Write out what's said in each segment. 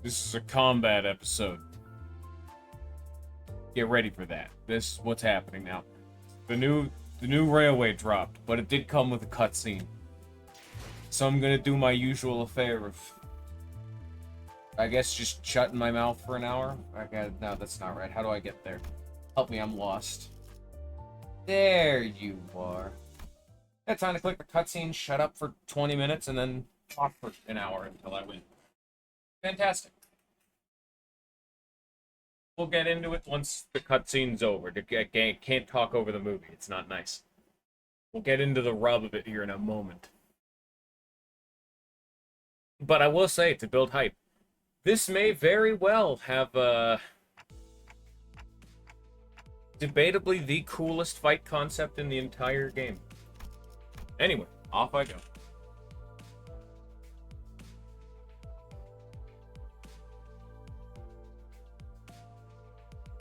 This is a combat episode. Get ready for that. This is what's happening now. The new railway dropped, but it did come with a cutscene. So I'm gonna do my usual affair of, I guess, just shutting my mouth for an hour. No, that's not right. How do I get there? Help me, I'm lost. There you are. Yeah, time to click the cutscene, shut up for 20 minutes, and then talk for an hour until I win. Fantastic. We'll get into it once the cutscene's over. Can't talk over the movie. It's not nice. We'll get into the rub of it here in a moment. But I will say, to build hype, this may very well have, debatably the coolest fight concept in the entire game. Anyway, off I go.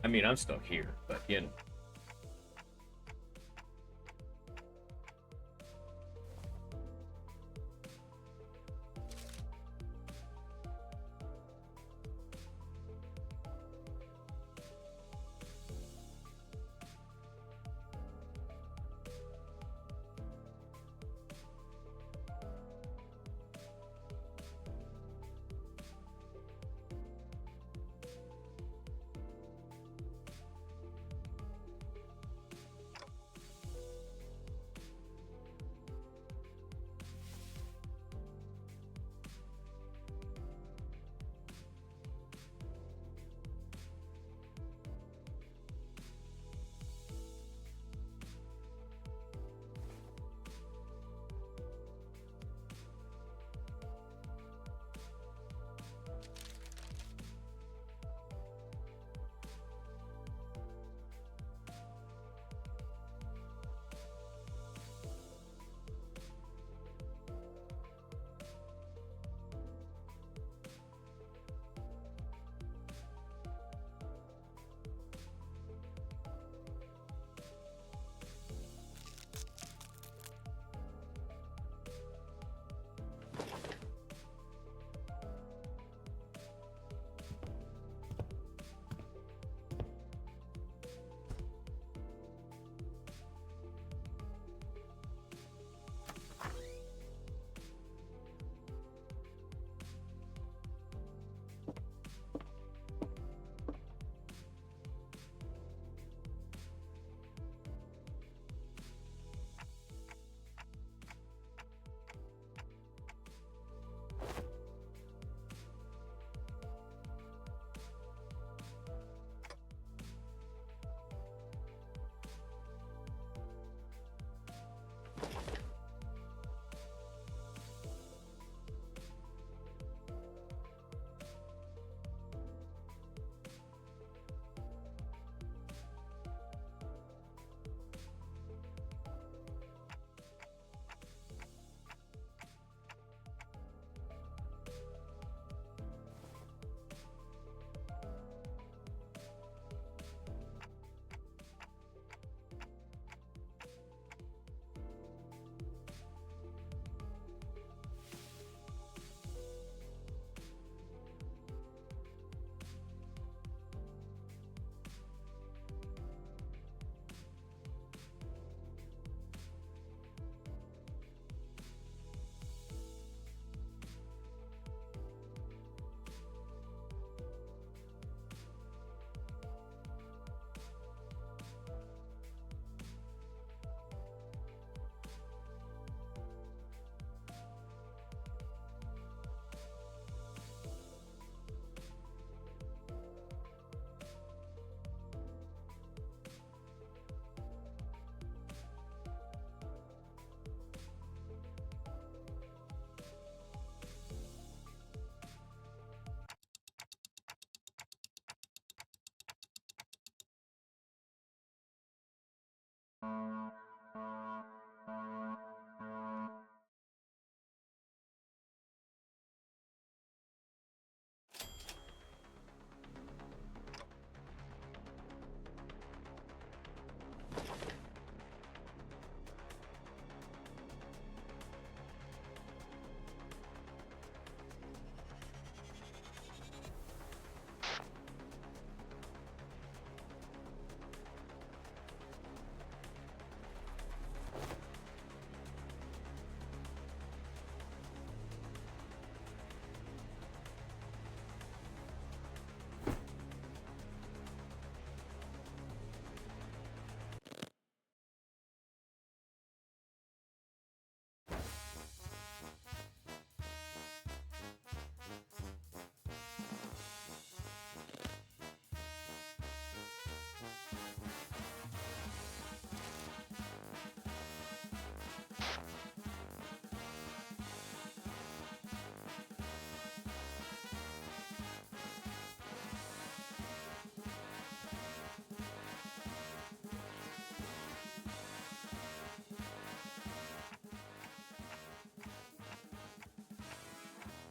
I mean, I'm still here, but you know.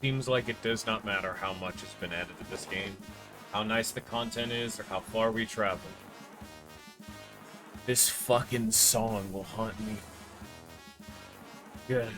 Seems like it does not matter how much has been added to this game, how nice the content is, or how far we travel. This fucking song will haunt me. Good.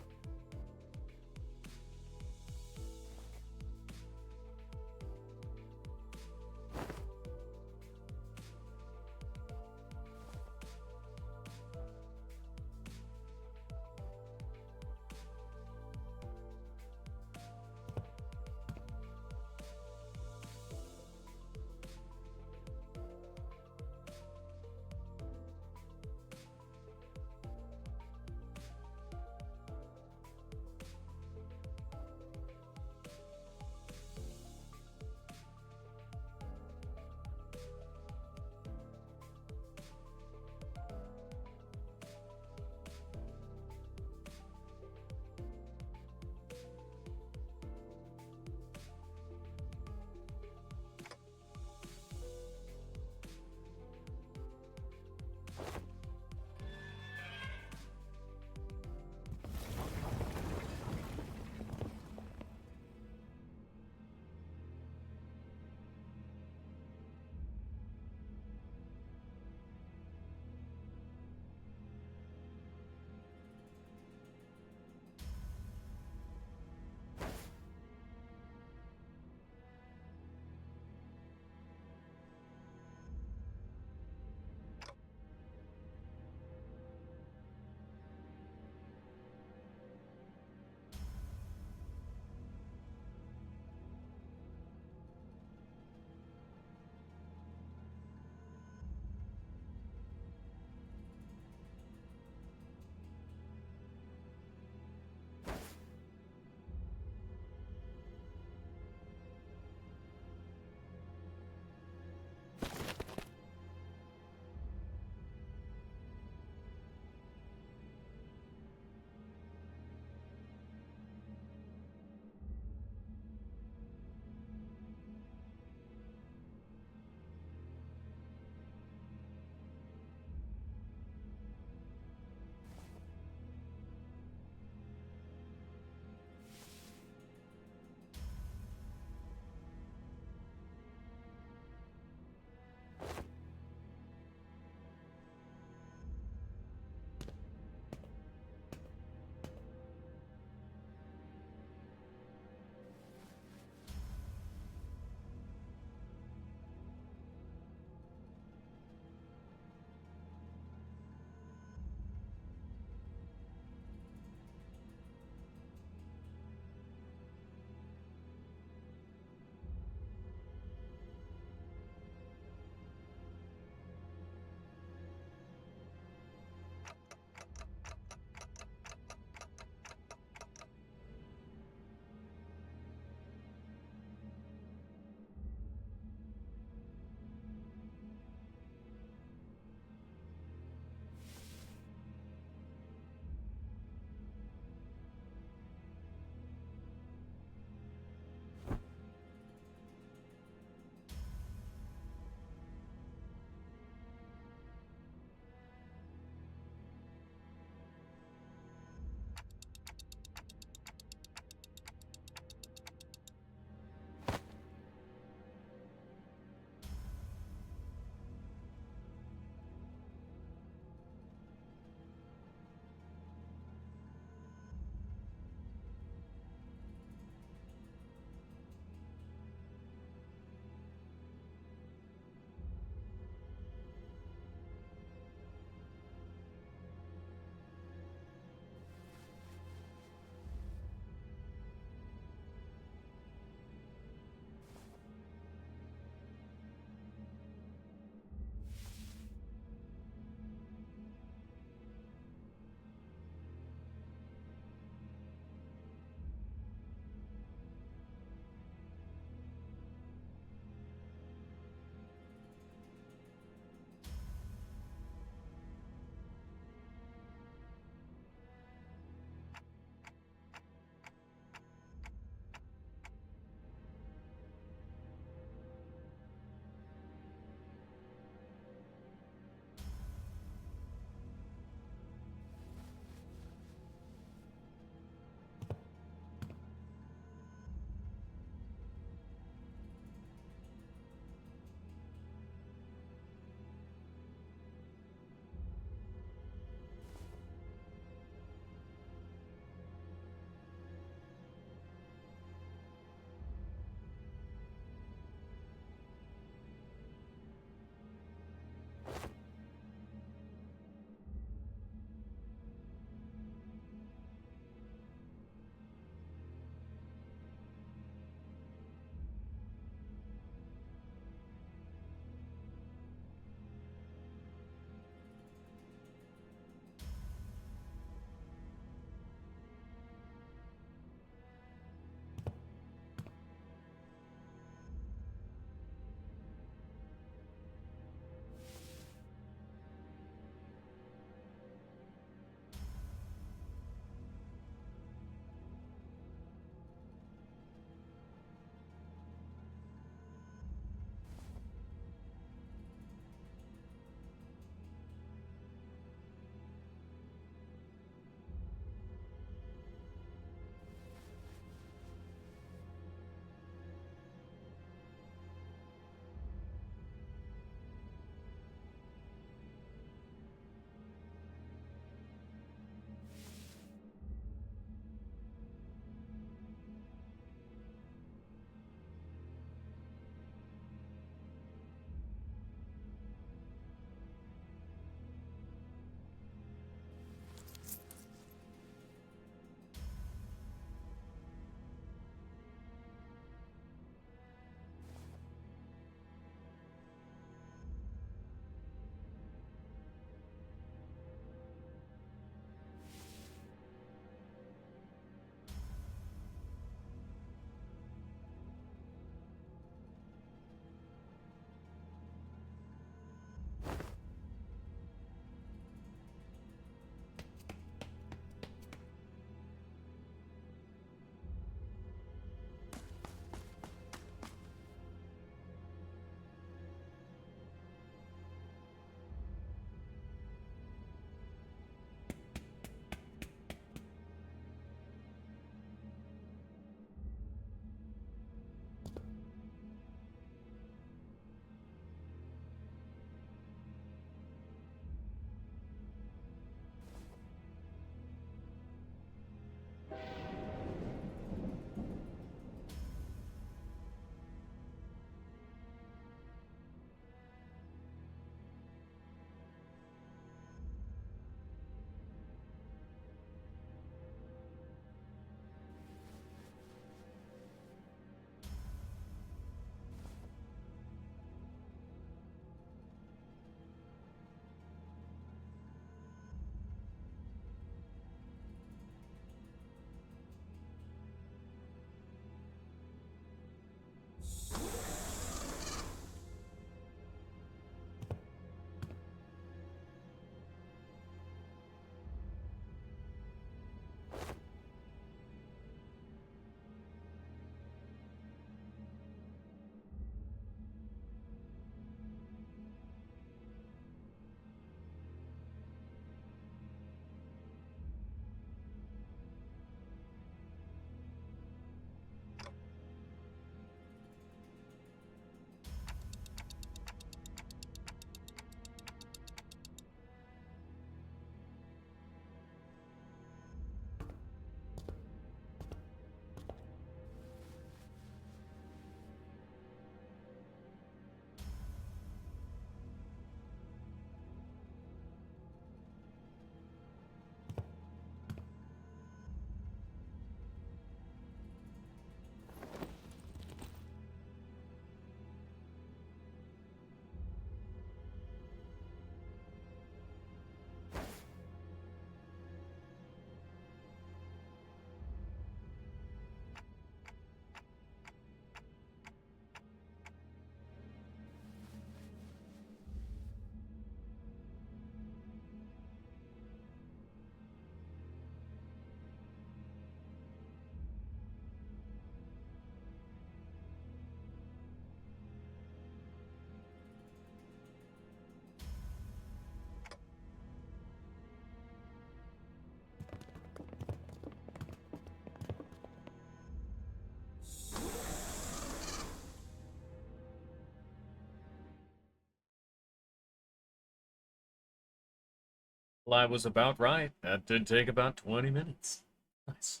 Well, I was about right. That did take about 20 minutes. Nice.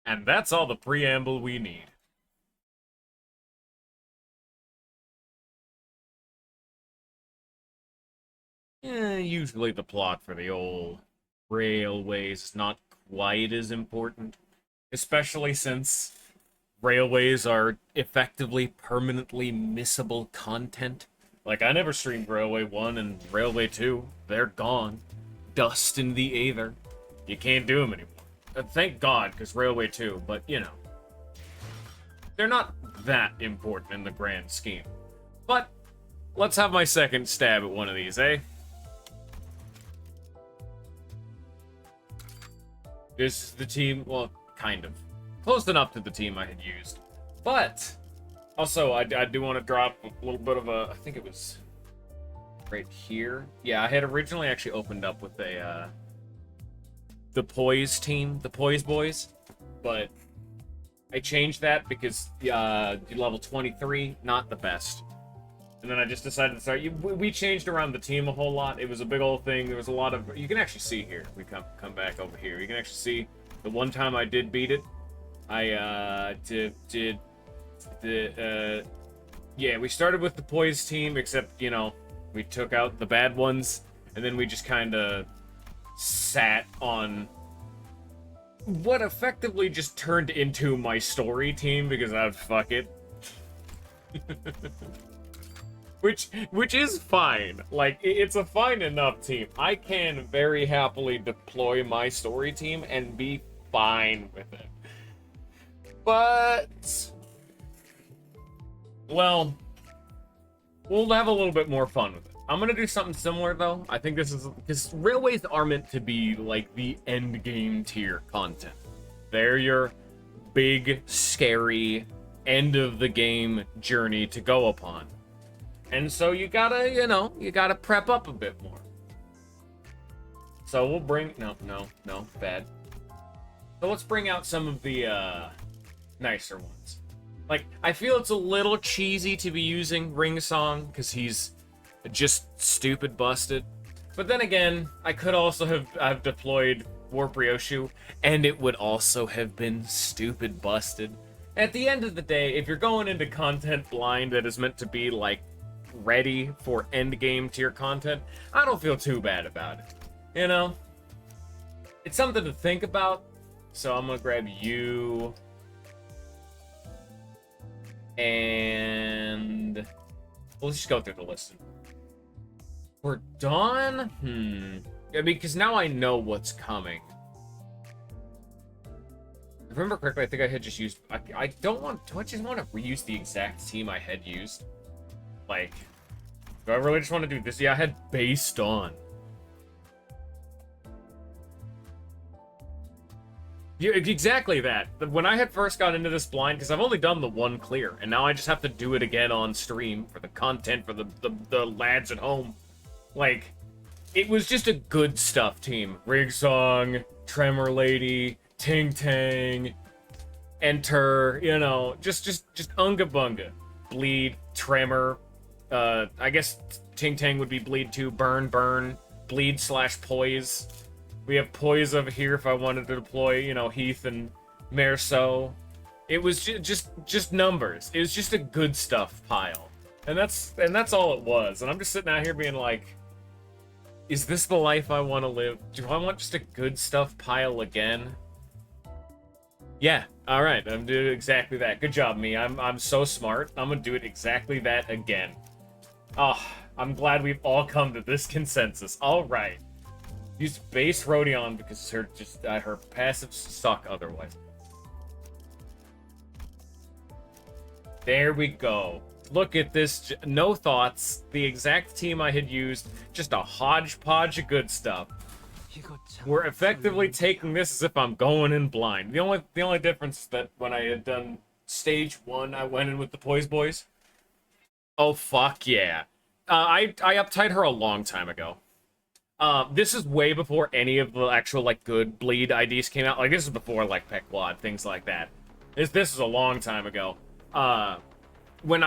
And that's all the preamble we need. Usually the plot for the old Railways is not quite as important. Especially since Railways are effectively permanently missable content. Like, I never streamed Railway 1 and Railway 2. They're gone. Dust in the aether. You can't do them anymore. Thank God, because Railway 2, but, you know. They're not that important in the grand scheme. But, let's have my second stab at one of these, eh? This is the team, well, kind of. Close enough to the team I had used. But, also, I do want to drop a little bit of a, I think it was right here. Yeah, I had originally actually opened up with a, the Poise team, the Poise Boys, but I changed that because, level 23, not the best. And then I just decided to start, we changed around the team a whole lot. It was a big old thing. There was a lot of, you can actually see here, we come back over here. You can actually see the one time I did beat it. I, yeah, we started with the Poise team, except, you know, we took out the bad ones, and then we just kind of sat on what effectively just turned into my story team, because I'd fuck it. Which is fine. Like, it's a fine enough team. I can very happily deploy my story team and be fine with it. But, well, we'll have a little bit more fun with it. I'm gonna do something similar, though. I think this is, because Railways are meant to be, like, the end game tier content. They're your big, scary, end of the game journey to go upon. And so you gotta, you know, you gotta prep up a bit more. So we'll bring, no, bad. So let's bring out some of the, nicer ones. Like, I feel it's a little cheesy to be using Ring Song, because he's just stupid busted. But then again, I could also have deployed Warp Ryoshu, and it would also have been stupid busted. At the end of the day, if you're going into content blind that is meant to be, like, ready for endgame tier content, I don't feel too bad about it. You know? It's something to think about, so I'm gonna grab you. And let's just go through the list. For Dawn? I mean, because now I know what's coming. If I remember correctly, I think I had just used... I don't want... Do I just want to reuse the exact team I had used? Like, do I really just want to do this? Yeah, I had base Dawn. Yeah, exactly that. When I had first got into this blind, because I've only done the one clear, and now I just have to do it again on stream for the content, for the lads at home. Like, it was just a good stuff team. Rig Song, Tremor Lady, Ting Tang, Enter, you know, just unga bunga. Bleed, Tremor, I guess Ting Tang would be Bleed too, Burn, Bleed / Poise. We have Poise over here if I wanted to deploy, you know, Heath and Merceau. It was just numbers. It was just a good stuff pile. And that's all it was. And I'm just sitting out here being like, is this the life I want to live? Do I want just a good stuff pile again? Yeah, alright, I'm doing exactly that. Good job, me. I'm so smart. I'm gonna do it exactly that again. Oh, I'm glad we've all come to this consensus. Alright. Use base Rodion because her passives suck otherwise. There we go. Look at this. No thoughts. The exact team I had used. Just a hodgepodge of good stuff. We're effectively taking this as if I'm going in blind. The only difference is that when I had done stage 1, I went in with the Poise Boys. Oh, fuck yeah. I uptied her a long time ago. This is way before any of the actual, like, good bleed IDs came out. Like, this is before, like, Pequod, things like that. This is a long time ago. When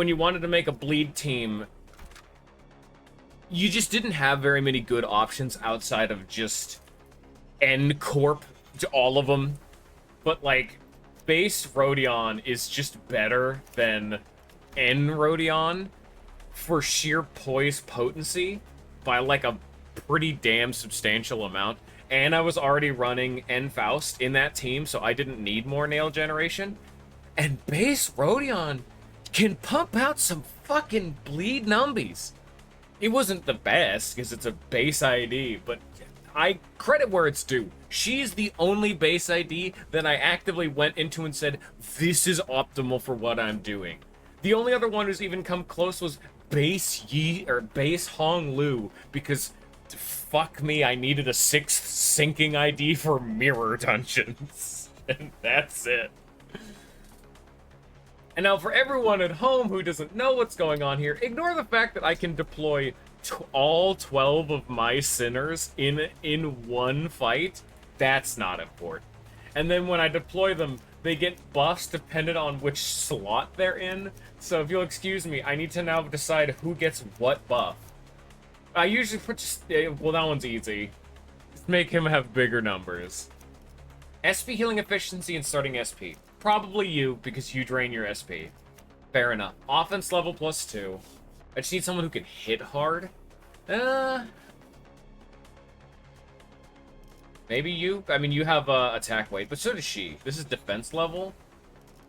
you wanted to make a bleed team, you just didn't have very many good options outside of just N Corp to all of them. But, like, base Rodion is just better than N Rodion for sheer poise potency by, like, a pretty damn substantial amount. And I was already running N Faust in that team, so I didn't need more nail generation. And base Rodion can pump out some fucking bleed numbies. It wasn't the best, because it's a base ID, but I credit where it's due. She's the only base ID that I actively went into and said, this is optimal for what I'm doing. The only other one who's even come close was base base Hong Lu, because fuck me, I needed a 6th sinking ID for mirror dungeons. And that's it. And now for everyone at home who doesn't know what's going on here, ignore the fact that I can deploy all 12 of my sinners in one fight. That's not important. And then when I deploy them, they get buffs dependent on which slot they're in. So if you'll excuse me, I need to now decide who gets what buff. I usually put just, well, that one's easy. Just make him have bigger numbers. SP healing efficiency and starting SP. Probably you, because you drain your SP. Fair enough. Offense level +2. I just need someone who can hit hard. Maybe you? I mean, you have attack weight, but so does she. This is defense level.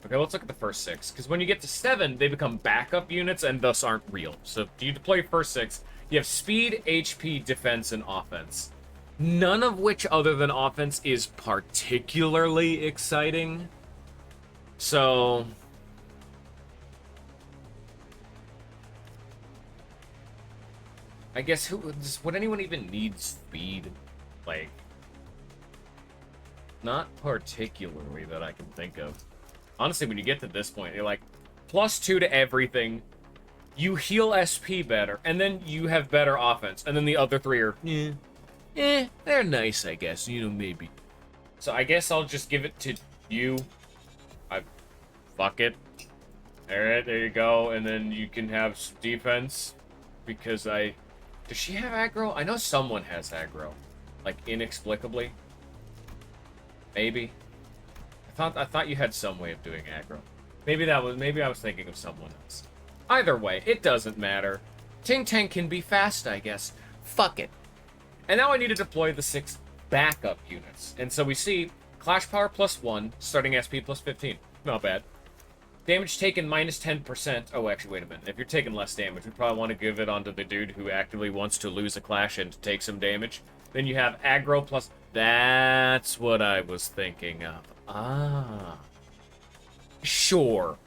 Okay, let's look at the first 6. Because when you get to 7, they become backup units and thus aren't real. So you deploy first 6. You have speed, HP, defense, and offense. None of which, other than offense, is particularly exciting. So I guess would anyone even need speed? Like, not particularly that I can think of. Honestly, when you get to this point, you're like, +2 to everything. You heal SP better, and then you have better offense, and then the other 3 are, they're nice, I guess, you know, maybe. So I guess I'll just give it to you. Fuck it. Alright, there you go, and then you can have some defense, because does she have aggro? I know someone has aggro. Like, inexplicably. Maybe. I thought you had some way of doing aggro. Maybe I was thinking of someone else. Either way, it doesn't matter. Ting Tang can be fast, I guess. Fuck it. And now I need to deploy the 6 backup units. And so we see Clash Power +1, starting SP +15. Not bad. Damage taken -10%. Oh, actually, wait a minute. If you're taking less damage, we probably want to give it onto the dude who actively wants to lose a clash and take some damage. Then you have aggro plus... That's what I was thinking of. Ah. Sure.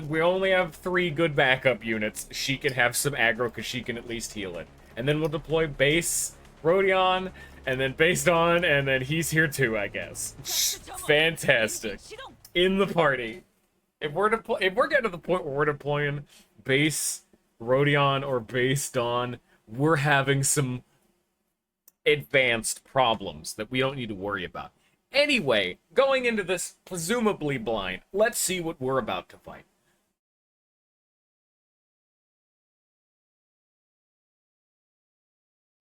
We only have 3 good backup units. She can have some aggro because she can at least heal it. And then we'll deploy base Rodion, and then base Dawn, and then he's here too, I guess. Fantastic. In the party. If we're getting to the point where we're deploying base Rodion or base Dawn, we're having some advanced problems that we don't need to worry about. Anyway, going into this presumably blind, let's see what we're about to fight.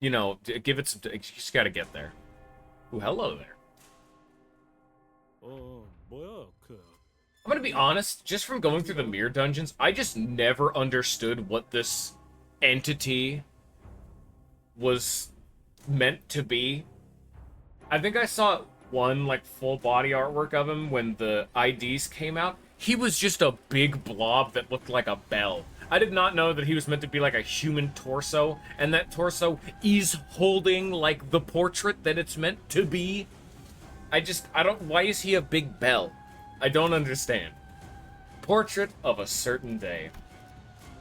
You know, give it some... You just gotta get there. Ooh, hello there. I'm gonna be honest, just from going through the mirror dungeons, I just never understood what this entity was meant to be. I think I saw one, like, full body artwork of him when the IDs came out. He was just a big blob that looked like a bell. I did not know that he was meant to be like a human torso, and that torso is holding, like, the portrait that it's meant to be. Why is he a big bell? I don't understand. Portrait of a certain day.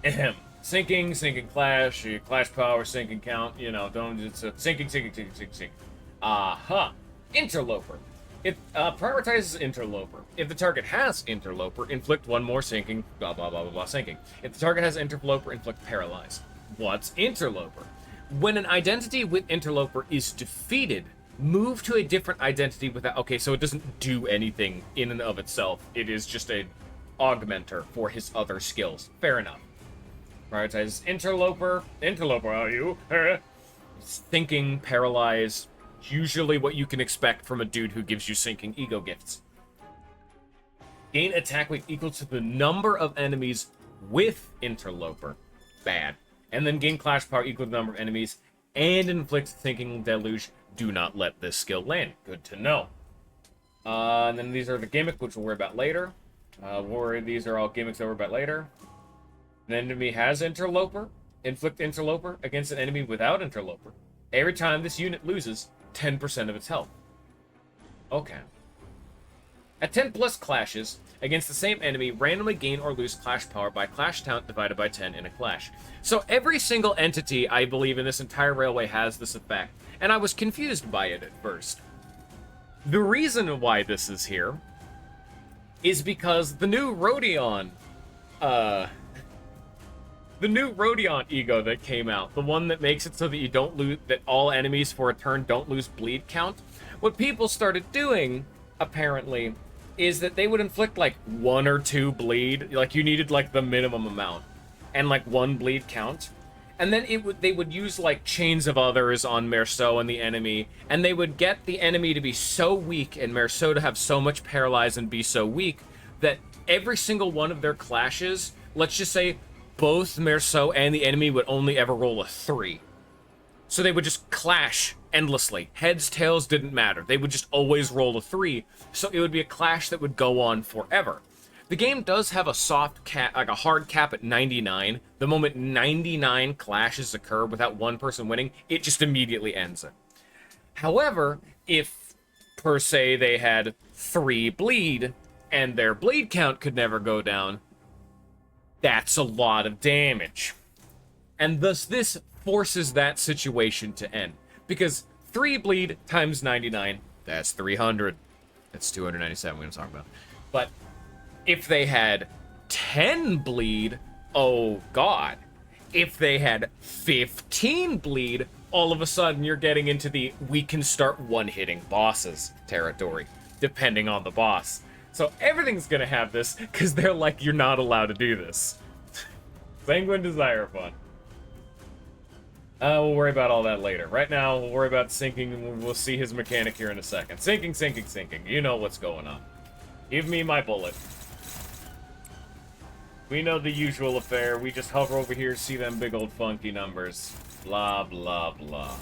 Ahem. Sinking clash, clash power, sinking count, you know, it's a sinking. Aha. Interloper. It prioritizes interloper. If the target has interloper, inflict 1 more sinking, blah blah blah blah blah sinking. If the target has interloper, inflict paralyze. What's interloper? When an identity with interloper is defeated, move to a different identity without... Okay, so it doesn't do anything in and of itself. It is just a augmenter for his other skills. Fair enough. Prioritize interloper. Interloper, are you? Thinking, paralyze. Usually what you can expect from a dude who gives you sinking ego gifts. Gain attack weight equal to the number of enemies with interloper. Bad. And then gain clash power equal to the number of enemies and inflict thinking deluge. Do not let this skill land. Good to know. And then these are the gimmick, which we'll worry about later. These are all gimmicks that we'll worry about later. An enemy has interloper. Inflict interloper against an enemy without interloper. Every time this unit loses 10% of its health. Okay. At 10 plus clashes against the same enemy, randomly gain or lose clash power by clash count divided by 10 in a clash. So every single entity, I believe, in this entire railway has this effect, and I was confused by it at first. The reason why this is here is because the new Rodion, ego that came out, the one that makes it so that you don't lose, that all enemies for a turn don't lose bleed count. What people started doing, apparently, is that they would inflict like 1 or 2 bleed, like you needed like the minimum amount, and like 1 bleed count. And then they would use like chains of others on Merceau and the enemy, and they would get the enemy to be so weak and Merceau to have so much paralyze and be so weak that every single one of their clashes, let's just say both Merceau and the enemy would only ever roll a 3. So they would just clash endlessly. Heads, tails, didn't matter. They would just always roll a 3. So it would be a clash that would go on forever. The game does have a soft cap, like a hard cap at 99. The moment 99 clashes occur without one person winning, it just immediately ends it. However, if, per se, they had 3 bleed, and their bleed count could never go down, that's a lot of damage. And thus this forces that situation to end. Because 3 bleed times 99, that's 300. That's 297 we're going to talk about. But if they had 10 bleed, oh god. If they had 15 bleed, all of a sudden you're getting into the we can start one-hitting bosses territory, depending on the boss. So everything's going to have this, because they're like, you're not allowed to do this. Sanguine Desire fun. We'll worry about all that later. Right now, we'll worry about sinking, and we'll see his mechanic here in a second. Sinking, sinking, sinking. You know what's going on. Give me my bullet. We know the usual affair. We just hover over here, see them big old funky numbers. Blah, blah, blah.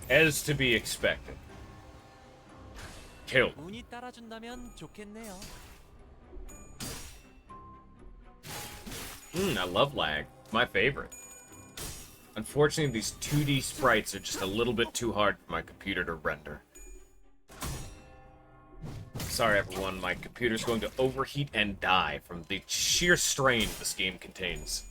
As to be expected. Kill. I love lag. My favorite. Unfortunately, these 2D sprites are just a little bit too hard for my computer to render. Sorry, everyone. My computer's going to overheat and die from the sheer strain this game contains.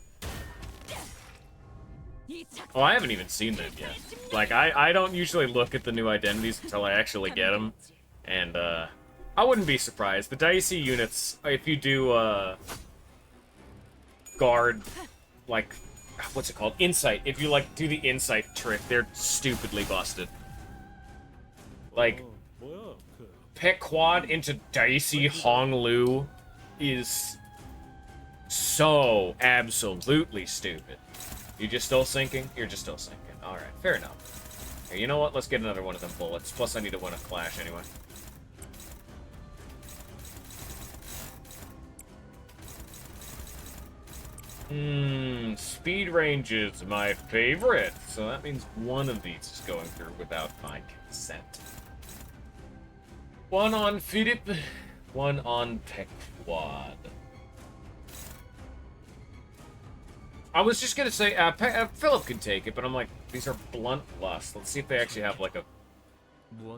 Oh, I haven't even seen them yet. Like, I don't usually look at the new identities until I actually get them. And, I wouldn't be surprised. The dicey units, if you do, guard, like, what's it called? Insight. If you, like, do the insight trick, they're stupidly busted. Like, pick quad into dicey Honglu is so absolutely stupid. You just still sinking? You're just still sinking. Alright, fair enough. Hey, you know what? Let's get another one of them bullets. Plus, I need to win a clash anyway. Speed range is my favorite. So that means one of these is going through without my consent. One on Philippe, one on Pequod. I was just gonna say, Philip can take it, but I'm like, these are blunt lusts. Let's see if they actually have like a...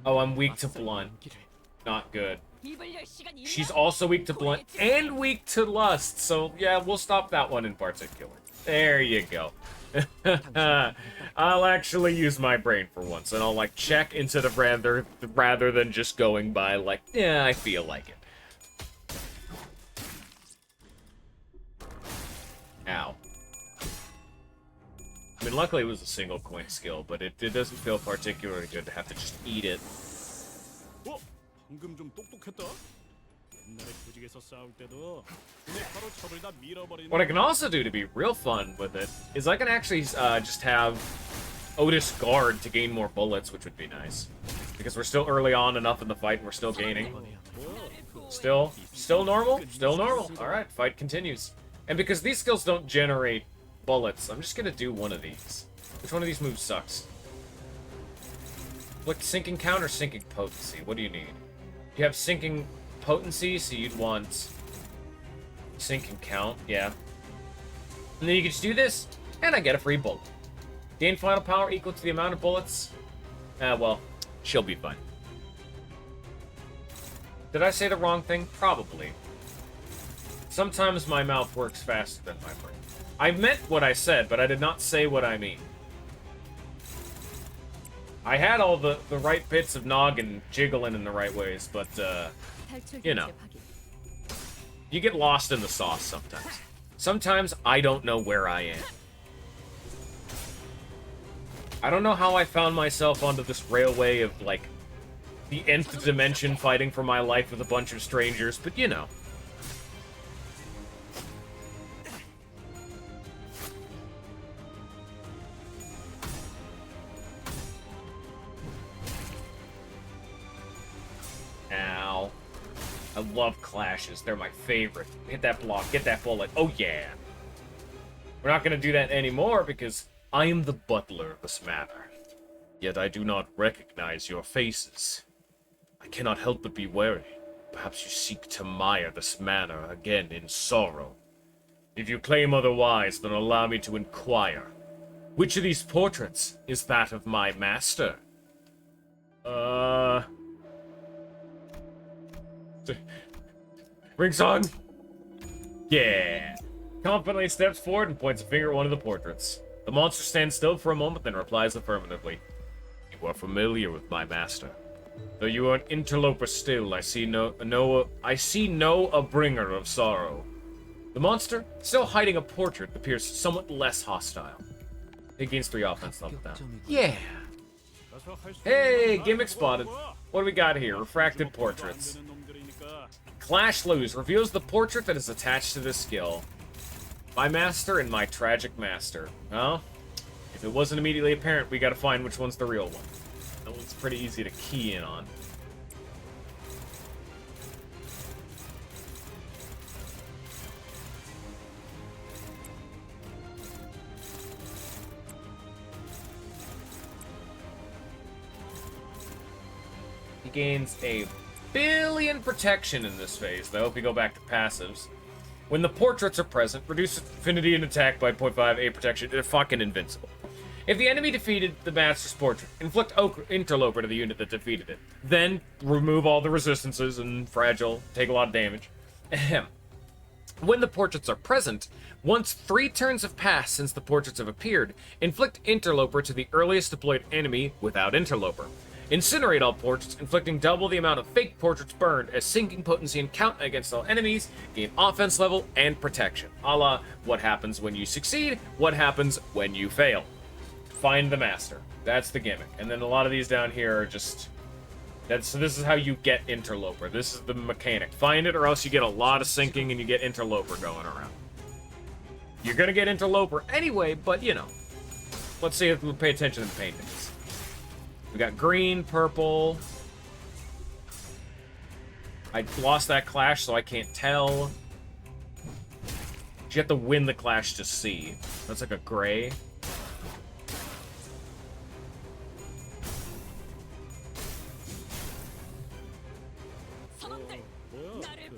Oh, I'm weak to blunt. Not good. She's also weak to blunt and weak to lust, so yeah, we'll stop that one in particular. There you go. I'll actually use my brain for once, and I'll like check instead of rather than just going by like, yeah, I feel like it. Ow. I mean, luckily it was a single coin skill, but it doesn't feel particularly good to have to just eat it. 방금 좀 똑똑했다. 옛날에 조직에서 싸울 때도 눈에 바로 첩을 다 밀어버리는. What I can also do to be real fun with it is I can actually just have Otis guard to gain more bullets, which would be nice. Because we're still early on enough in the fight and we're still gaining. Still normal? Still normal. Alright, fight continues. And because these skills don't generate bullets, I'm just gonna do one of these. Which one of these moves sucks? What, sinking count or sinking potency? What do you need? You have sinking potency, so you'd want sinking count, yeah. And then you can just do this, and I get a free bullet. Gain final power equal to the amount of bullets. Well, she'll be fine. Did I say the wrong thing? Probably. Sometimes my mouth works faster than my brain. I meant what I said, but I did not say what I mean. I had all the right bits of noggin jiggling in the right ways, but, you know. You get lost in the sauce sometimes. Sometimes I don't know where I am. I don't know how I found myself onto this railway of, like, the nth dimension fighting for my life with a bunch of strangers, but you know. Ow. I love clashes. They're my favorite. Hit that block. Get that bullet. Oh, yeah. We're not going to do that anymore because I am the butler of this manor. Yet I do not recognize your faces. I cannot help but be wary. Perhaps you seek to mire this manor again in sorrow. If you claim otherwise, then allow me to inquire. Which of these portraits is that of my master? Ring song? Yeah. Confidently steps forward and points a finger at one of the portraits. The monster stands still for a moment, then replies affirmatively. You are familiar with my master. Though you are an interloper still, I see no a bringer of sorrow. The monster, still hiding a portrait, appears somewhat less hostile. It gains 3 offense level down. Yeah. Hey, gimmick spotted. What do we got here? Refracted portraits. Clash lose reveals the portrait that is attached to this skill. My master and my tragic master. Well, if it wasn't immediately apparent, we gotta find which one's the real one. That one's pretty easy to key in on. He gains a billion protection in this phase, though, if we go back to passives. When the portraits are present, reduce affinity and attack by 0.5, 8 protection. They're fucking invincible. If the enemy defeated the master's portrait, inflict interloper to the unit that defeated it. Then remove all the resistances and fragile, take a lot of damage. Ahem. When the portraits are present, once 3 turns have passed since the portraits have appeared, inflict interloper to the earliest deployed enemy without interloper. Incinerate all portraits, inflicting double the amount of fake portraits burned as sinking potency and count against all enemies, gain offense level and protection. A la, what happens when you succeed, what happens when you fail. Find the master. That's the gimmick. And then a lot of these down here are just... So this is how you get interloper. This is the mechanic. Find it or else you get a lot of sinking and you get interloper going around. You're gonna get interloper anyway, but you know. Let's see if we pay attention to the paintings. We got green, purple. I lost that clash, so I can't tell. You have to win the clash to see. That's like a gray.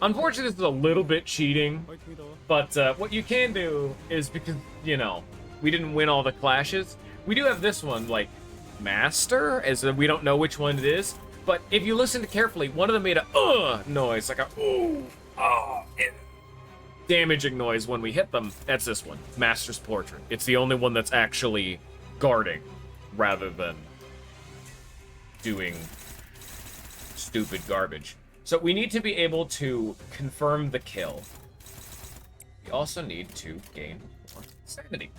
Unfortunately, this is a little bit cheating, but what you can do is, because, you know, we didn't win all the clashes, we do have this one, like, master, as we don't know which one it is, but if you listen carefully, one of them made a noise, like a damaging noise when we hit them. That's this one, Master's Portrait. It's the only one that's actually guarding, rather than doing stupid garbage. So we need to be able to confirm the kill. We also need to gain more sanity.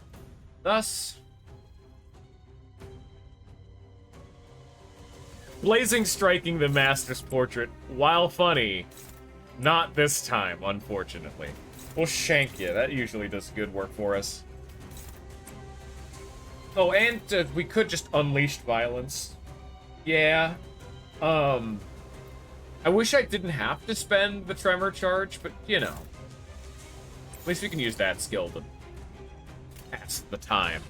Thus, Blazing striking the master's portrait, while funny, not this time, unfortunately. We'll shank you. That usually does good work for us. Oh, and we could just unleash violence. Yeah. I wish I didn't have to spend the tremor charge, but, you know. At least we can use that skill to pass the time.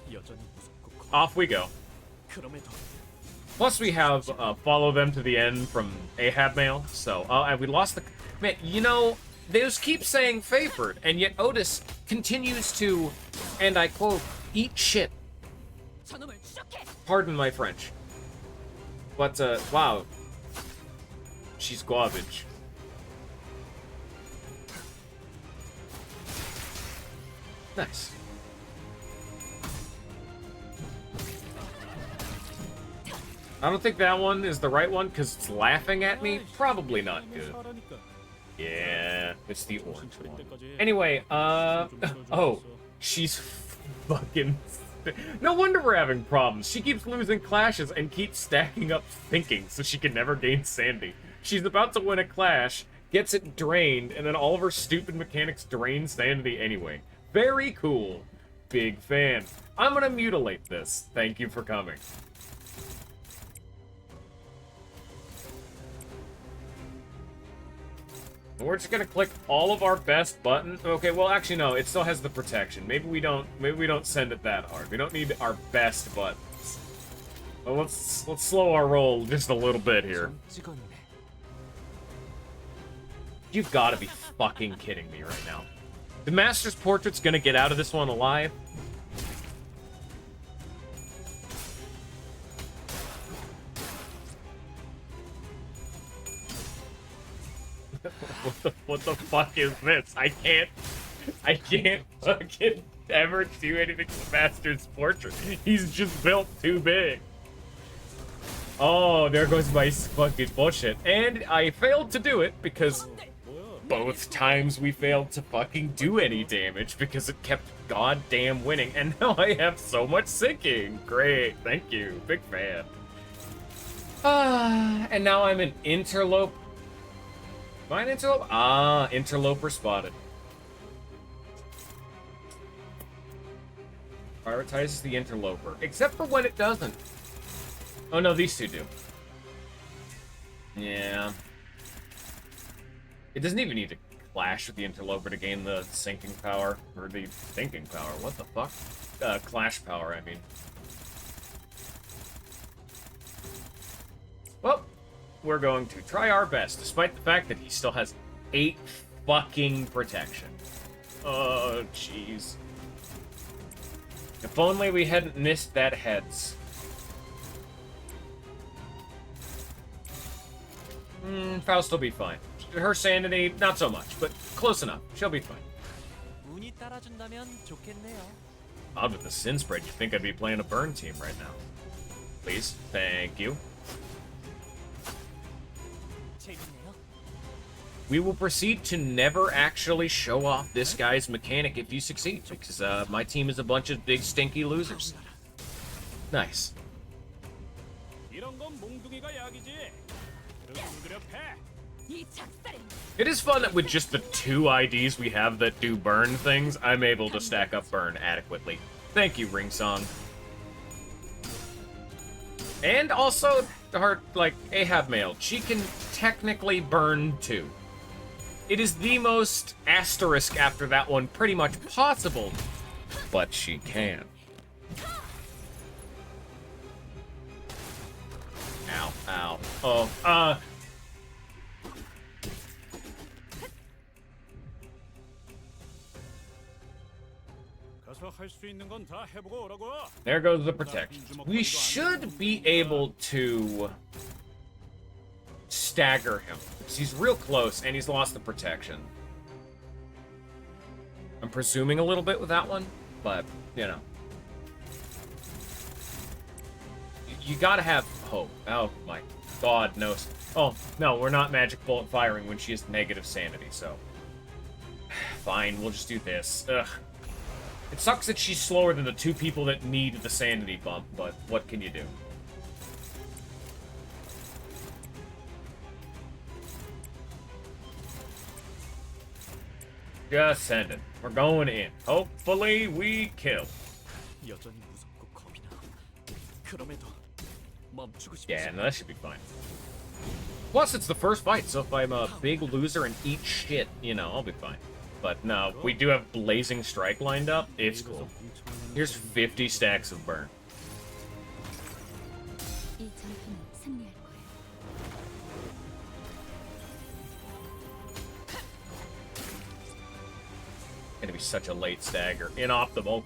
Off we go. Plus we have follow them to the end from Ahab Mail, so and we lost the... Man, you know, they just keep saying favored, and yet Otis continues to, and I quote, eat shit. Pardon my French. But, wow. She's garbage. Nice. I don't think that one is the right one because it's laughing at me. Probably not good. Yeah, it's the orange one. Anyway, oh, she's fucking... No wonder we're having problems. She keeps losing clashes and keeps stacking up thinking so she can never gain sanity. She's about to win a clash, gets it drained, and then all of her stupid mechanics drain sanity anyway. Very cool. Big fan. I'm gonna mutilate this. Thank you for coming. We're just gonna click all of our best button. Okay, well actually no, it still has the protection. Maybe we don't send it that hard. We don't need our best buttons. Well, let's slow our roll just a little bit here. You've got to be fucking kidding me right now. The Master's Portrait's gonna get out of this one alive. What the fuck is this? I can't fucking ever do anything to the Master's Portrait. He's just built too big. Oh, there goes my fucking bullshit. And I failed to do it because both times we failed to fucking do any damage because it kept goddamn winning. And now I have so much sinking. Great, thank you. Big fan. And now I'm an interlope. Am I an interloper? Ah, interloper spotted. Prioritizes the interloper. Except for when it doesn't. Oh no, these two do. Yeah. It doesn't even need to clash with the interloper to gain the sinking power. Or the thinking power. What the fuck? Clash power, I mean. Well, we're going to try our best, despite the fact that he still has 8 fucking protection. Oh, jeez. If only we hadn't missed that heads. Faust will be fine. Her sanity, not so much, but close enough. She'll be fine. Odd with the sin spread, you'd think I'd be playing a burn team right now. Please, thank you. We will proceed to never actually show off this guy's mechanic if you succeed, because my team is a bunch of big stinky losers. Nice. It is fun that with just the 2 IDs we have that do burn things, I'm able to stack up burn adequately. Thank you, Ring Song. And also, her, like, Ahab Mail, she can technically burn too. It is the most asterisk after that one pretty much possible, but she can. Ow, ow. Oh, there goes the protection. We should be able to stagger him, because he's real close and he's lost the protection. I'm presuming a little bit with that one, but, you know. You gotta have hope. Oh my god, no. Oh, no, we're not magic bullet firing when she has negative sanity, so. Fine, we'll just do this. Ugh. It sucks that she's slower than the 2 people that need the sanity bump, but what can you do? Just send it. We're going in. Hopefully we kill. 여전히 무섭고 겁이 나. 그럼에도 멈추고 싶지 Yeah, no, 않아. that should be fine. Plus, it's the first fight, so if I'm a big loser and eat shit, you know, I'll be fine. But no, we do have Blazing Strike lined up. It's cool. Here's 50 stacks of burn. 이 전투는 승리할 거예요. Gonna be such a late stagger. Inoptimal.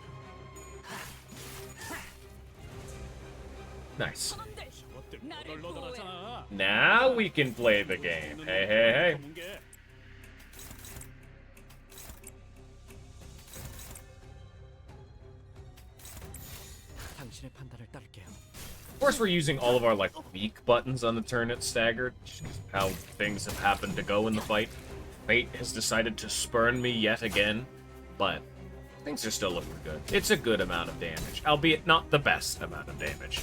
Nice. 저것들 너덜너덜하잖아. Now we can play the game. Hey, hey, hey. 검은 게. 당신의 판단을 따를게요. Of course, we're using all of our, like, weak buttons on the turn it's staggered. Just how things have happened to go in the fight. Fate has decided to spurn me yet again, but things are still looking good. It's a good amount of damage, albeit not the best amount of damage.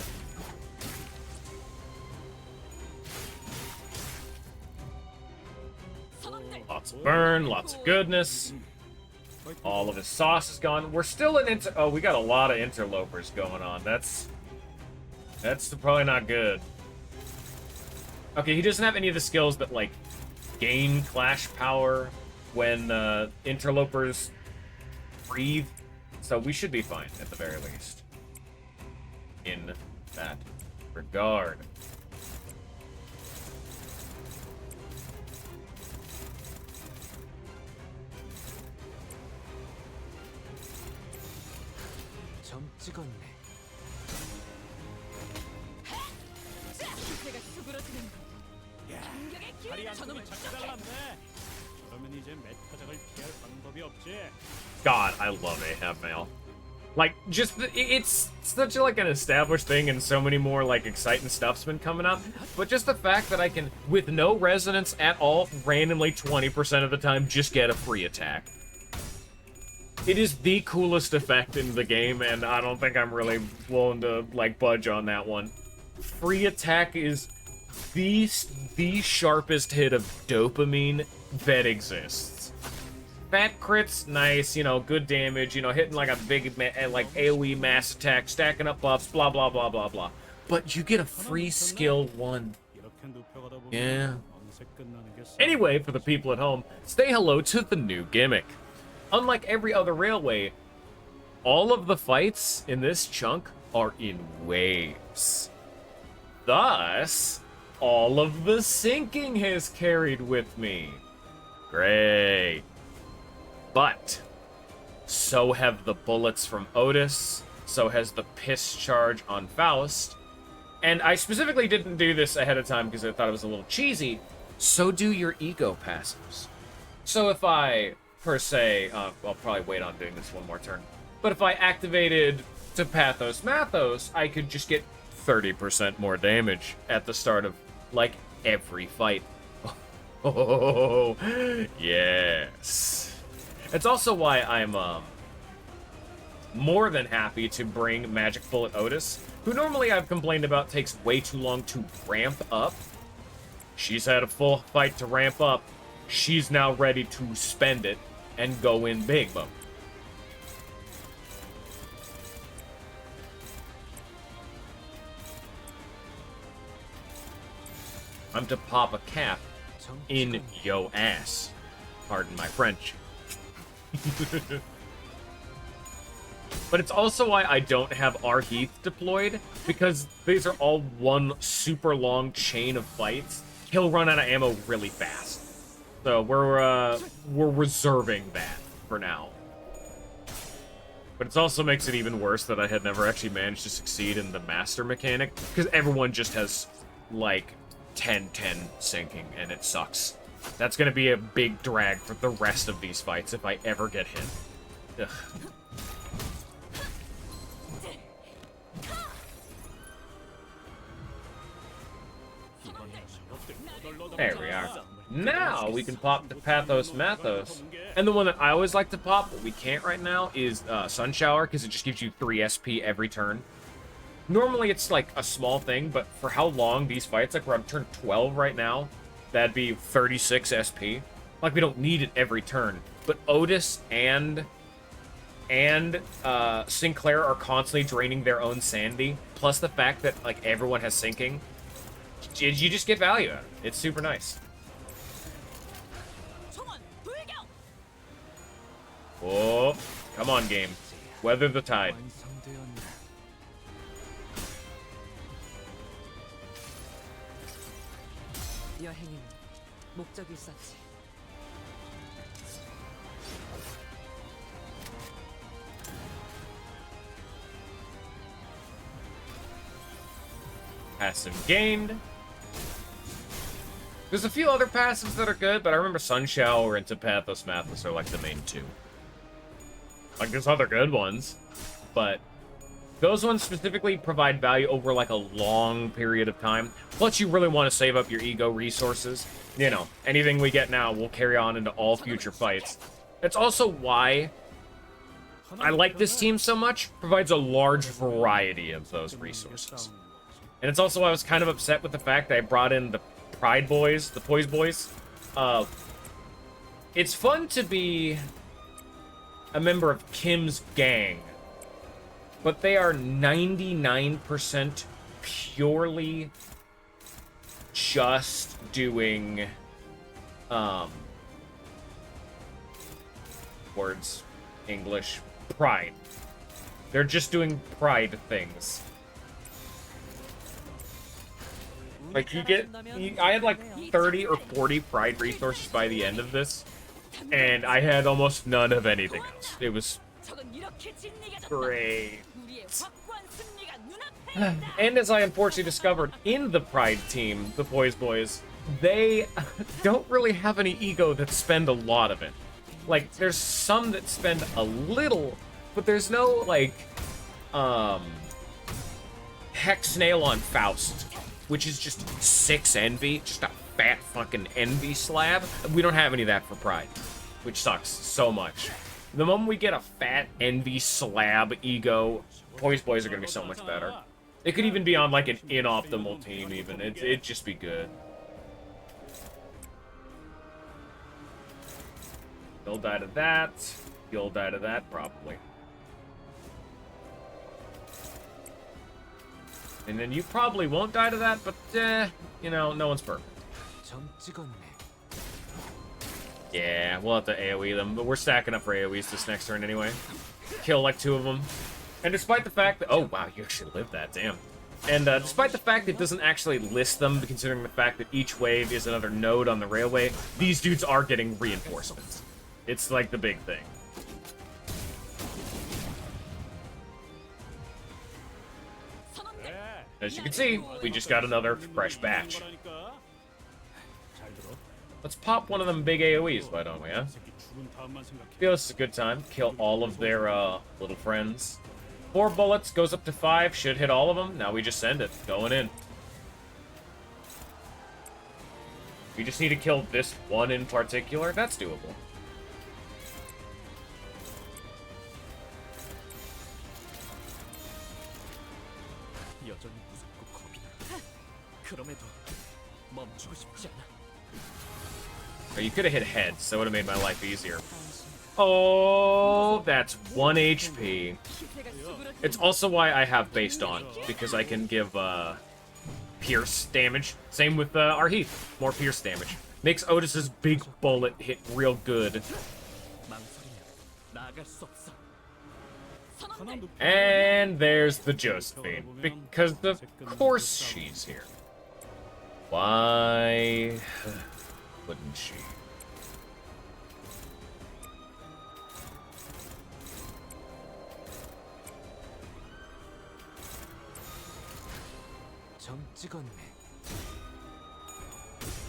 Lots of burn, lots of goodness. All of his sauce is gone. We're still in oh, we got a lot of interlopers going on. That's probably not good. Okay, he doesn't have any of the skills that, like, gain clash power when interlopers breathe. So we should be fine, at the very least. In that regard. 점 찍었네. 기세가 수그러지는 공격의 다리 기회를 한 저놈을 손이 작게 잘랐네. 그러면 이제 메타작을 피할 방법이 없지. God, I love Ahab Mail. Like, just, it's such, like, an established thing, and so many more, like, exciting stuff's been coming up. But just the fact that I can, with no resonance at all, randomly 20% of the time, just get a free attack. It is the coolest effect in the game, and I don't think I'm really willing to, like, budge on that one. Free attack is the sharpest hit of dopamine that exists. Fat crits, nice, you know, good damage, you know, hitting like a big, like, AoE mass attack, stacking up buffs, blah, blah, blah, blah, blah. But you get a free skill 1. 이렇게 눕혀가다 보면 Yeah. 어느새 끝나는 게 Anyway, for the people at home, say hello to the new gimmick. Unlike every other railway, all of the fights in this chunk are in waves. Thus, all of the sinking has carried with me. Great. But, so have the bullets from Otis, so has the piss charge on Faust, and I specifically didn't do this ahead of time because I thought it was a little cheesy, so do your ego passives. So if I, per se, I'll probably wait on doing this one more turn, but if I activated to Pathos Mathos, I could just get 30% more damage at the start of, like, every fight. Oh, yes. It's also why I'm, more than happy to bring Magic Bullet Otis, who normally I've complained about takes way too long to ramp up. She's had a full fight to ramp up. She's now ready to spend it and go in big mode. I'm to pop a cap in yo ass. Pardon my French. But it's also why I don't have our Heath deployed, because these are all one super long chain of fights. He'll run out of ammo really fast. So we're reserving that for now. But it also makes it even worse that I had never actually managed to succeed in the master mechanic, because everyone just has, like, 10-10 sinking, and it sucks. That's gonna be a big drag for the rest of these fights if I ever get hit. Ugh. There we are. Now we can pop the Pathos Mathos. And the one that I always like to pop, but we can't right now, is Sun Shower, because it just gives you 3 SP every turn. Normally it's like a small thing, but for how long these fights, like we're on turn 12 right now, that'd be 36 SP. Like, we don't need it every turn. But Otis and Sinclair are constantly draining their own sanity. Plus the fact that, like, everyone has sinking. You just get value out of it. It's super nice. Oh, come on, game. Weather the tide. 여행은 목적이 있었지. Passive gained. There's a few other passives that are good, but I remember Sunshower and Pathos Mathos are like the main two. Like, there's other good ones, but those ones specifically provide value over like a long period of time. Plus, you really want to save up your ego resources. You know, anything we get now will carry on into all future fights. It's also why I like this team so much. Provides a large variety of those resources. And it's also why I was kind of upset with the fact that I brought in the Pride Boys, the Poise Boys. It's fun to be a member of Kim's gang, but they are 99% purely just doing, words, English, pride. They're just doing pride things. Like, I had like 30 or 40 pride resources by the end of this, and I had almost none of anything else. It was great. And as I unfortunately discovered in the pride team, the Poise Boys, they don't really have any ego that spend a lot of it. Like, there's some that spend a little, but there's no, like, Hex Snail on Faust, which is just 6 envy, just a fat fucking envy slab. We don't have any of that for Pride, which sucks so much. The moment we get a fat envy slab ego, Poise Boys are gonna be so much better. It could even be on like an inoptimal team even. It'd just be good. You'll die to that. You'll die to that, probably. And then you probably won't die to that, but, you know, no one's perfect. Yeah, we'll have to AoE them, but we're stacking up for AoEs this next turn anyway. Kill, like, 2 of them. And despite the fact that... Oh, wow, you actually lived that, damn. And despite the fact that it doesn't actually list them, considering the fact that each wave is another node on the railway, these dudes are getting reinforcements. It's, like, the big thing. As you can see, we just got another fresh batch. Let's pop one of them big AoEs, why don't we, huh? Feel this is a good time. Kill all of their, little friends. 4 bullets, goes up to 5, should hit all of them. Now we just send it. Going in. We just need to kill this one in particular. That's doable. Oh, you could have hit heads, so it would have made my life easier. Oh, that's 1 HP. It's also why I have based on, because I can give pierce damage. Same with our Heath, more pierce damage. Makes Otis's big bullet hit real good. And there's the Josephine, because of course she's here. Why wouldn't she?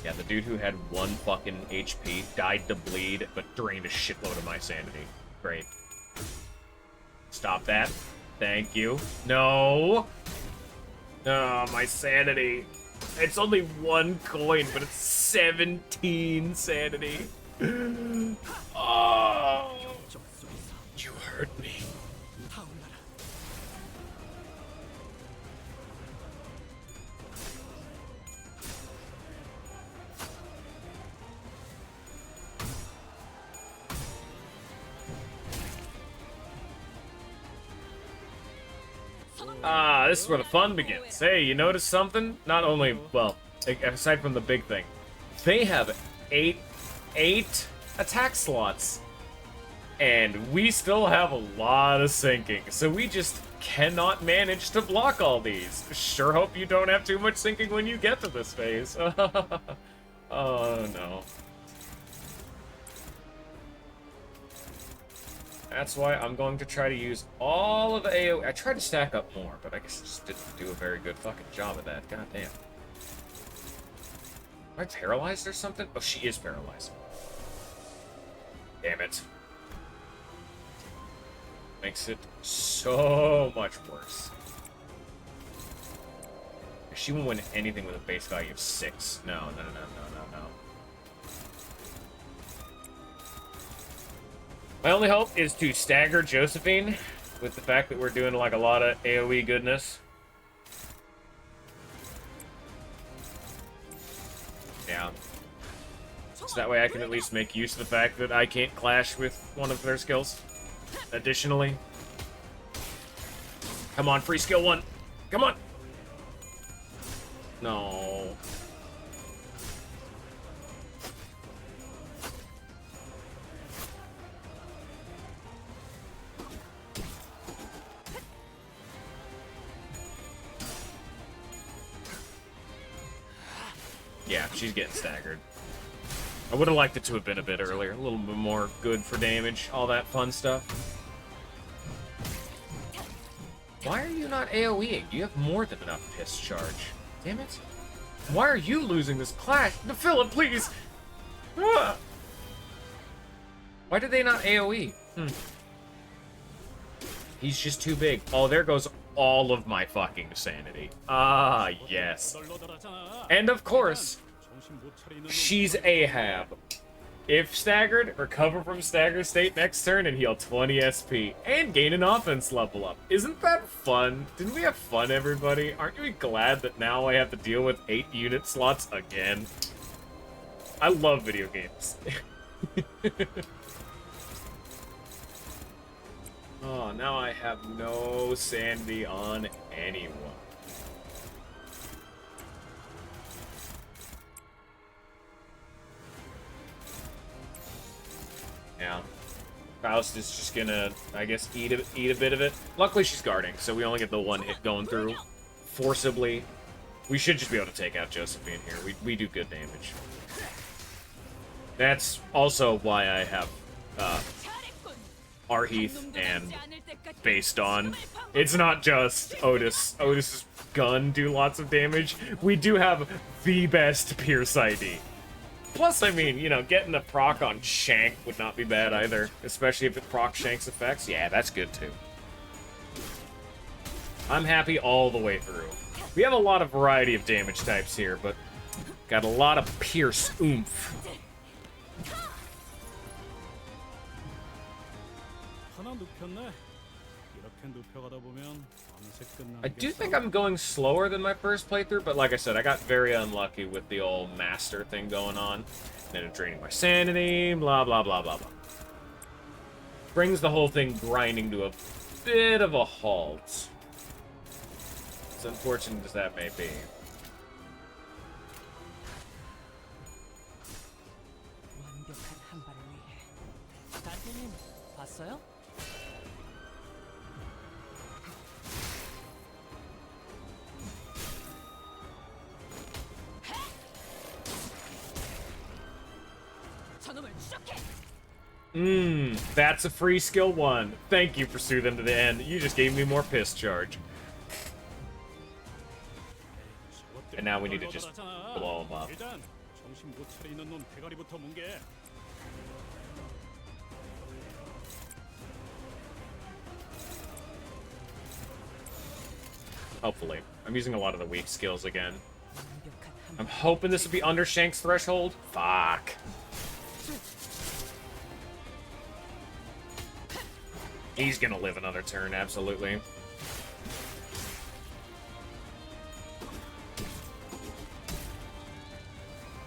Yeah, the dude who had 1 fucking HP died to bleed, but drained a shitload of my sanity. Great. Stop that. Thank you. No! Oh, my sanity. It's only 1 coin, but it's 17 sanity. Oh! You hurt me. Ah, this is where the fun begins. Hey, you notice something? Not only, well, aside from the big thing, they have eight attack slots. And we still have a lot of sinking, so we just cannot manage to block all these. Sure hope you don't have too much sinking when you get to this phase. Oh, no. That's why I'm going to try to use all of the AoE. I tried to stack up more, but I guess I just didn't do a very good fucking job of that. God damn. Am I paralyzed or something? Oh, she is paralyzed. Damn it. Makes it so much worse. She won't win anything with a base value of 6. No. My only hope is to stagger Josephine with the fact that we're doing like a lot of AoE goodness. Yeah. So that way I can at least make use of the fact that I can't clash with one of their skills. Additionally. Come on, free skill 1. Come on! No. Yeah, she's getting staggered. I would have liked it to have been a bit earlier. A little bit more good for damage, all that fun stuff. Why are you not AoEing? You have more than enough piss charge. Damn it. Why are you losing this clash? No, Philip, please! Ah! Why did they not AoE? He's just too big. Oh, there goes all of my fucking sanity. Ah, yes. And of course, she's Ahab. If staggered, recover from stagger state next turn and heal 20 SP. And gain an offense level up. Isn't that fun? Didn't we have fun, everybody? Aren't we glad that now I have to deal with 8 unit slots again? I love video games. Oh, now I have no sanity on anyone. Yeah. Faust is just gonna, I guess, eat a bit of it. Luckily, she's guarding, so we only get the one hit going through. Forcibly. We should just be able to take out Josephine here. We do good damage. That's also why I have, Arheath and based on. It's not just Otis. Otis's gun do lots of damage. We do have the best Pierce ID. Plus, I mean, you know, getting a proc on Shank would not be bad either. Especially if it procs Shank's effects. Yeah, that's good too. I'm happy all the way through. We have a lot of variety of damage types here, but got a lot of Pierce oomph. I do think I'm going slower than my first playthrough, but like I said, I got very unlucky with the old master thing going on. Then it draining my sanity, blah, blah, blah, blah, blah. Brings the whole thing grinding to a bit of a halt. As unfortunate as that may be. That's a free skill 1. Thank you, Pursue Them to the End. You just gave me more piss charge. And now we need to just blow him up. Hopefully. I'm using a lot of the weak skills again. I'm hoping this will be under Shank's threshold. Fuck. He's gonna live another turn, absolutely.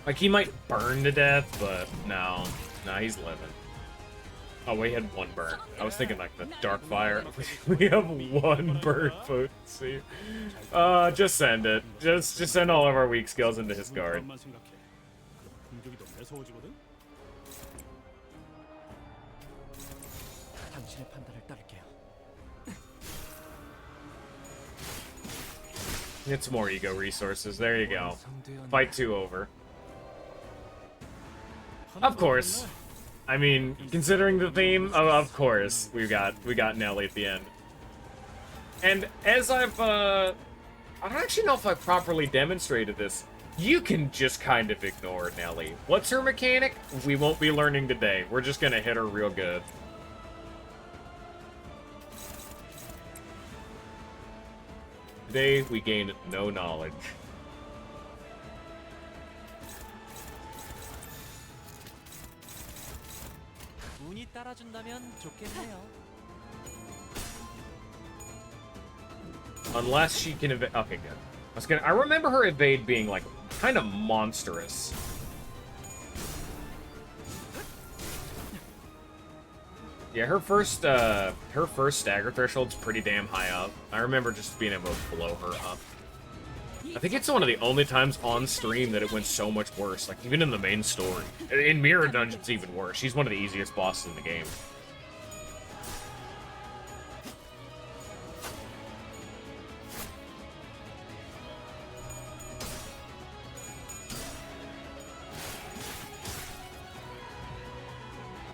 Like, he might burn to death, but no. No, he's living. Oh, we had one burn. I was thinking like the dark fire. We have one burn potency. Just send it. Just send all of our weak skills into his guard. 그것만 생각해. 그럼 공격이 더 매서워지거든. 당신의 판단을 따를게요. Get some more ego resources. There you go. Fight 2 over. Of course. I mean, considering the theme, of course, we got Nelly at the end. And as I don't actually know if I properly demonstrated this. You can just kind of ignore Nelly. What's her mechanic? We won't be learning today. We're just gonna hit her real good. Today, we gained no knowledge. 운이 따라준다면 좋겠네요. Unless she can evade. Okay, good. I remember her evade being like kind of monstrous. Yeah, her first stagger threshold's pretty damn high up. I remember just being able to blow her up. I think it's one of the only times on stream that it went so much worse. Like even in the main story, in Mirror Dungeon's even worse. She's one of the easiest bosses in the game.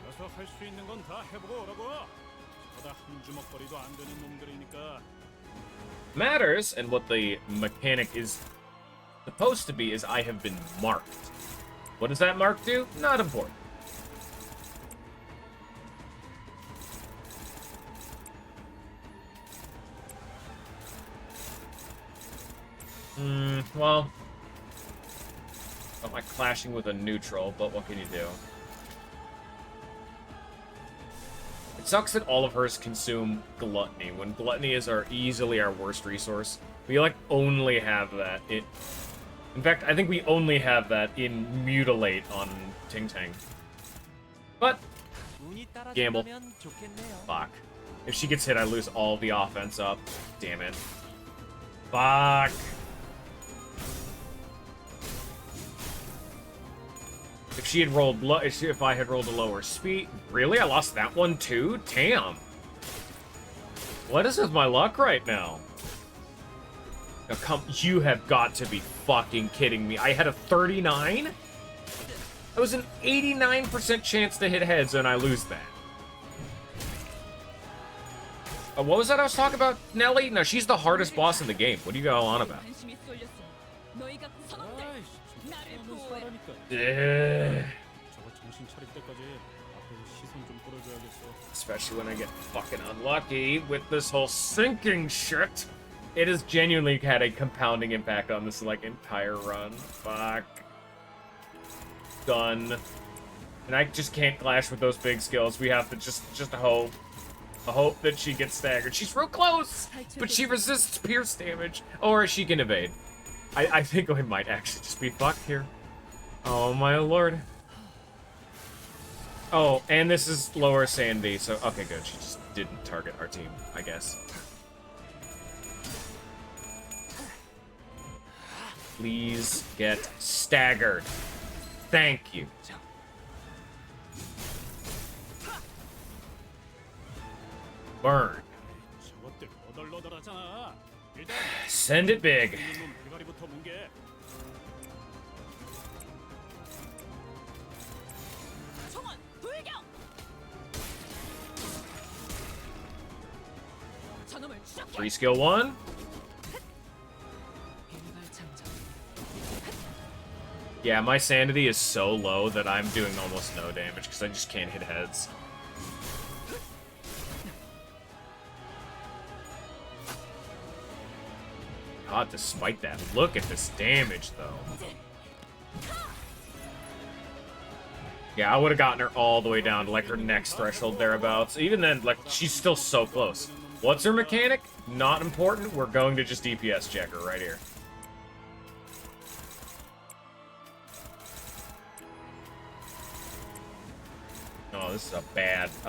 가서 할 수 있는 건 다 해보고 오라고. 저다 한 주먹거리도 안 되는 놈들이니까. Matters, and what the mechanic is supposed to be, is I have been marked. What does that mark do? Not important. Well, I'm like clashing with a neutral, but what can you do? It sucks that all of hers consume Gluttony, when Gluttony is easily our worst resource. We, like, only have that. In fact, I think we only have that in Mutilate on Ting Tang. But, gamble. Fuck. If she gets hit, I lose all the offense up. Damn it. Fuck. If she had rolled if I had rolled a lower speed, really? I lost that one too? Damn. What is with my luck right now? Now come, you have got to be fucking kidding me. I had a 39? That was an 89% chance to hit heads and I lose that. What was that I was talking about? Nelly? No, she's the hardest boss in the game. What are you all on about? 관심이 쏠렸어. 너희가 구성원들 아이씨, 나를 하는 보호해. 사람이니까. Ugh. 저거 정신 차릴 때까지 앞에서 시선 좀 끌어줘야겠어. Especially when I get fucking unlucky with this whole sinking shit. It has genuinely had a compounding impact on this, like, entire run. Fuck. Done. And I just can't clash with those big skills. We have to just hope. I hope that she gets staggered. She's real close, but she resists pierce damage. Or she can evade. I think we might actually just be fucked here. Oh my lord. Oh, and this is lower sanity, so okay, good. She just didn't target our team, I guess. Please get staggered. Thank you. Burn. 저것들 너덜너덜하잖아. 일단 Send it big. 있는 놈 대가리부터 뭉개. 총원 불경. 저놈을 추적해. Free skill 1. Yeah, my sanity is so low that I'm doing almost no damage because I just can't hit heads. God, despite that, look at this damage, though. Yeah, I would have gotten her all the way down to, like, her next threshold thereabouts. Even then, like, she's still so close. What's her mechanic? Not important. We're going to just DPS check her right here. Oh, no, this is a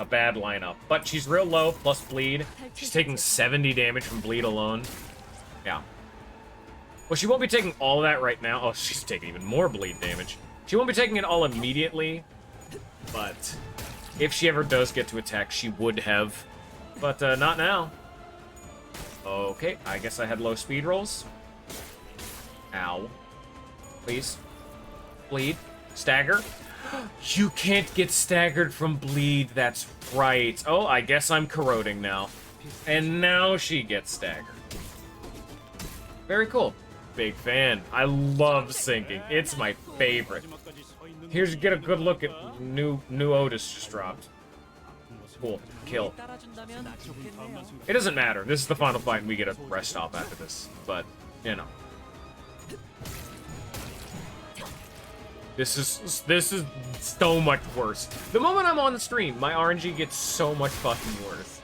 bad lineup. But she's real low, plus bleed. She's taking 70 damage from bleed alone. Yeah. Well, she won't be taking all that right now. Oh, she's taking even more bleed damage. She won't be taking it all immediately, but if she ever does get to attack, she would have. But not now. Okay, I guess I had low speed rolls. Ow. Please. Bleed. Stagger. You can't get staggered from bleed, that's right. Oh, I guess I'm corroding now. And now she gets staggered. Very cool. Big fan. I love sinking. It's my favorite. Here's get a good look at new Otis just dropped. Cool. Kill. 따라준다면 좋겠네요. It doesn't matter. This is the final fight and we get a rest stop after this. But, you know. This is so much worse. The moment I'm on the stream, my RNG gets so much fucking worse.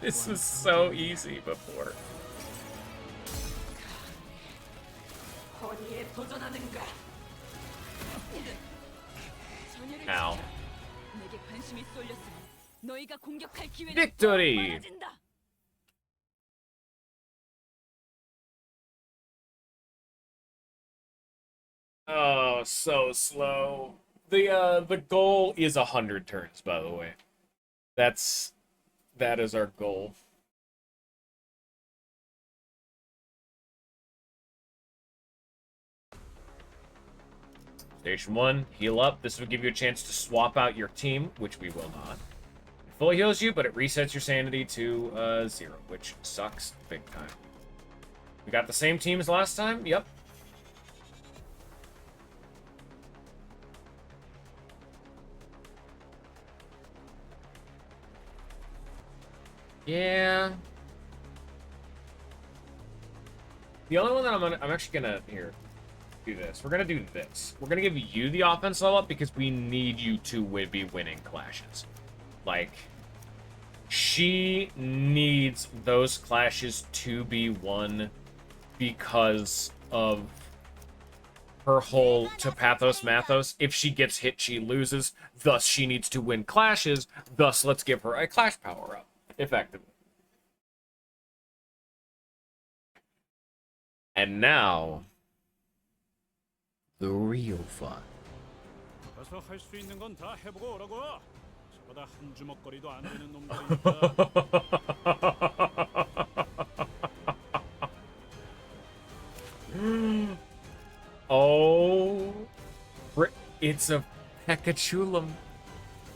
This was so easy before. Ow. 내게 관심이 쏠렸으니 너희가 공격할 기회는 Victory! 많아진다. Oh, so slow. The goal is 100 turns, by the way. That is our goal. Station 1, heal up. This will give you a chance to swap out your team, which we will not. It fully heals you, but it resets your sanity to 0, which sucks big time. We got the same team as last time? Yep. Yeah. The only one that I'm actually gonna here do this. We're gonna do this. We're gonna give you the offense level up because we need you to be winning clashes. Like, she needs those clashes to be won because of her whole to Pathos Mathos. If she gets hit, she loses. Thus, she needs to win clashes. Thus, let's give her a clash power up. Effectively. And now, the real fun. 가서 할 수 있는 건 다 해보고 오라고. 저보다 한 주먹거리도 안 되는 놈들이니까. Oh, it's a Pekachulum.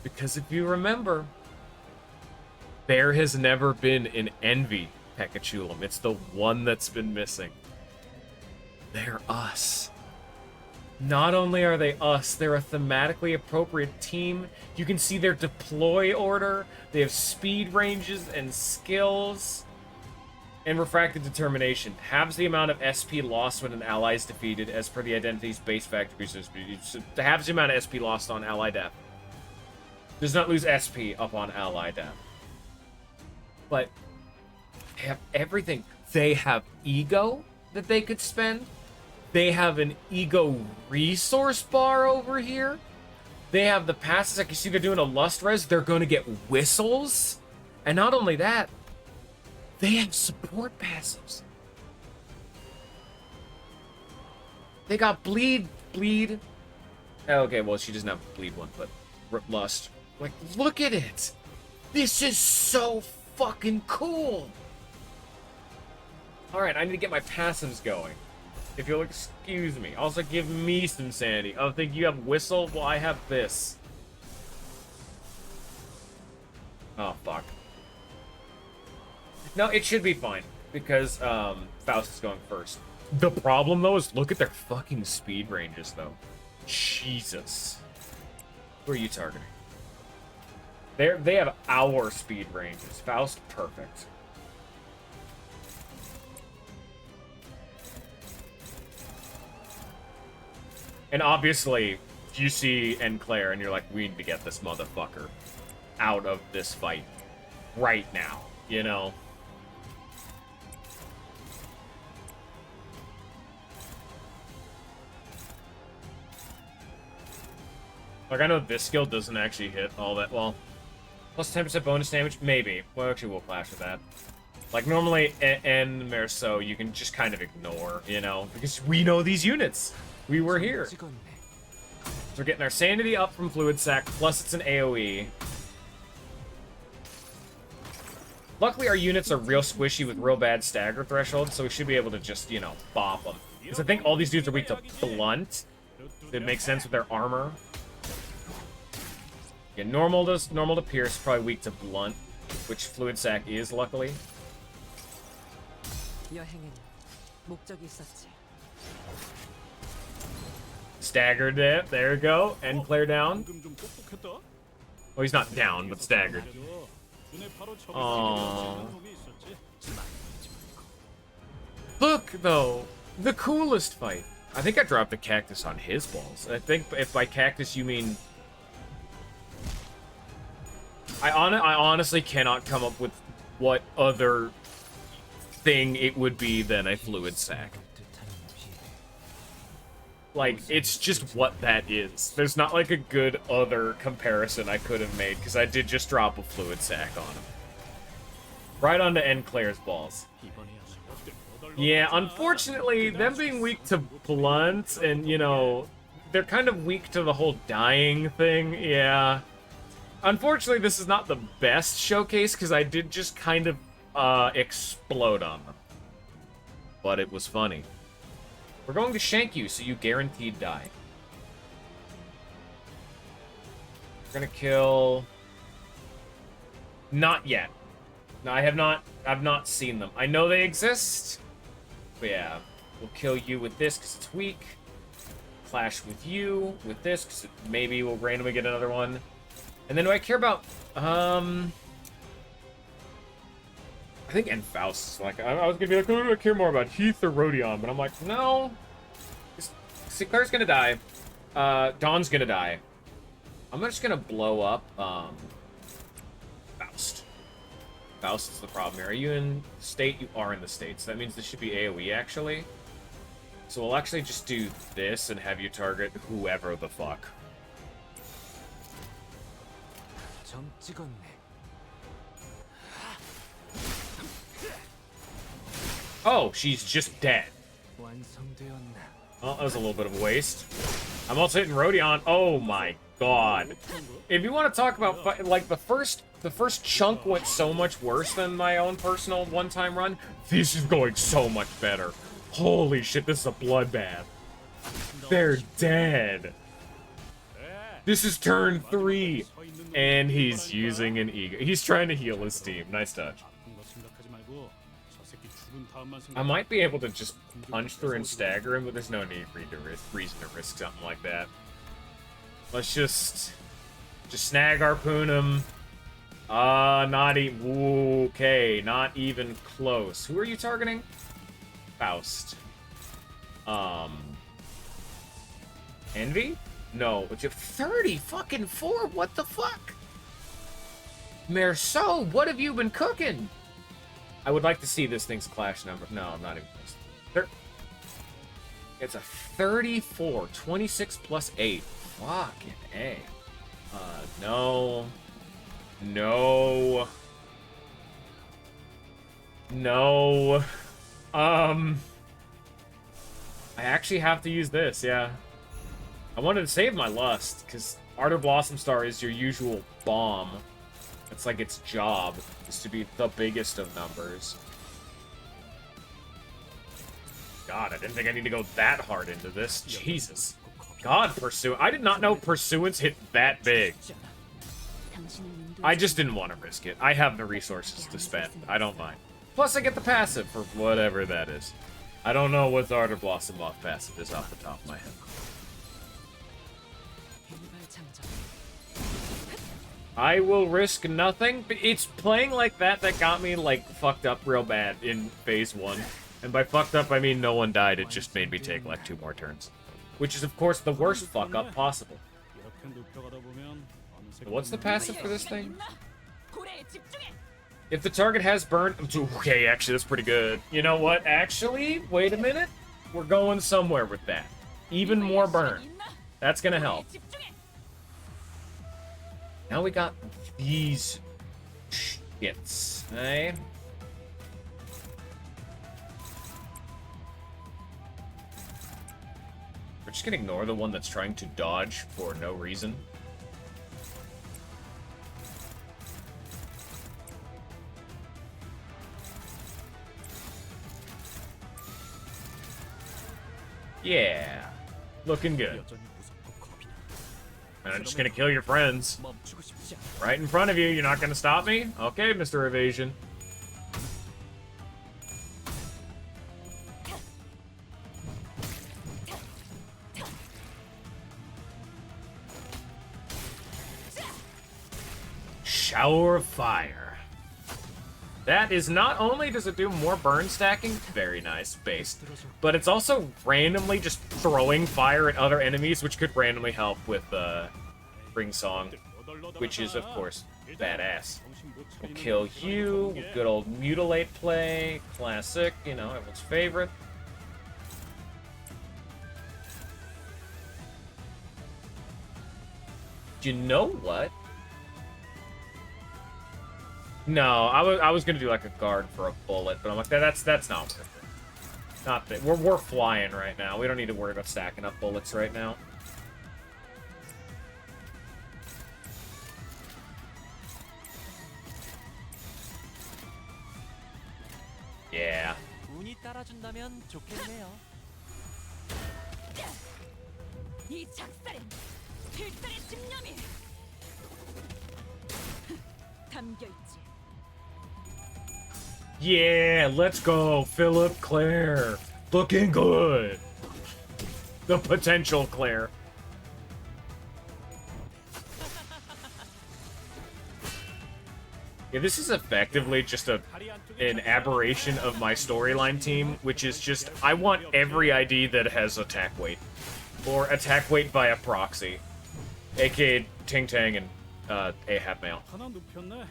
Because if you remember, there has never been an Envy Pekachulum. It's the one that's been missing. They're us. Not only are they us, they're a thematically appropriate team. You can see their deploy order. They have speed ranges and skills. And Refracted Determination. Halves the amount of SP lost when an ally is defeated as per the identity's base factor. Halves the amount of SP lost on ally death. Does not lose SP upon ally death. But they have everything. They have ego that they could spend. They have an ego resource bar over here. They have the passes. I can see they're doing a lust res. They're going to get whistles. And not only that, they have support passives. They got bleed. Okay, well, she doesn't have bleed one, but lust. Like, look at it. This is so fucking cool. All right, I need to get my passives going. If you'll excuse me. Also, give me some sanity. Oh, think you have whistle? Well, I have this. Oh, fuck. No, it should be fine. Because, Faust is going first. The problem, though, is look at their fucking speed ranges, though. Jesus. Who are you targeting? They have our speed ranges. Faust, perfect. And obviously, you see Claire and you're like, we need to get this motherfucker out of this fight right now, you know? Like, I know this skill doesn't actually hit all that well. Plus 10% bonus damage? Maybe. Well, actually, we'll clash with that. Like, normally, in Merceau, you can just kind of ignore, you know? Because we know these units. We were here. So we're getting our sanity up from Fluid Sac, plus it's an AoE. Luckily, our units are real squishy with real bad stagger thresholds, so we should be able to just, you know, bop them. Because I think all these dudes are weak to blunt. It makes sense with their armor. Yeah, normal to pierce, probably weak to blunt, which Fluid Sac is, luckily. 여행에는 목적이 있었지. Staggered it. There we go. End player down. 방금 좀 똑똑했다. Oh, he's not down, but staggered. 눈에 바로 적을 Aww. 수 있는 놈이 있었지. Look, though, the coolest fight. I think I dropped the cactus on his balls. I think if by cactus you mean... I honestly cannot come up with what other thing it would be than a Fluid Sac. Like, it's just what that is. There's not, like, a good other comparison I could have made, because I did just drop a Fluid Sac on him. Right onto End Claire's balls. Yeah, unfortunately, them being weak to blunt, and, you know, they're kind of weak to the whole dying thing, yeah. Unfortunately, this is not the best showcase, because I did just kind of, explode on them. But it was funny. We're going to shank you, so you guaranteed die. We're gonna kill... Not yet. No, I've not seen them. I know they exist. But yeah, we'll kill you with this, because it's weak. Clash with you with this, because maybe we'll randomly get another one. And then do I care about... I think Envious. Like, I was gonna be like, oh, I care more about Heath or Rodion, but I'm like, no. Sinclair's gonna die. Dawn's gonna die. I'm just gonna blow up, Faust. Faust is the problem here. Are you in the state? You are in the state, so that means this should be AoE, actually. So we'll actually just do this and have you target whoever the fuck. 점 찍었네. Oh, she's just dead. 완성되었나? Well, that was a little bit of a waste. I'm also hitting Rodion. Oh my god. If you want to talk about, like, the first chunk went so much worse than my own personal one-time run, this is going so much better. Holy shit, this is a bloodbath. They're dead. This is turn 3. And he's using an ego. He's trying to heal his team. Nice touch. I might be able to just punch through and stagger him, but there's no reason to risk something like that. Let's just snag harpoon him. Not even... Okay, not even close. Who are you targeting? Faust. Envy? No, but you have 30 fucking 4. What the fuck? Merceau, what have you been cooking? I would like to see this thing's clash number. No, not even close. It's a 34. 26 plus 8. Fucking A. No. No. No. I actually have to use this, yeah. I wanted to save my lust, because Ardor Blossom Star is your usual bomb. It's like its job, is to be the biggest of numbers. God, I didn't think I need to go that hard into this. Jesus. God, Pursuant. I did not know Pursuance hit that big. I just didn't want to risk it. I have the resources to spend. I don't mind. Plus, I get the passive for whatever that is. I don't know what the Ardor Blossom off passive is off the top of my head. I will risk nothing, but it's playing like that got me, like, fucked up real bad in phase 1. And by fucked up, I mean no one died, it just made me take, like, 2 more turns. Which is, of course, the worst fuck up possible. What's the passive for this thing? If the target has burn... Okay, actually, that's pretty good. You know what? Actually, wait a minute. We're going somewhere with that. Even more burn. That's gonna help. Now we got these shits, eh? We're just gonna ignore the one that's trying to dodge for no reason. Yeah, looking good. 여전히 무섭고 겁이 나. And I'm just gonna kill your friends. 멈추고 싶지 않아. Right in front of you, you're not gonna stop me? Okay, Mr. Evasion. Shower of Fire. That is not only does it do more burn stacking, very nice, based, but it's also randomly just throwing fire at other enemies, which could randomly help with Ring Song, which is, of course, badass. We'll kill you, good old Mutilate play, classic, you know, everyone's favorite. You know what? No, I was gonna do like a guard for a bullet, but I'm like that's not worth it. Not that we're flying right now. We don't need to worry about stacking up bullets right now. Yeah. 운이 따라준다면 좋겠네요. 이 작살엔 필살의 집념이 담겨 있지. Yeah, let's go, Philip Claire. Looking good. The potential Claire. Yeah, this is effectively just an aberration of my storyline team, which is just, I want every ID that has attack weight. Or attack weight via proxy. AKA Ting Tang and Ahab Mail. 하나 눕혔네.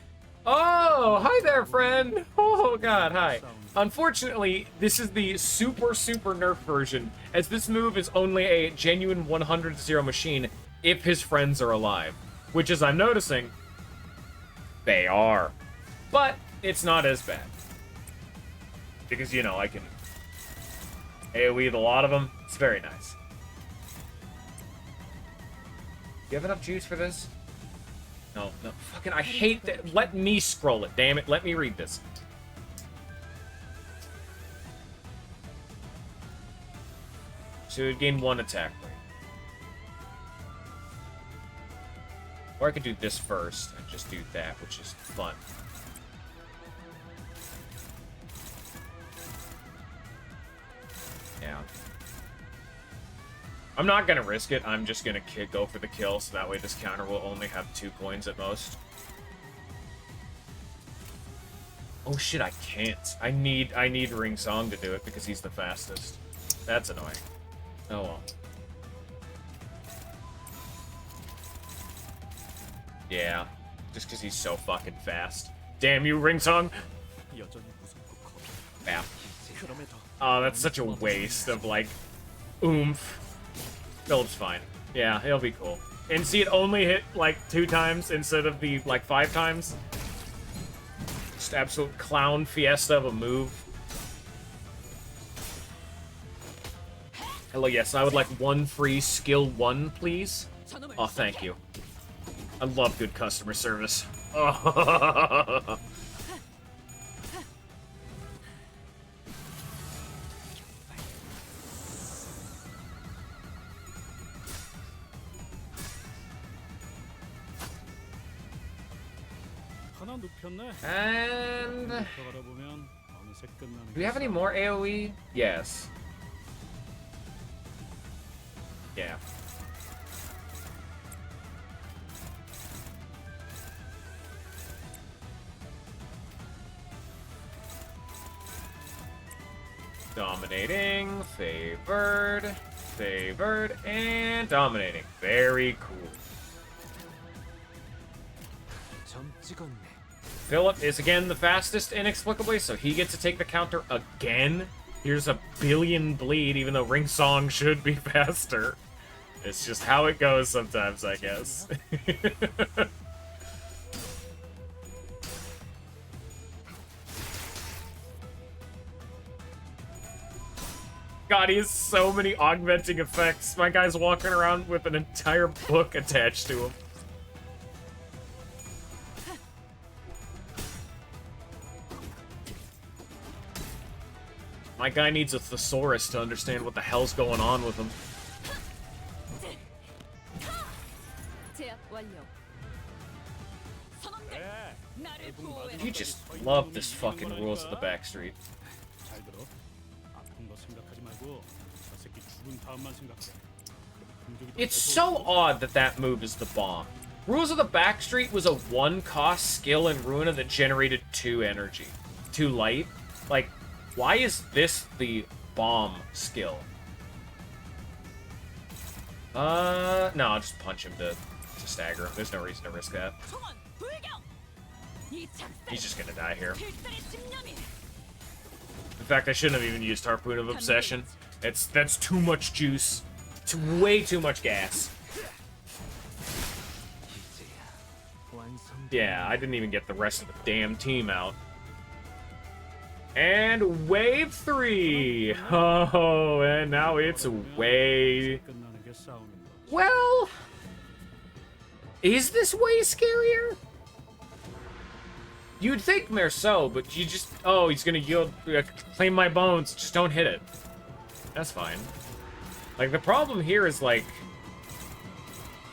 Oh, hi there, friend. Oh, God, hi. Unfortunately, this is the super nerf version, as this move is only a genuine 100-0 machine if his friends are alive. Which, as I'm noticing, they are. But it's not as bad. Because, you know, I can AoE a lot of them. It's very nice. You have enough juice for this? No, no. Fucking, I hate that. Let me scroll it, damn it. Let me read this. So it would gain 1 attack rate. Or I could do this first and just do that, which is fun. Yeah. I'm not gonna risk it. I'm just gonna go for the kill, so that way this counter will only have 2 coins at most. Oh shit, I can't. I need Ring Song to do it because he's the fastest. That's annoying. Oh well. Yeah, just because he's so fucking fast. Damn you, Ring Song! 여전히 무섭고 겁이 나. Yeah. 그럼에도 Oh, that's such a waste of, like, oomph. Philip's fine. Yeah, he'll be cool. And see, it only hit, like, 2 times instead of the, like, 5 times. Just absolute clown fiesta of a move. Hello, yes, I would like 1 free skill 1, please. Oh, thank you. I love good customer service. Oh. 하나 눕혔네. And 들어가다 보면 어느새 끝나는. do we have any more AoE? Yes. Yeah. Dominating, favored, and dominating. Very cool. 점 찍었네. Philip is again the fastest inexplicably, so he gets to take the counter again. Here's a billion bleed, even though Ring Song should be faster. It's just how it goes sometimes, I guess. God, he has so many augmenting effects. My guy's walking around with an entire book attached to him. My guy needs a thesaurus to understand what the hell's going on with him. 제압 완료. 선원들, 나를 보호해. You just love this fucking rules of the backstreet. 잘 들어. 아픈 거 생각하지 말고 저 새끼 죽은 다음만 생각해. 공격이 더 It's 계속 so odd that that move is the bomb. Rules of the Backstreet was a 1-cost skill in Ruina that generated 2 energy. 2 light? Like, why is this the bomb skill? No, I'll just punch him to stagger him. There's no reason to risk that. 총원 불경. 이 작살. He's just gonna die here. 필살의 집념이. In fact, I shouldn't have even used Harpoon of Obsession. That's too much juice. It's way too much gas. Yeah, I didn't even get the rest of the damn team out. And wave 3! Oh, and now it's way... 끝나는 게 싸우는 거. Well... Is this way scarier? You'd think Merceau, but you just... Oh, he's gonna yield... claim my bones. Just don't hit it. That's fine. Like, the problem here is, like...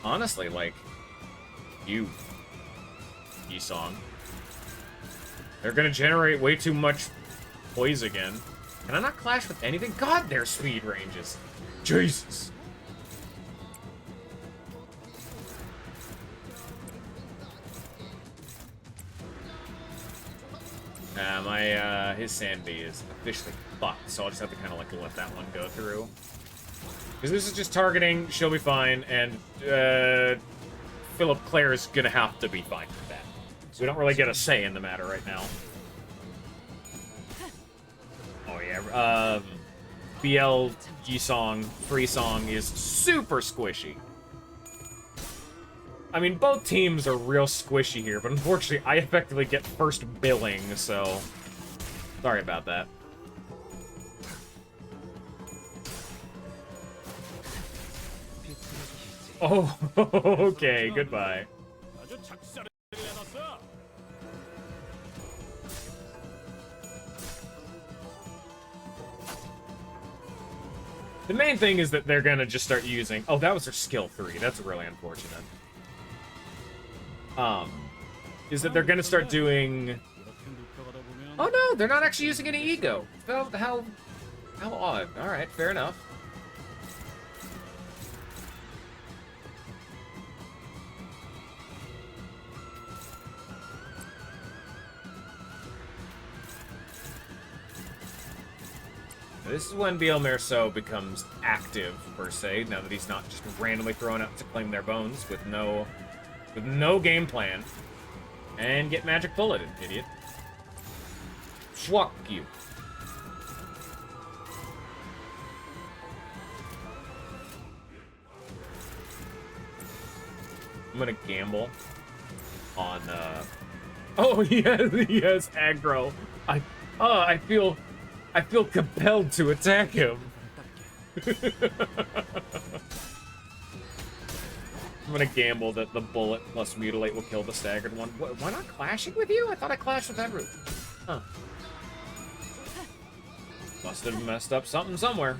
Honestly, like... You... Yi-Song. They're gonna generate way too much poise again. Can I not clash with anything? God, their speed ranges. Jesus. His Sandy is officially fucked, so I'll just have to kind of, like, let that one go through. Because this is just targeting, she'll be fine, and, Philip Claire is gonna have to be fine with that. We don't really get a say in the matter right now. Oh, yeah, BL Yi-Song, Free Song is super squishy. I mean, both teams are real squishy here, but unfortunately, I effectively get first billing, so... Sorry about that. Oh, okay, goodbye. 아주 작살을 내놨어. The main thing is that they're gonna just start using... Oh, that was their skill 3. That's really unfortunate. Is that they're gonna start doing... 이렇게 눕혀가다 보면 Oh no, they're not actually using any ego. How odd. Alright, fair enough. This is when BL Merceau becomes active, per se, now that he's not just randomly thrown out to claim their bones with no game plan. And get magic bulleted, idiot. Fuck you. I'm gonna gamble on, Oh, he has aggro. I feel compelled to attack him. I'm gonna gamble that the bullet plus mutilate will kill the staggered one. Why not clashing with you? I thought I clashed with everyone. Huh. Must have messed up something somewhere.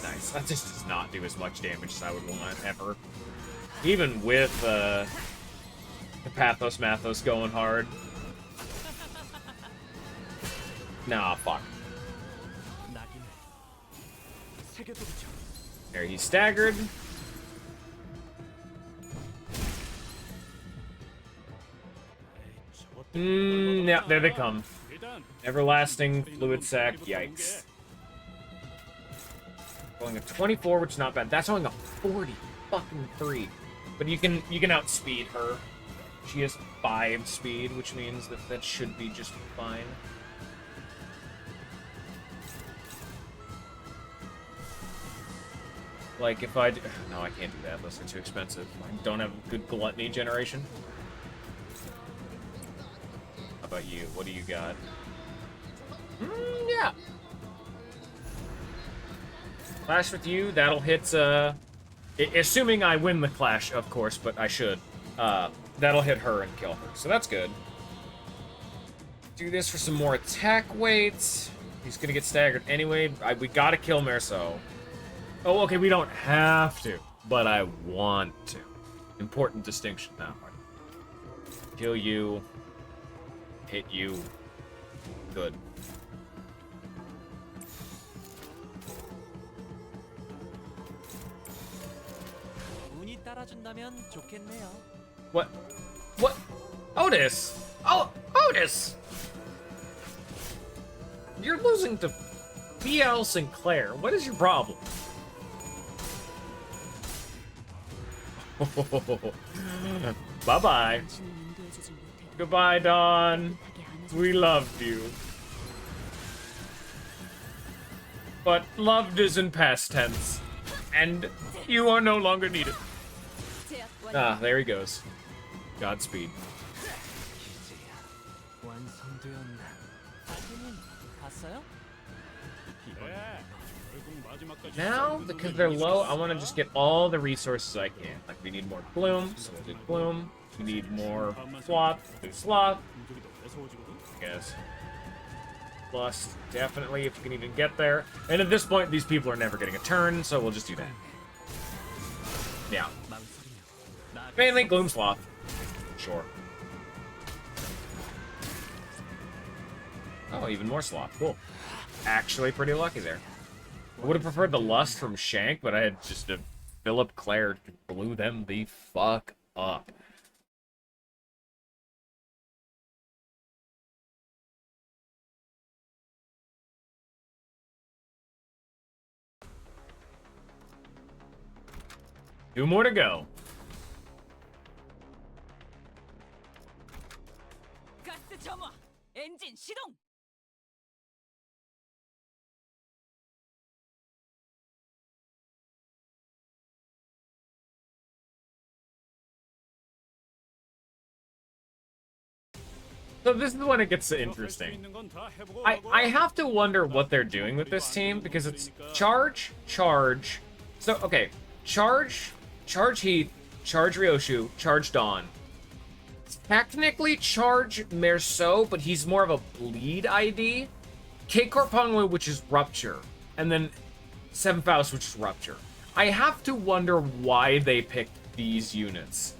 Nice. That just does not do as much damage as I would want, ever. Even with, the Pathos Mathos going hard. Nah, fuck. There, he's staggered. Yeah, there they come. Everlasting Fluid Sac, yikes. Going a 24, which is not bad. That's only a 40 fucking 3. But you can outspeed her. She has 5 speed, which means that should be just fine. Like, if I... No, I can't do that. Those are too expensive. I don't have good gluttony generation. How about you? What do you got? Yeah. Clash with you, that'll hit, assuming I win the clash, of course, but I should. That'll hit her and kill her, so that's good. Do this for some more attack weights. He's gonna get staggered anyway. We gotta kill Merceau. Oh, okay, we don't have to, but I want to. Important distinction now. Kill you. Hit you. Good. 운이 따라준다면 좋겠네요. What? What? Otis! Oh, Otis! You're losing to BL Sinclair. What is your problem? Bye-bye. Goodbye, Dawn. We loved you. But loved is in past tense. And you are no longer needed. Ah, there he goes. Godspeed. 이제야 완성되었나? 아기는 봤어요? 그래. 결국 마지막까지 Now, because they're low, I want to just get all the resources I can. Like, we need more bloom, so we'll do bloom. We need more sloth, do sloth. 공격이 더 무서워지거든. I guess. Lust, definitely, if we can even get there. And at this point, these people are never getting a turn, so we'll just do that. Yeah. 망설이며 Mainly Gloom Sloth. Sure. Oh, even more Sloth. Cool. Actually pretty lucky there. I would have preferred the Lust from Shank, but I had just a Philip Claire blew them the fuck up. Two more to go. 가스 점화. 엔진 시동. So this is when it gets interesting. I have to wonder what they're doing with this team, because it's charge, charge. So, okay, charge, charge Heath, charge Ryoshu, charge Dawn. Technically charge Merceau, but he's more of a bleed ID. K-Corp Honglu, which is Rupture. And then Seven Faust, which is Rupture. I have to wonder why they picked these units.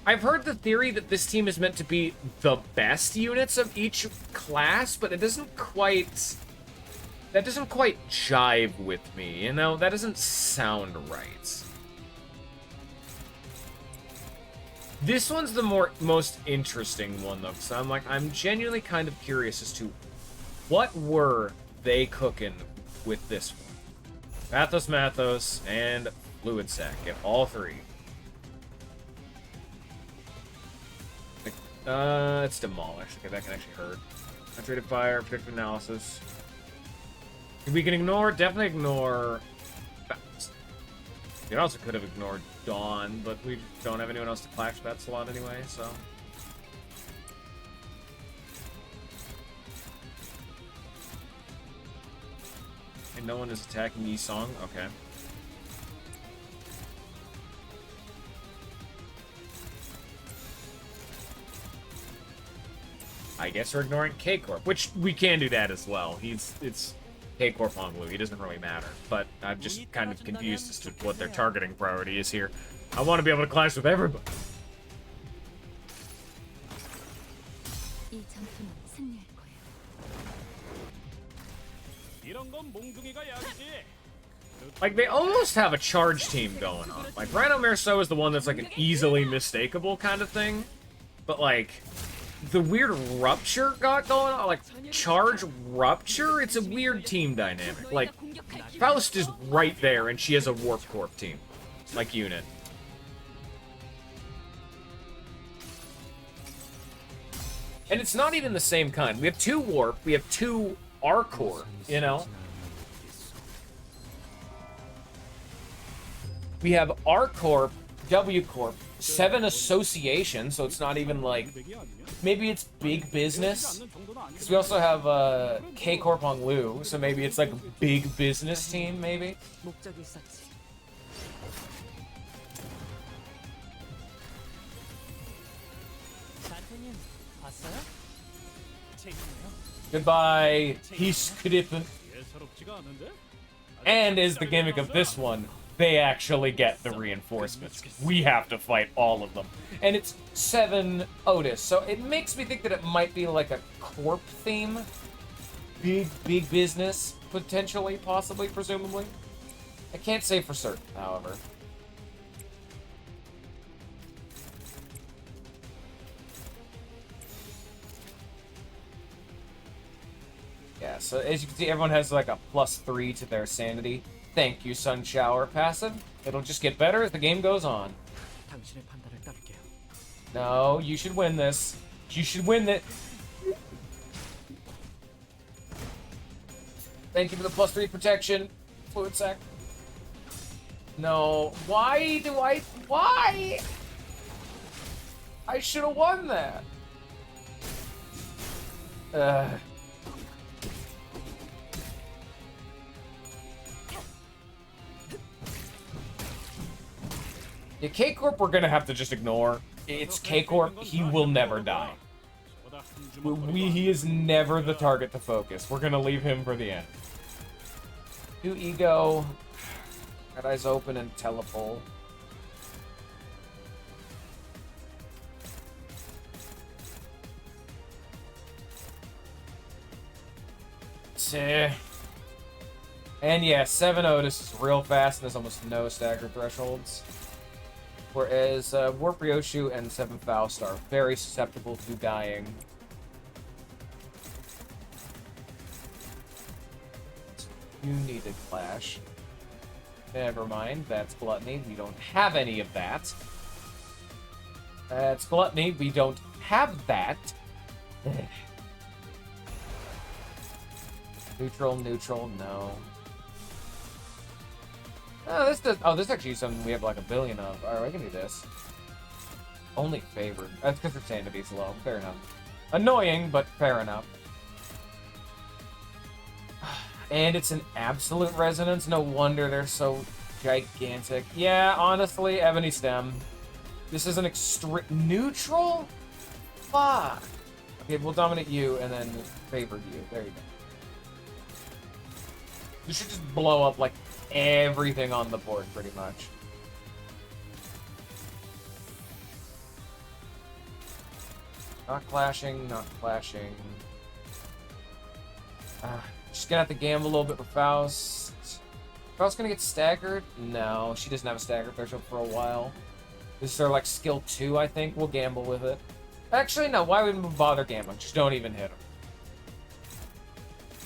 I've heard the theory that this team is meant to be the best units of each class, but it doesn't quite... That doesn't quite jive with me, you know? That doesn't sound right. This one's the most interesting one, though, because I'm genuinely kind of curious as to what were they cooking with this one. Mathos, and Fluid Sac. Get all three. It's demolished. Okay, that can actually hurt. Concentrated fire, predictive analysis. We can ignore, definitely ignore Faust. We also could have ignored Dawn, but we don't have anyone else to clash that slot anyway, so. And no one is attacking Yi Song? Okay. I guess we're ignoring K-Corp, which we can do that as well. It's K-Corp on blue. He doesn't really matter. But I'm just kind of confused as to what their targeting priority is here. I want to be able to clash with everybody. 이 전투는 승리할 거야. 이런 건 몽둥이가 약이지. Like, they almost have a charge team going on. Like, Rhino Merceau is the one that's like an easily mistakable kind of thing. But, like, the weird Rupture got going on, like, charge Rupture? It's a weird team dynamic. Like, Faust is right there, and she has a Warp Corp team. Like, unit. And it's not even the same kind. We have two Warp, we have two R-Corp, you know? We have R-Corp, W-Corp, 7 association, so it's not even like... Maybe it's big business. Because we also have K-Corp on Lu, so maybe it's like a big business team, maybe? 목적이 있었지. 단테님 봤어요? 재밌네요. Goodbye, Peacekeeper. 예사롭지가 않은데? And as the gimmick of this one, they actually get the reinforcements. We have to fight all of them. And it's 7 Otis, so it makes me think that it might be like a corp theme. Big business, potentially, possibly, presumably. I can't say for certain, however. Yeah, so as you can see, everyone has like a +3 to their sanity. Thank you, Sun Shower passive. It'll just get better as the game goes on. 당신의 판단을 따를게요. No, you should win this. You should win it. Thank you for the +3 protection. Fluid sac. No. Why? Why? I should have won that. Yeah, K-Corp we're gonna have to just ignore. It's K-Corp, he will never die. He is never the target to focus. We're gonna leave him for the end. Do ego. Got eyes open and telepole. And yeah, 7 Otis is real fast and there's almost no stagger thresholds. Whereas Warp Ryoshu and 7 Faust are very susceptible to dying. You needed Clash. Never mind, that's Gluttony. We don't have any of that. That's Gluttony. We don't have that. Neutral, no. Oh, this does. Oh, this is actually something we have like a billion of. Alright, we can do this. Only favored. That's because their sanity's low. Fair enough. Annoying, but fair enough. And it's an absolute resonance. No wonder they're so gigantic. Yeah, honestly, Ebony Stem. This is an extreme neutral. Fuck. Okay, we'll dominate you and then favored you. There you go. You should just blow up like everything on the board, pretty much. Not clashing, not clashing. Just gonna have to gamble a little bit with Faust. Faust's gonna get staggered? No, she doesn't have a stagger threshold for a while. This is her, like, skill 2, I think. We'll gamble with it. Actually, no, why would we bother gambling? Just don't even hit him.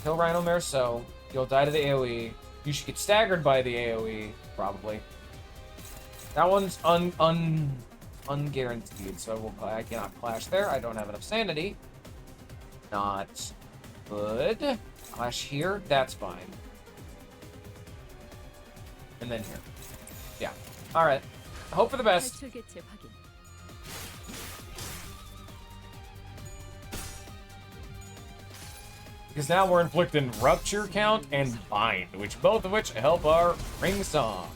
Kill Rhino Merceau. You'll die to the AoE. You should get staggered by the AoE, probably. That one's unguaranteed, so I cannot clash there. I don't have enough sanity. Not good. Clash here, that's fine. And then here. Yeah. Alright. Hope for the best. 탈출 개체 확인. Because now we're inflicting Rupture Count and Bind, which both of which help our Ring Song.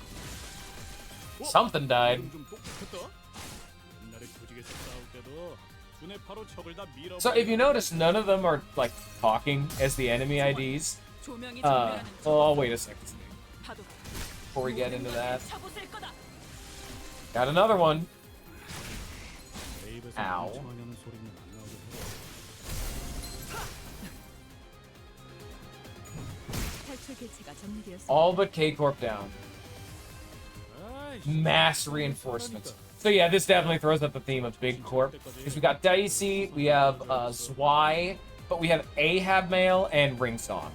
Something died. So if you notice, none of them are, like, talking as the enemy IDs. 조명이 Well, 정렬하는 I'll wait a second 파도. before we get into that. 차보실 거다. Got another one. Ow. 탈출 개체가 정리되었습니다. All but K-Corp down. Mass reinforcements. So yeah, this definitely throws up the theme of Big Corp. Because we got Dicey, we have Zwei, but we have Ahab Mail and Ring Song.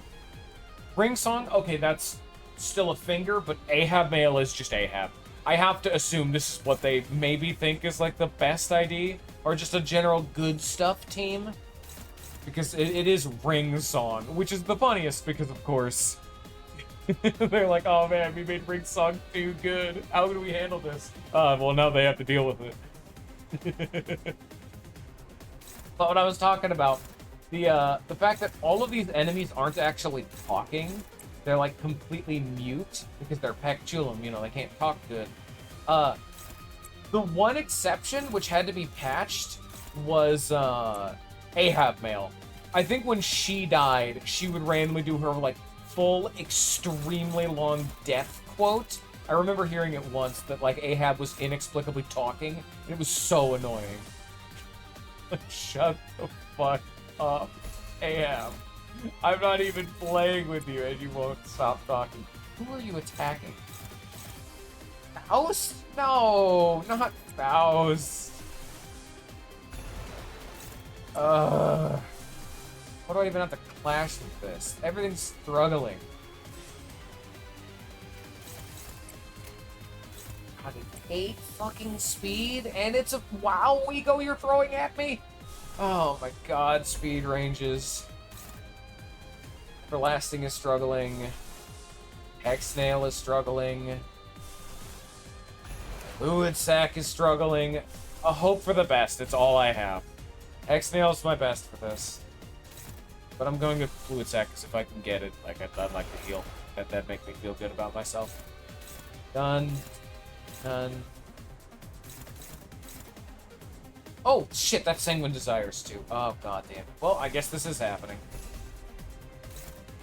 Ring Song, okay, that's still a finger, but Ahab Mail is just Ahab. I have to assume this is what they maybe think is like the best ID, or just a general good stuff team. Because it is Ring Song, which is the funniest because, of course, They're like, oh man, we made Ring Song too good. How do we handle this? Well, now they have to deal with it. But what I was talking about, the fact that all of these enemies aren't actually talking, they're like completely mute because they're Pactulum, you know, they can't talk good. The one exception which had to be patched was Ahab Male. I think when she died, she would randomly do her like full, extremely long death quote. I remember hearing it once that like Ahab was inexplicably talking. It was so annoying. Shut the fuck up, Ahab. I'm not even playing with you and you won't stop talking. Who are you attacking? Faust? No, not Faust. Why do I even have to clash with this? Everything's struggling. God, it's 8 fucking speed, and it's a WoW Wego you're throwing at me? Oh my god, speed ranges. Everlasting is struggling. Hexnail is struggling. Fluid Sack is struggling. A hope for the best, it's all I have. Hexnail is my best for this. But I'm going with Fluid Sack because if I can get it, like I'd like to heal. That'd make me feel good about myself. Done. Done. Oh, shit, that's Sanguine Desires too. Oh, god damn it. Well, I guess this is happening.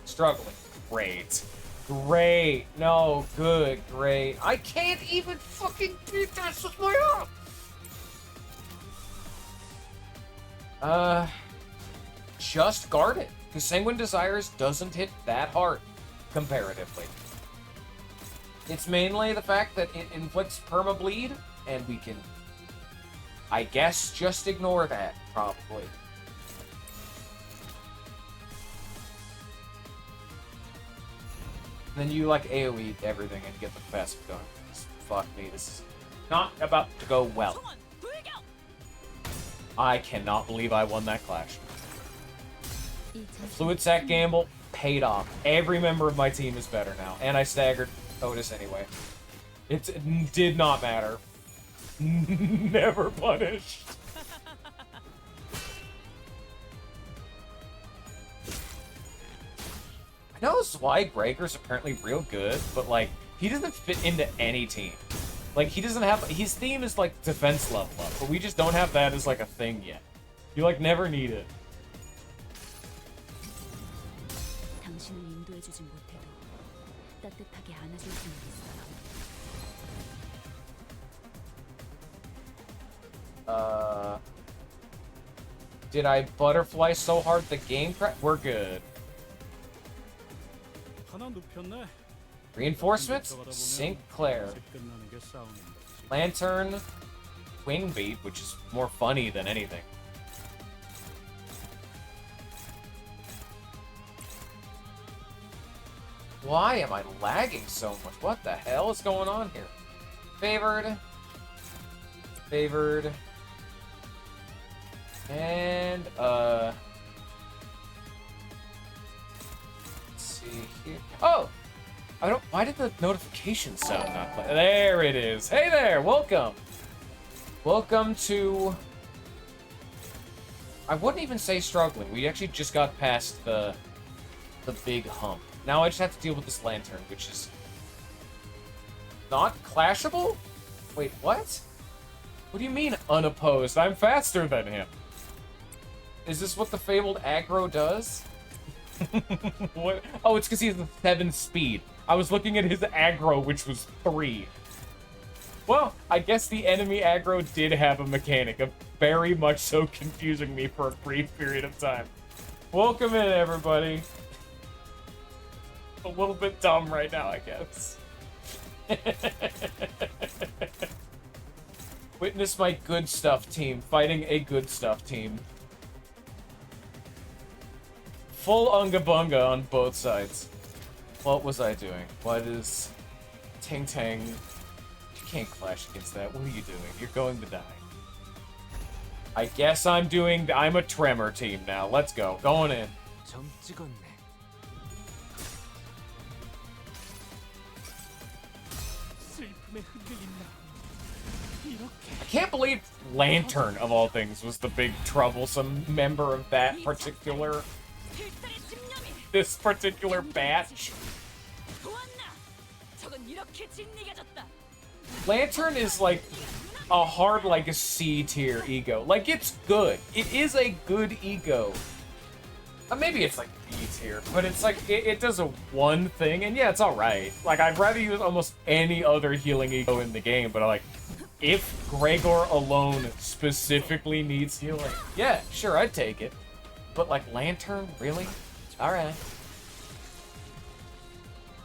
Struggling. Great. Great. No, good, great. I can't even fucking beat this with my arm! Just guard it, because Sanguine Desires doesn't hit that hard, comparatively. It's mainly the fact that it inflicts perma-bleed, and we can, I guess, just ignore that, probably. Then you, like, AoE everything and get the passive going. Fuck me, this is not about to go well. I cannot believe I won that clash. The Fluid Sack gamble paid off. Every member of my team is better now. And I staggered Otis anyway. It did not matter. Never punished. I know Zweig Breaker's apparently real good, but like, he doesn't fit into any team. Like, he doesn't have, his theme is like defense level up, but we just don't have that as like a thing yet. You like never need it. 당신을 인도해주진 못해도 따뜻하게 안아줄 수는 있어. Did I butterfly so hard the game crash? We're good. 하나 눕혔네. Reinforcements? Sinclair. 끝나는 게 싸우는 거지. Lantern. Wingbeat, which is more funny than anything. Why am I lagging so much? What the hell is going on here? Favored. Favored. And, let's see here. Oh! I don't, why did the notification sound not play? There it is. Hey there, welcome. Welcome to, I wouldn't even say struggling. We actually just got past the big hump. Now I just have to deal with this lantern, which is not clashable? Wait, what? What do you mean unopposed? I'm faster than him. Is this what the fabled aggro does? What? Oh, it's because he has a 7 speed. I was looking at his aggro, which was 3. Well, I guess the enemy aggro did have a mechanic of very much so confusing me for a brief period of time. Welcome in, everybody. A little bit dumb right now, I guess. Witness my good stuff team fighting a good stuff team. Full unga bunga on both sides. What was I doing? What is Ting Tang? You can't clash against that. What are you doing? You're going to die. I guess I'm a Tremor team now. Let's go. Going in. 점 찍었네. I can't believe Lantern, of all things, was the big troublesome member of that particular... 필살의 집념이 this particular batch. 보았나? 적은 이렇게 진리가졌다. Lantern is like a hard, like a C tier ego. Like, it's good. It is a good ego. Maybe it's like B tier, but it's like, it does a one thing, and yeah, it's alright. Like, I'd rather use almost any other healing ego in the game, but like, if Gregor alone specifically needs healing, yeah, sure, I'd take it. But like, Lantern? Really? Alright.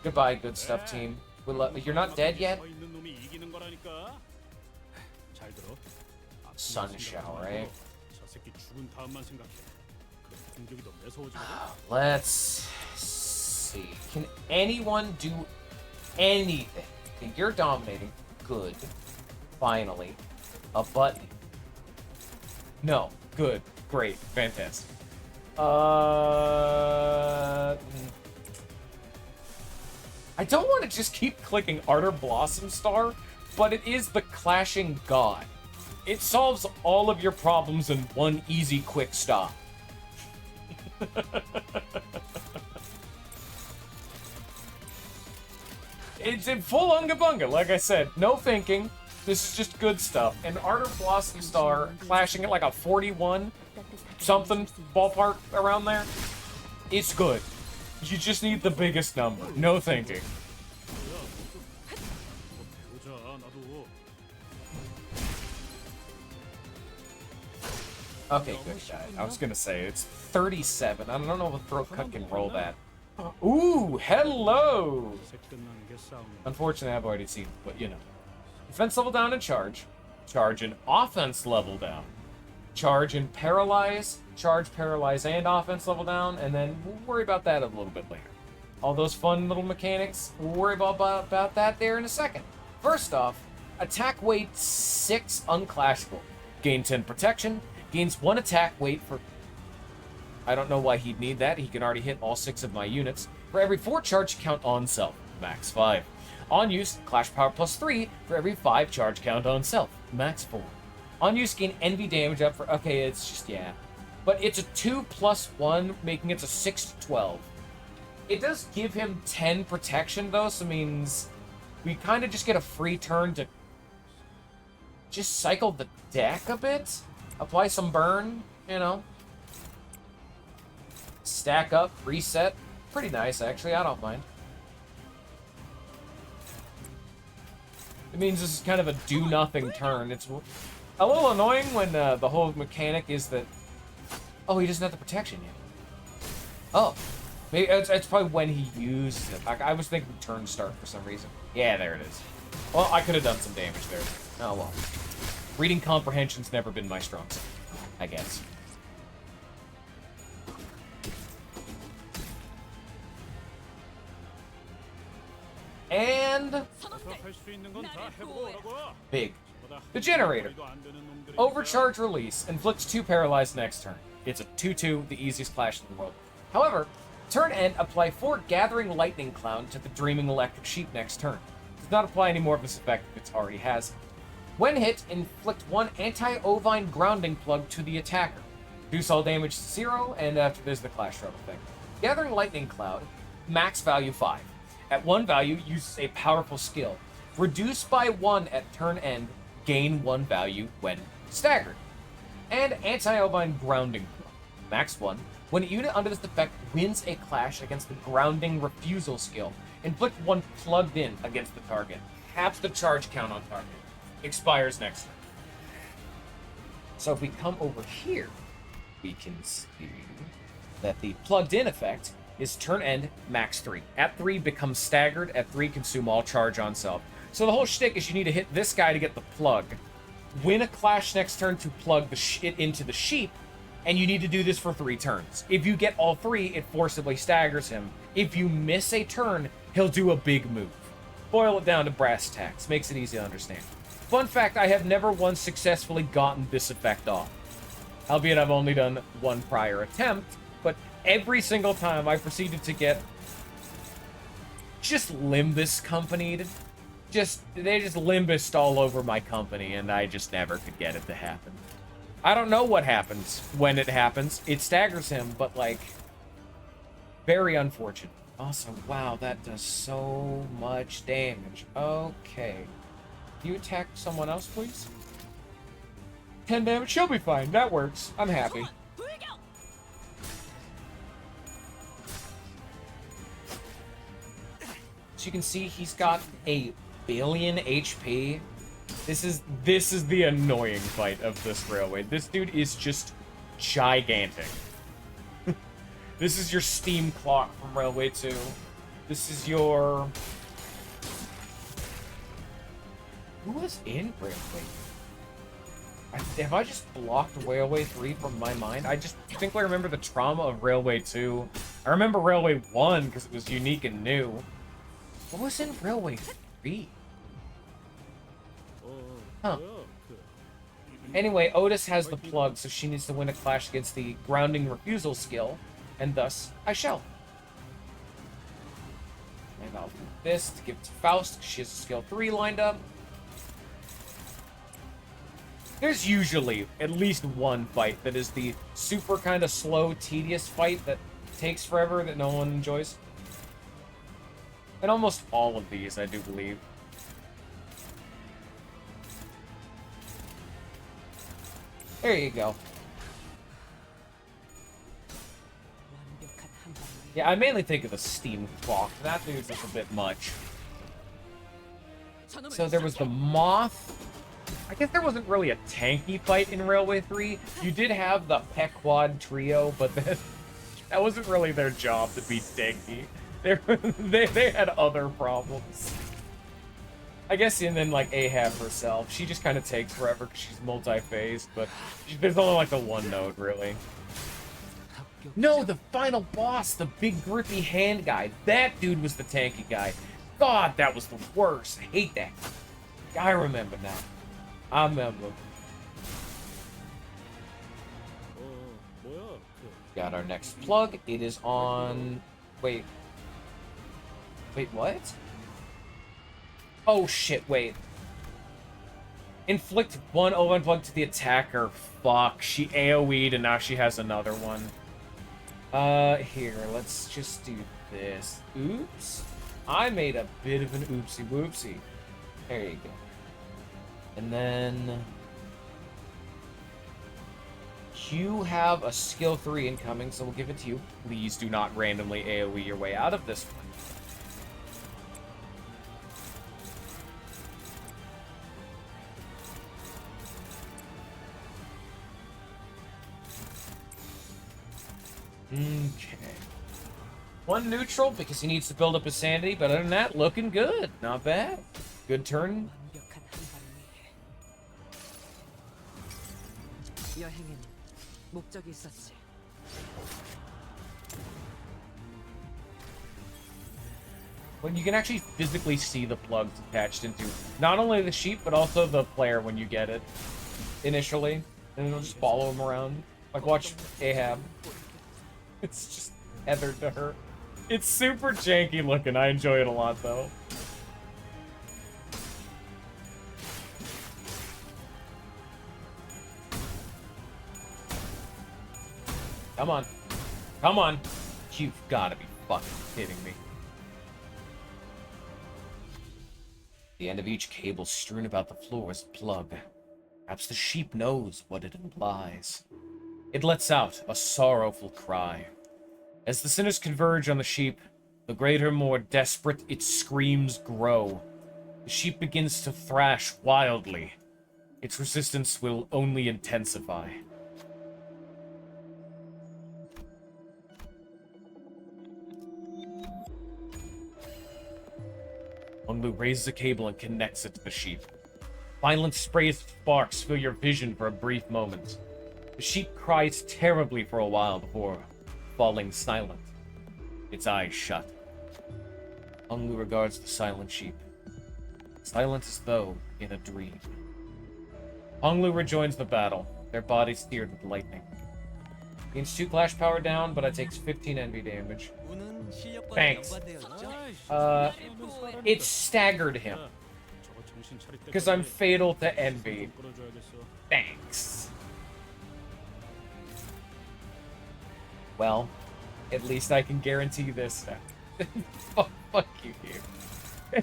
Goodbye, good stuff, team. You're not dead yet? 서 있는 놈이 이기는 거라니까. 잘 들어. Sun shower, eh? 저 새끼 죽은 다음만 생각해. 그럼 공격이 더 매서워지거든. Let's see. Can anyone do anything? Okay, you're dominating. Good. Finally. A button. No. Good. Great. Fantastic. I don't want to just keep clicking Ardor Blossom Star, but it is the Clashing God. It solves all of your problems in one easy, quick stop. It's in full Unga Bunga, like I said. No thinking. This is just good stuff. And Ardor Blossom Star clashing at like a 41 something ballpark around there. It's good. You just need the biggest number. No thinking. 배우자 나도. Okay, good shot. I was gonna say, it's 37. I don't know if a throat cut can roll that. Ooh, hello! 끝나는 게 싸움이야. Unfortunately, I've already seen it, but you know. Defense level down and charge. Charge and offense level down. Charge and paralyze. Charge, paralyze, and offense level down. And then we'll worry about that a little bit later. All those fun little mechanics, we'll worry about that there in a second. First off, attack weight 6 unclashable. Gain 10 protection. Gains 1 attack weight for... I don't know why he'd need that. He can already hit all 6 of my units. For every 4 charge count on self. Max 5. On use, Clash Power plus 3 for every 5 charge count on self. Max 4. On use, gain envy damage up for... Okay, it's just... yeah. But it's a 2 plus 1, making it a 6 to 12. It does give him 10 protection, though, so means we kind of just get a free turn to just cycle the deck a bit. Apply some burn, you know. Stack up, reset. Pretty nice, actually. I don't mind. It means this is kind of a do-nothing turn. It's a little annoying when the whole mechanic is that... Oh, he doesn't have the protection yet. Oh. Maybe it's probably when he uses it. I was thinking turn start for some reason. Yeah, there it is. Well, I could have done some damage there. Oh, well. Reading comprehension's never been my strong suit, I guess. And... 할수 있는 건 다 해보고 오라고. big. The generator. Overcharge release. Inflicts 2 paralyzed next turn. It's a 2-2, the easiest clash in the world. However, turn end, apply 4 Gathering Lightning Cloud to the Dreaming Electric Sheep next turn. Does not apply any more of this effect if it already has. When hit, inflict 1 Anti-Ovine Grounding Plug to the attacker. Reduce all damage to 0, and after there's the Clash Trouble thing. Gathering Lightning Cloud, max value 5. At 1 value, uses a powerful skill. Reduce by 1 at turn end, gain 1 value when staggered. And Anti-Ovine Grounding Plug, max 1. When a unit under this effect wins a clash against the Grounding Refusal skill, inflict 1 plugged in against the target. Half the charge count on target. Expires next turn. So if we come over here, we can see that the plugged in effect is turn end, max 3. At 3, becomes staggered. At 3, consume all charge on self. So the whole shtick is you need to hit this guy to get the plug. Win a clash next turn to plug it into the sheep, and you need to do this for 3 turns. If you get all 3, it forcibly staggers him. If you miss a turn, he'll do a big move. Boil it down to brass tacks. Makes it easy to understand. Fun fact, I have never once successfully gotten this effect off. Albeit I've only done 1 prior attempt, but every single time I proceeded to get just Limbus Company. they just limbused all over my company, and I just never could get it to happen. I don't know what happens when it happens. It staggers him, but, like, very unfortunate. Also, wow, that does so much damage. Okay. Can you attack someone else, please? 10 damage? She'll be fine. That works. I'm happy. So you can see he's got a billion HP. This is the annoying fight of this railway. This dude is just gigantic. This is your steam clock from Railway 2. This is your... Who was in Railway? Have I just blocked Railway 3 from my mind? I just distinctly remember the trauma of Railway 2. I remember Railway 1 because it was unique and new. What was in Railway 3? Huh. Anyway, Otis has the plug, so she needs to win a clash against the grounding refusal skill, and thus I shall. And I'll do this to give it to Faust, because she has a skill 3 lined up. There's usually at least one fight that is the super kind of slow, tedious fight that takes forever that no one enjoys. And almost all of these, I do believe. There you go. Yeah, I mainly think of the steam clock. That dude's just a bit much. So there was the Moth. I guess there wasn't really a tanky fight in Railway 3. You did have the Pequod trio, but that wasn't really their job to be tanky. They had other problems. I guess, and then, like, Ahab herself. She just kind of takes forever because she's multi-phased, but there's only, like, the one node, really. No, the final boss, the big grippy hand guy. That dude was the tanky guy. God, that was the worst. I hate that. I remember now. I remember. Got our next plug. It is on... Wait, what? Oh, shit, wait. Inflict one O1 plug to the attacker. Fuck, she AoE'd and now she has another one. Here, let's just do this. Oops. I made a bit of an oopsie-whoopsie. There you go. And then... You have a skill 3 incoming, so we'll give it to you. Please do not randomly AoE your way out of this one. Okay. One neutral because he needs to build up his sanity, but other than that, looking good. Not bad. Good turn. When you can actually physically see the plugs attached into not only the sheep, but also the player when you get it initially. And it'll just follow him around. Like, watch Ahab. It's just tethered to her. It's super janky looking. I enjoy it a lot, though. Come on. Come on. You've got to be fucking kidding me. The end of each cable strewn about the floor is a plug. Perhaps the sheep knows what it implies. It lets out a sorrowful cry. As the sinners converge on the sheep, the greater, more desperate its screams grow. The sheep begins to thrash wildly. Its resistance will only intensify. Onglu raises a cable and connects it to the sheep. Violent sprays of sparks fill your vision for a brief moment. The sheep cries terribly for a while before falling silent, its eyes shut. Onglu regards the silent sheep, silent as though in a dream. Onglu rejoins the battle, their bodies seared with lightning. Gains 2 clash power down, but it takes 15 envy damage. Thanks. It staggered him. 정신 차릴 Because I'm 때까지 fatal to envy. 좀 끌어줘야겠어. Thanks. Well, at least I can guarantee this. Fuck you, dude.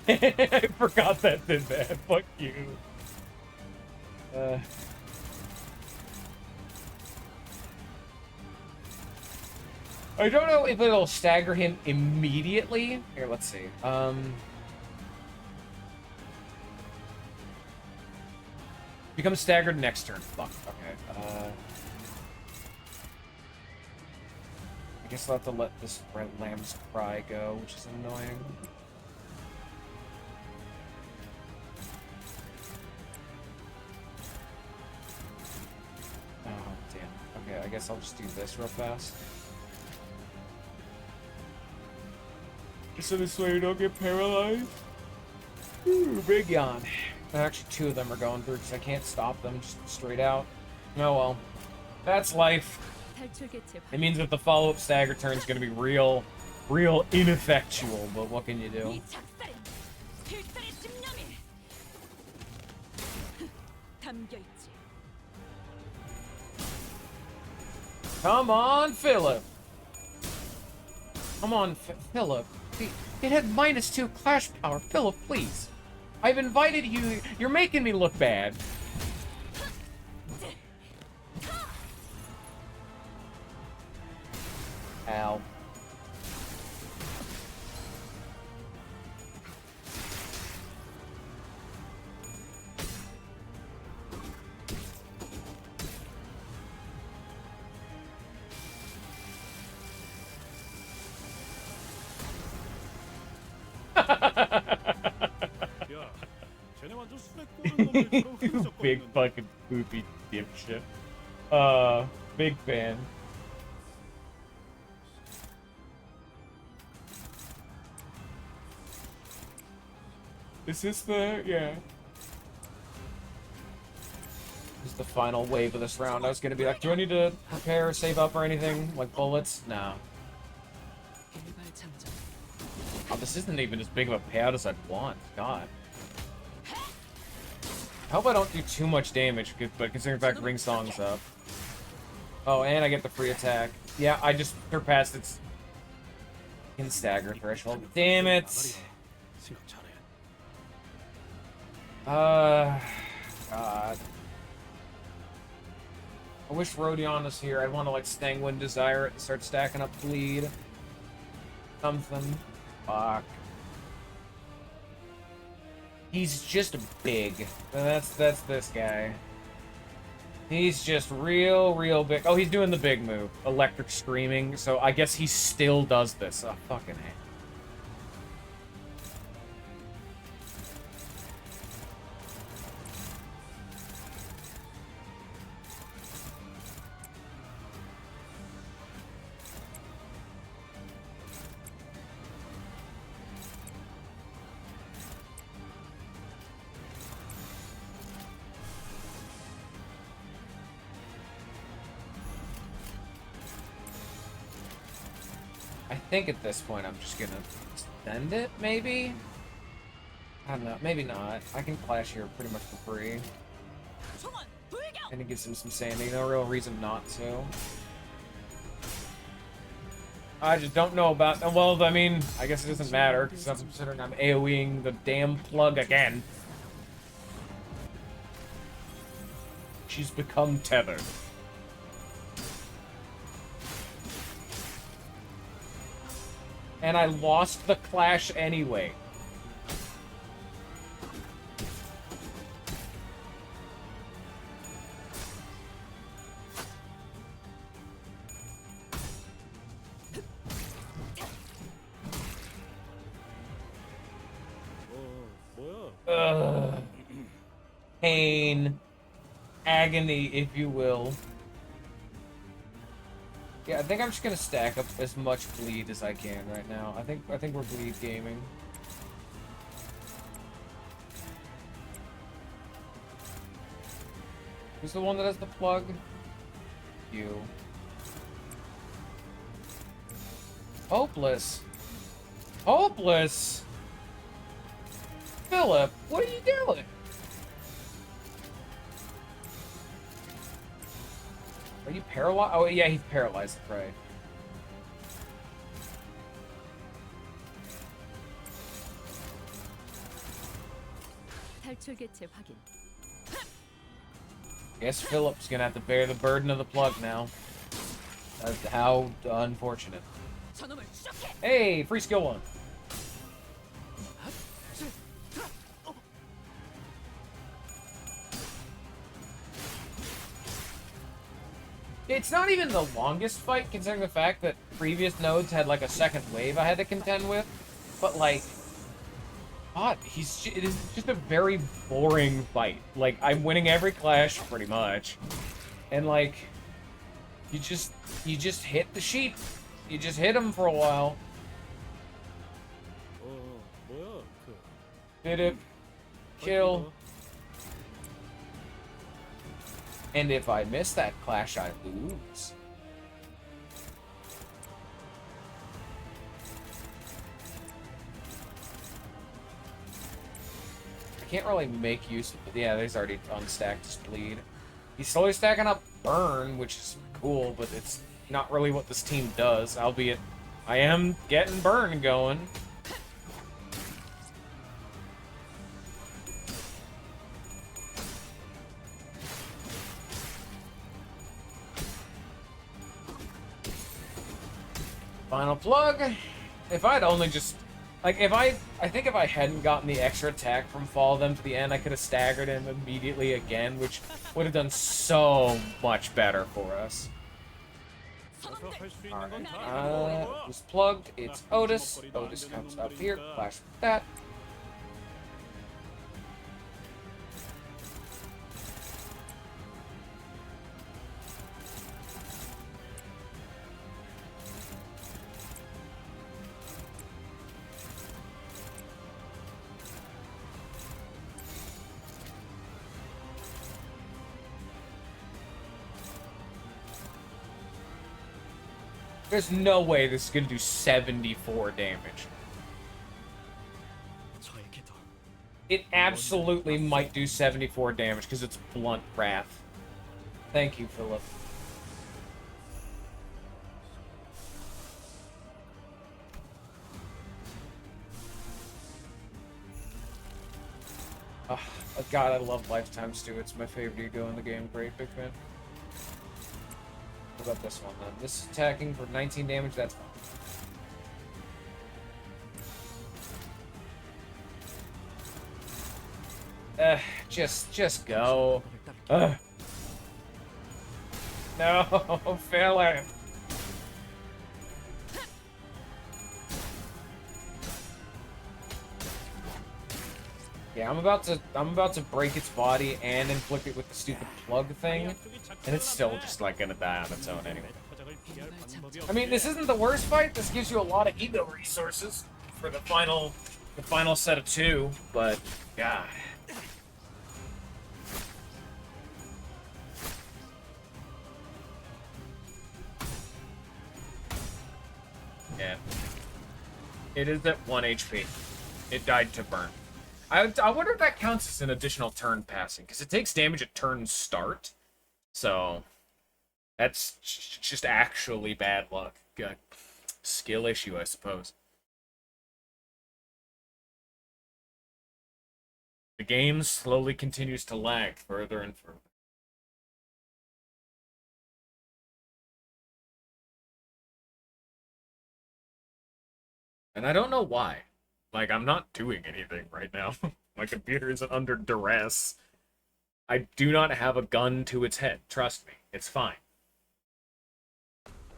I forgot that did that. Fuck you. I don't know if it'll stagger him immediately. Here, let's see. Becomes staggered next turn. Fuck. Okay. I guess I'll have to let this red lamb's cry go, which is annoying. Oh, damn. Okay, I guess I'll just do this real fast. So this way you don't get paralyzed. Ooh, big yawn. Actually, two of them are going through because I can't stop them just straight out. Oh well. That's life. It means that the follow-up stagger turn is going to be real ineffectual, but what can you do? Come on, Philip. Come on, Philip. It had -2 clash power. Philip, please. I've invited you. You're making me look bad. Ow. 야, 쟤네 완전 술에 꼬는 놈들처럼 Big 흐느적거리는데. fucking poopy dipshit. Big fan. Is this the, yeah. This is the final wave of this round. I was gonna be like, do I need to prepare or save up or anything? Like bullets? No. Oh, this isn't even as big of a payout as I'd want. God. I hope I don't do too much damage, but considering the fact Ring Song's up. Oh, and I get the free attack. Yeah, I just surpassed its in stagger threshold. Damn it! 생각 잘해. God. I wish Rodion was here. I'd want to, like, Stangwind Desire it and start stacking up bleed. Something. Fuck. He's just big. That's this guy. He's just real big. Oh, he's doing the big move. Electric Screaming. So I guess he still does this. Oh, fucking A. I think at this point I'm just gonna extend it, maybe? I don't know, maybe not. I can clash here pretty much for free. And it gives him some sanity, no real reason not to. I just don't know about, well, I mean, I guess it doesn't matter, because I'm considering I'm AoEing the damn plug again. She's become tethered. And I lost the clash anyway. 뭐야? Ugh. Pain. Agony, if you will. Yeah, I think I'm just gonna stack up as much bleed as I can right now. I think we're bleed gaming. Who's the one that has the plug? You. Hopeless. Hopeless! Philip, what are you doing? Are you paralyzed? Oh, yeah, he's paralyzed, right. 탈출 개체 확인. Guess Philip's gonna have to bear the burden of the plug now. That's how unfortunate. 저놈을 추적해. Hey, free skill one. It's not even the longest fight, considering the fact that previous nodes had like a second wave I had to contend with. But like, God, it is just a very boring fight. Like, I'm winning every clash pretty much, and like, you just hit the sheep. You just hit them for a while. 뭐야 Hit it, kill. And if I miss that clash, I lose. I can't really make use of it. Yeah, he's already unstacked his bleed. He's slowly stacking up burn, which is cool, but it's not really what this team does, albeit I am getting burn going. Final plug. If I'd only just, like, I think if I hadn't gotten the extra attack from follow them to the end, I could have staggered him immediately again, which would have done so much better for us. Alright, it was plugged. It's Otis. Otis comes up here. Clash with that. There's no way this is gonna do 74 damage. 저에게도 It absolutely might do 74 damage because it's Blunt Wrath. Thank you, Philip. Oh, God, I love Lifetime Stew. It's my favorite ego in the game. Great, big fan. What about this one, then? This is attacking for 19 damage, that's fine. Just go. No, Philip. Yeah, I'm about to break its body and inflict it with the stupid plug thing, and it's still just like gonna die on its own anyway. I mean, this isn't the worst fight. This gives you a lot of ego resources for the final set of 2, but God. Yeah. It is at 1 HP. It died to burn. I wonder if that counts as an additional turn passing, because it takes damage at turn start. So, that's just actually bad luck. Skill issue, I suppose. The game slowly continues to lag further and further. And I don't know why. Like, I'm not doing anything right now. My computer isn't under duress. I do not have a gun to its head. Trust me. It's fine.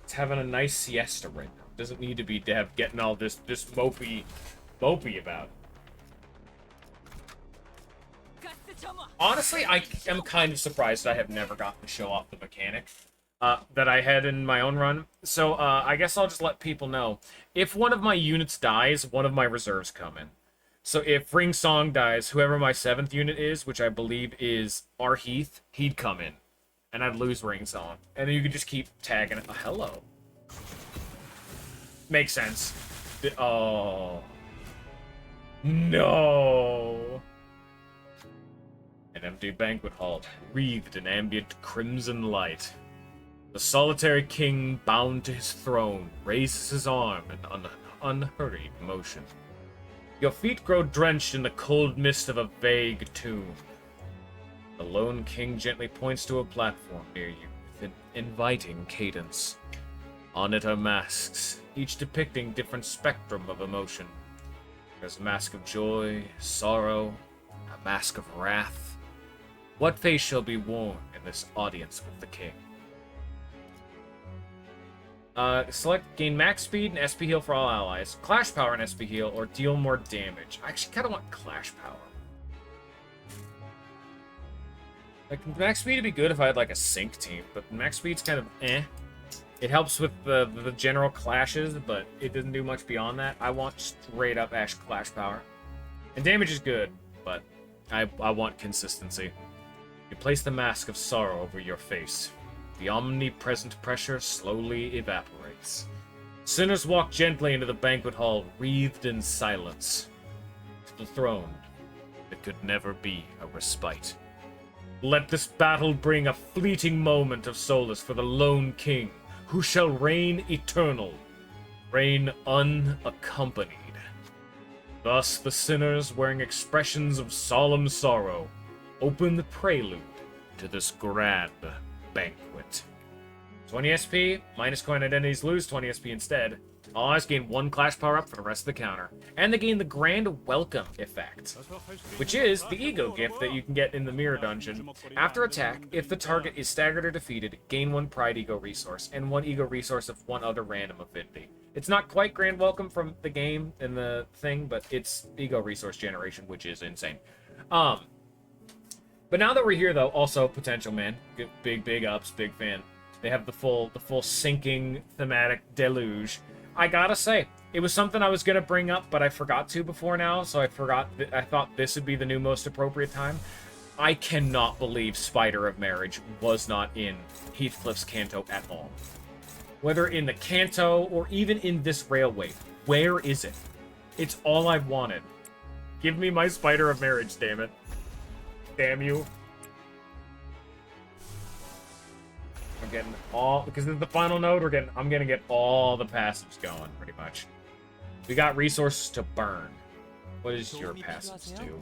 It's having a nice siesta right now. It doesn't need to be getting all this mopey about it. Honestly, I am kind of surprised I have never gotten to show off the mechanic that I had in my own run. So, I guess I'll just let people know. If one of my units dies, one of my reserves come in. So if Ring Song dies, whoever my 7th unit is, which I believe is Heath, he'd come in. And I'd lose Ring Song. And then you could just keep tagging it. Oh, hello. Makes sense. Oh. No! An empty banquet hall, wreathed in ambient crimson light. The solitary king, bound to his throne, raises his arm in unhurried motion. Your feet grow drenched in the cold mist of a vague tomb. The lone king gently points to a platform near you with an inviting cadence. On it are masks, each depicting different spectrum of emotion. There's a mask of joy, sorrow, a mask of wrath. What face shall be worn in this audience with the king? Select gain max speed and SP heal for all allies, clash power and SP heal, or deal more damage. I actually kind of want clash power. Like, max speed would be good if I had, like, a sync team, but max speed's kind of eh. It helps with the general clashes, but it doesn't do much beyond that. I want straight up Ash clash power. And damage is good, but I want consistency. You place the mask of sorrow over your face. The omnipresent pressure slowly evaporates. Sinners walk gently into the banquet hall, wreathed in silence. To the throne that could never be a respite. Let this battle bring a fleeting moment of solace for the lone king, who shall reign eternal, reign unaccompanied. Thus the sinners, wearing expressions of solemn sorrow, open the prelude to this grand banquet. 20 SP, minus coin identities lose 20 SP instead. Allies gain 1 clash power up for the rest of the counter. And they gain the grand welcome effect, which is the ego gift that you can get in the mirror dungeon. After attack, if the target is staggered or defeated, gain 1 pride ego resource, and 1 ego resource of 1 other random affinity. It's not quite grand welcome from the game and the thing, but it's ego resource generation, which is insane. But now that we're here, though, also Potential Man, big ups, big fan. They have the full sinking thematic deluge. I gotta say, it was something I was gonna bring up, but I forgot to before now, so I thought this would be the new most appropriate time. I cannot believe Spider of Marriage was not in Heathcliff's Canto at all. Whether in the Canto or even in this railway, where is it? It's all I've wanted. Give me my Spider of Marriage, damn it. Damn you. I'm getting all, because this is the final node, I'm gonna get all the passives going, pretty much. We got resources to burn. What is your passives do?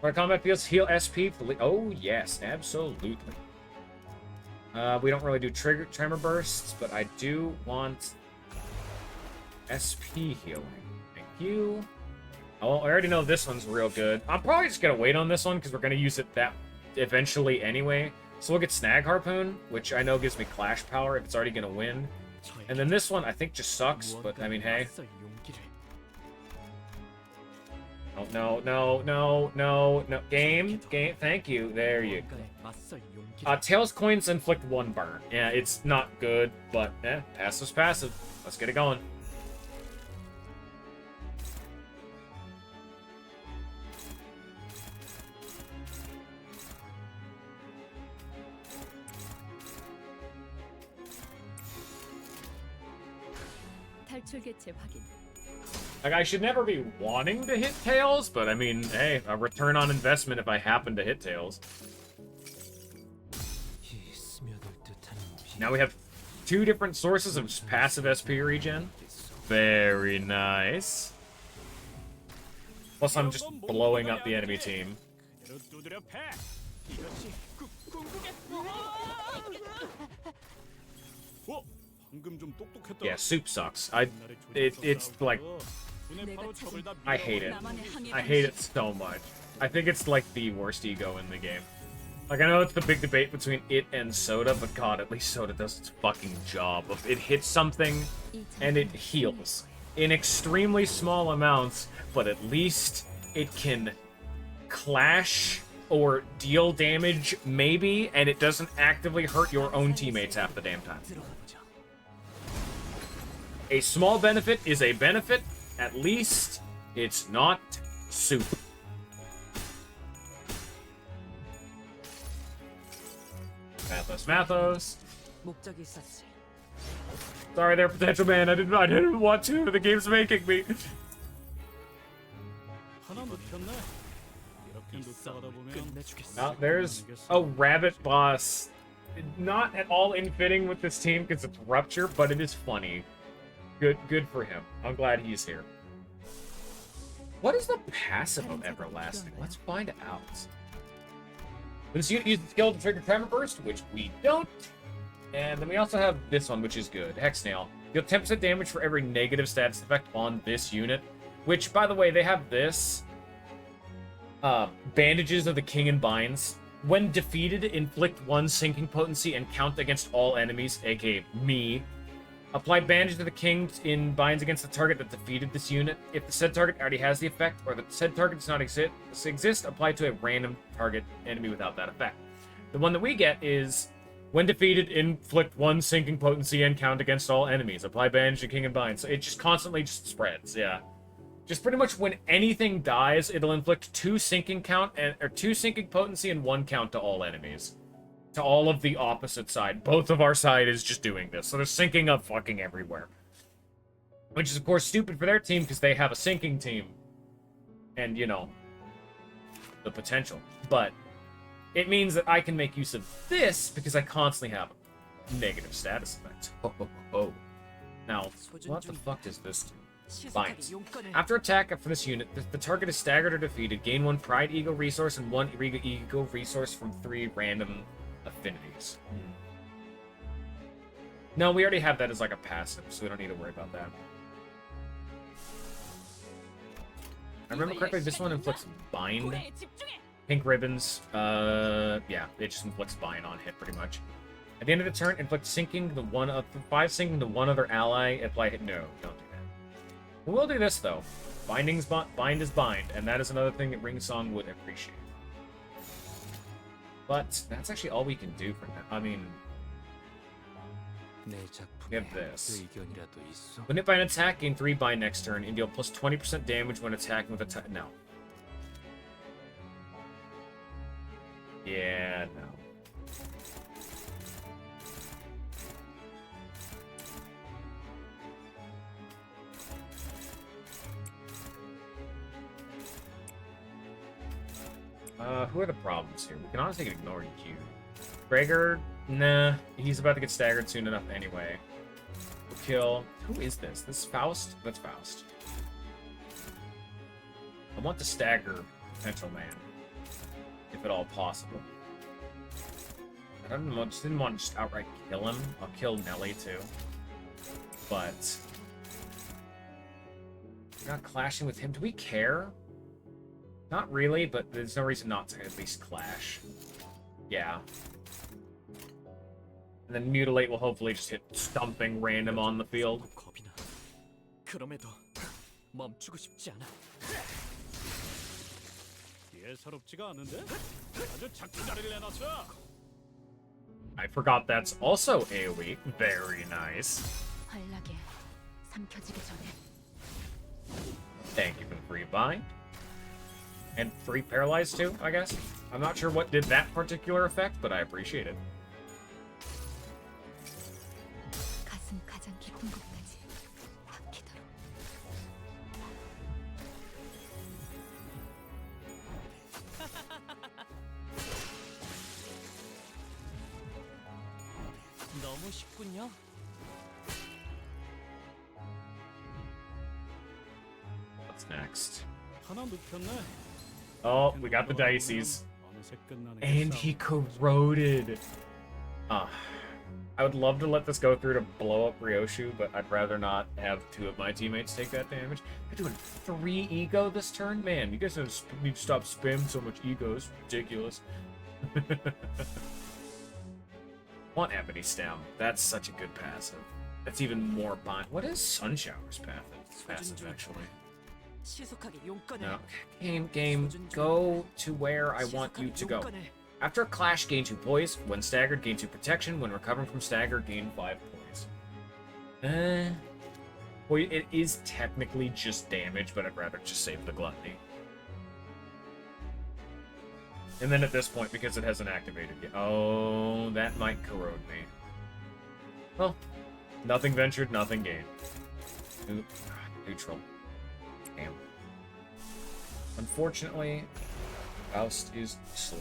Where combat feels, heal SP. Oh, yes, absolutely. We don't really do tremor bursts, but I do want SP healing. Thank you. Oh, I already know this one's real good. I'm probably just gonna wait on this one, because we're gonna use it that eventually anyway. So we'll get Snag Harpoon, which I know gives me Clash Power if it's already going to win. And then this one, I think, just sucks, but, I mean, hey. Oh, no. Game, thank you. There you go. Tails Coins inflict 1 burn. Yeah, it's not good, but, passive's passive. Let's get it going. Like, I should never be wanting to hit Tails, but I mean, hey, a return on investment if I happen to hit Tails. Now we have 2 different sources of passive SP regen. Very nice. Plus, I'm just blowing up the enemy team. Yeah, soup sucks. It's like, I hate it. I hate it so much. I think it's like the worst ego in the game. Like, I know it's the big debate between it and Soda, but god, at least Soda does its fucking job of it hits something and it heals in extremely small amounts, but at least it can clash or deal damage, maybe, and it doesn't actively hurt your own teammates half the damn time. A small benefit is a benefit. At least it's not soup. Mathos. Sorry there, Potential Man. I didn't want to. The game's making me. 하나 눕혔네. 이렇게 눕다가다 보면 끝내주겠어. Now, there's a rabbit boss. Not at all in fitting with this team because it's Rupture, but it is funny. Good for him. I'm glad he's here. What is the passive of Everlasting? Let's find out. This unit uses the skill to trigger Tremor Burst, which we don't. And then we also have this one, which is good. Hex Nail. Deal 10% damage for every negative status effect on this unit. Which, by the way, they have this. Bandages of the King and Binds. When defeated, inflict 1 sinking potency and count against all enemies, aka me. Apply bandage to the King in Binds against the target that defeated this unit. If the said target already has the effect, or the said target does not exist, apply to a random target enemy without that effect. The one that we get is, when defeated, inflict 1 sinking potency and count against all enemies. Apply bandage to King and Binds. So it just constantly just spreads, yeah. Just pretty much when anything dies, it'll inflict 2 sinking or 2 sinking potency and 1 count to all enemies. To all of the opposite side. Both of our side is just doing this. So they're sinking up fucking everywhere. Which is, of course, stupid for their team because they have a sinking team. And, you know, the potential. But it means that I can make use of this because I constantly have a negative status effect. Oh. Now, what the fuck does this do? Binds. After attack from this unit, the target is staggered or defeated. Gain 1 Pride Ego resource and 1 Ego resource from 3 random affinities. No, we already have that as like a passive, so we don't need to worry about that. I remember correctly, this one inflicts Bind. Pink ribbons. Yeah, it just inflicts Bind on hit pretty much. At the end of the turn, inflict sinking the 5 sinking to 1 other ally. Apply hit. No, don't do that. We will do this though. Bind is bind, and that is another thing that Ring Song would appreciate. But that's actually all we can do for now. I mean, we have this. When hit by an attack, gain 3 bind next turn, and deal plus 20% damage when attacking with a no. Yeah, no. Who are the problems here? We can honestly ignore you. Gregor, nah. He's about to get staggered soon enough anyway. We'll kill... Who is this? This is Faust? That's Faust. I want to stagger Potential Man. If at all possible. I don't know, I just didn't want to just outright kill him. I'll kill Nelly too. But... we're not clashing with him. Do we care? Not really, but there's no reason not to at least clash. Yeah. And then Mutilate will hopefully just hit stumping random on the field. 그럼에도 멈추고 싶지 않아. 예사롭지가 않은데? 아주 작게 자리를 내놨어. I forgot that's also AoE. Very nice. 환락에 삼켜지기 전에. Thank you for the free bind. And free paralyzed too, I guess. I'm not sure what did that particular effect, but I appreciate it. 가슴 가장 깊은 곳까지 박히도록. 너무 쉽군요. What's next? 하나 눕혔네. Oh, we got the Dices. And he corroded. I would love to let this go through to blow up Ryoshu, but I'd rather not have 2 of my teammates take that damage. They're doing 3 ego this turn? Man, you guys need to stop spamming so much ego. It's ridiculous. Want Ebony Stem. That's such a good passive. That's even more bind. What is Sunshower's passive actually? No. Game, go to where I want you to go. After a clash, gain 2 poise. When staggered, gain 2 protection. When recovering from stagger, gain 5 poise. Well, it is technically just damage, but I'd rather just save the gluttony. And then at this point, because it hasn't activated yet. Oh, that might corrode me. Well, nothing ventured, nothing gained. Neutral. Damn. Unfortunately, Faust is slow.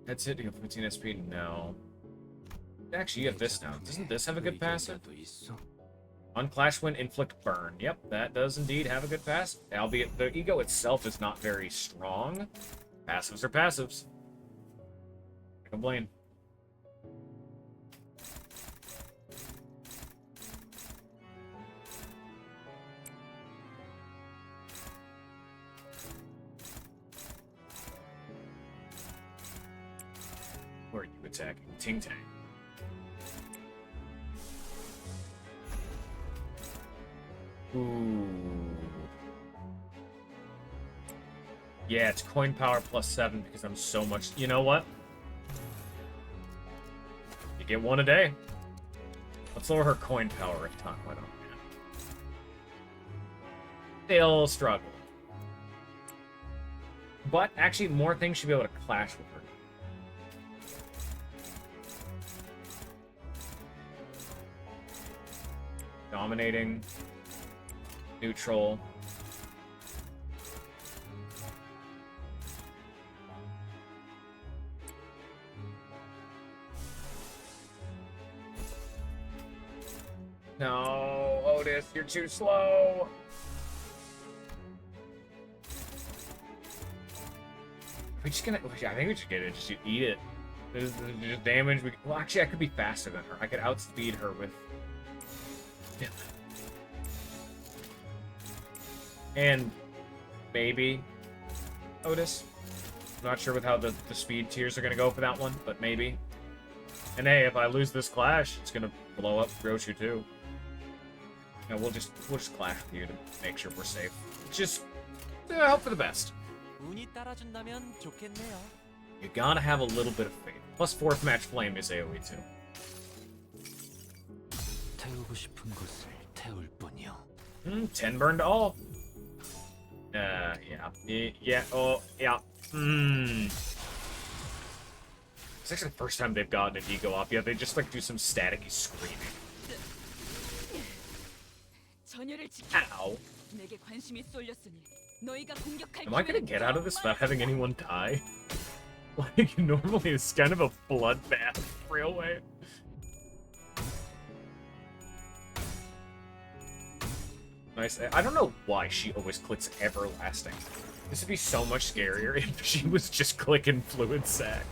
That's hitting a 15 SP? No. Actually, you have this now. Doesn't this have a good passive? On Clash Wind, Inflict Burn. Yep, that does indeed have a good passive. Albeit, the ego itself is not very strong. Passives are passives. I complain. Who are you attacking? Ting Tang. Ooh. Yeah, it's coin power plus 7 because I'm so much... You know what? You get one a day. Let's lower her coin power a ton. Why don't we? Still struggle. But actually, more things should be able to clash with her. Dominating. Neutral. No, Otis, you're too slow. We're just gonna. I think we should get it. Just eat it. There's just damage. Well, actually, I could be faster than her. I could outspeed her with. Yeah. And maybe Otis. I'm not sure with how the speed tiers are gonna go for that one, but maybe. And hey, if I lose this clash, it's gonna blow up Roshu too. You know, we'll just clash with you to make sure we're safe. Just hope for the best. 운이 따라준다면 좋겠네요. You gotta have a little bit of faith. Plus 4th match flame is AoE too. 태우고 싶은 것을 태울 뿐이요. 10 burn to all. Yeah. Yeah, oh, yeah. It's actually the first time they've gotten an ego off. Yeah, they just like do some staticky screaming. 전열을 지켜. Ow. 내게 관심이 쏠렸으니 너희가 공격할 Am I gonna get out of this without having anyone die? Like, normally it's kind of a bloodbath railway. Nice. I don't know why she always clicks Everlasting. This would be so much scarier if she was just clicking Fluid Sac.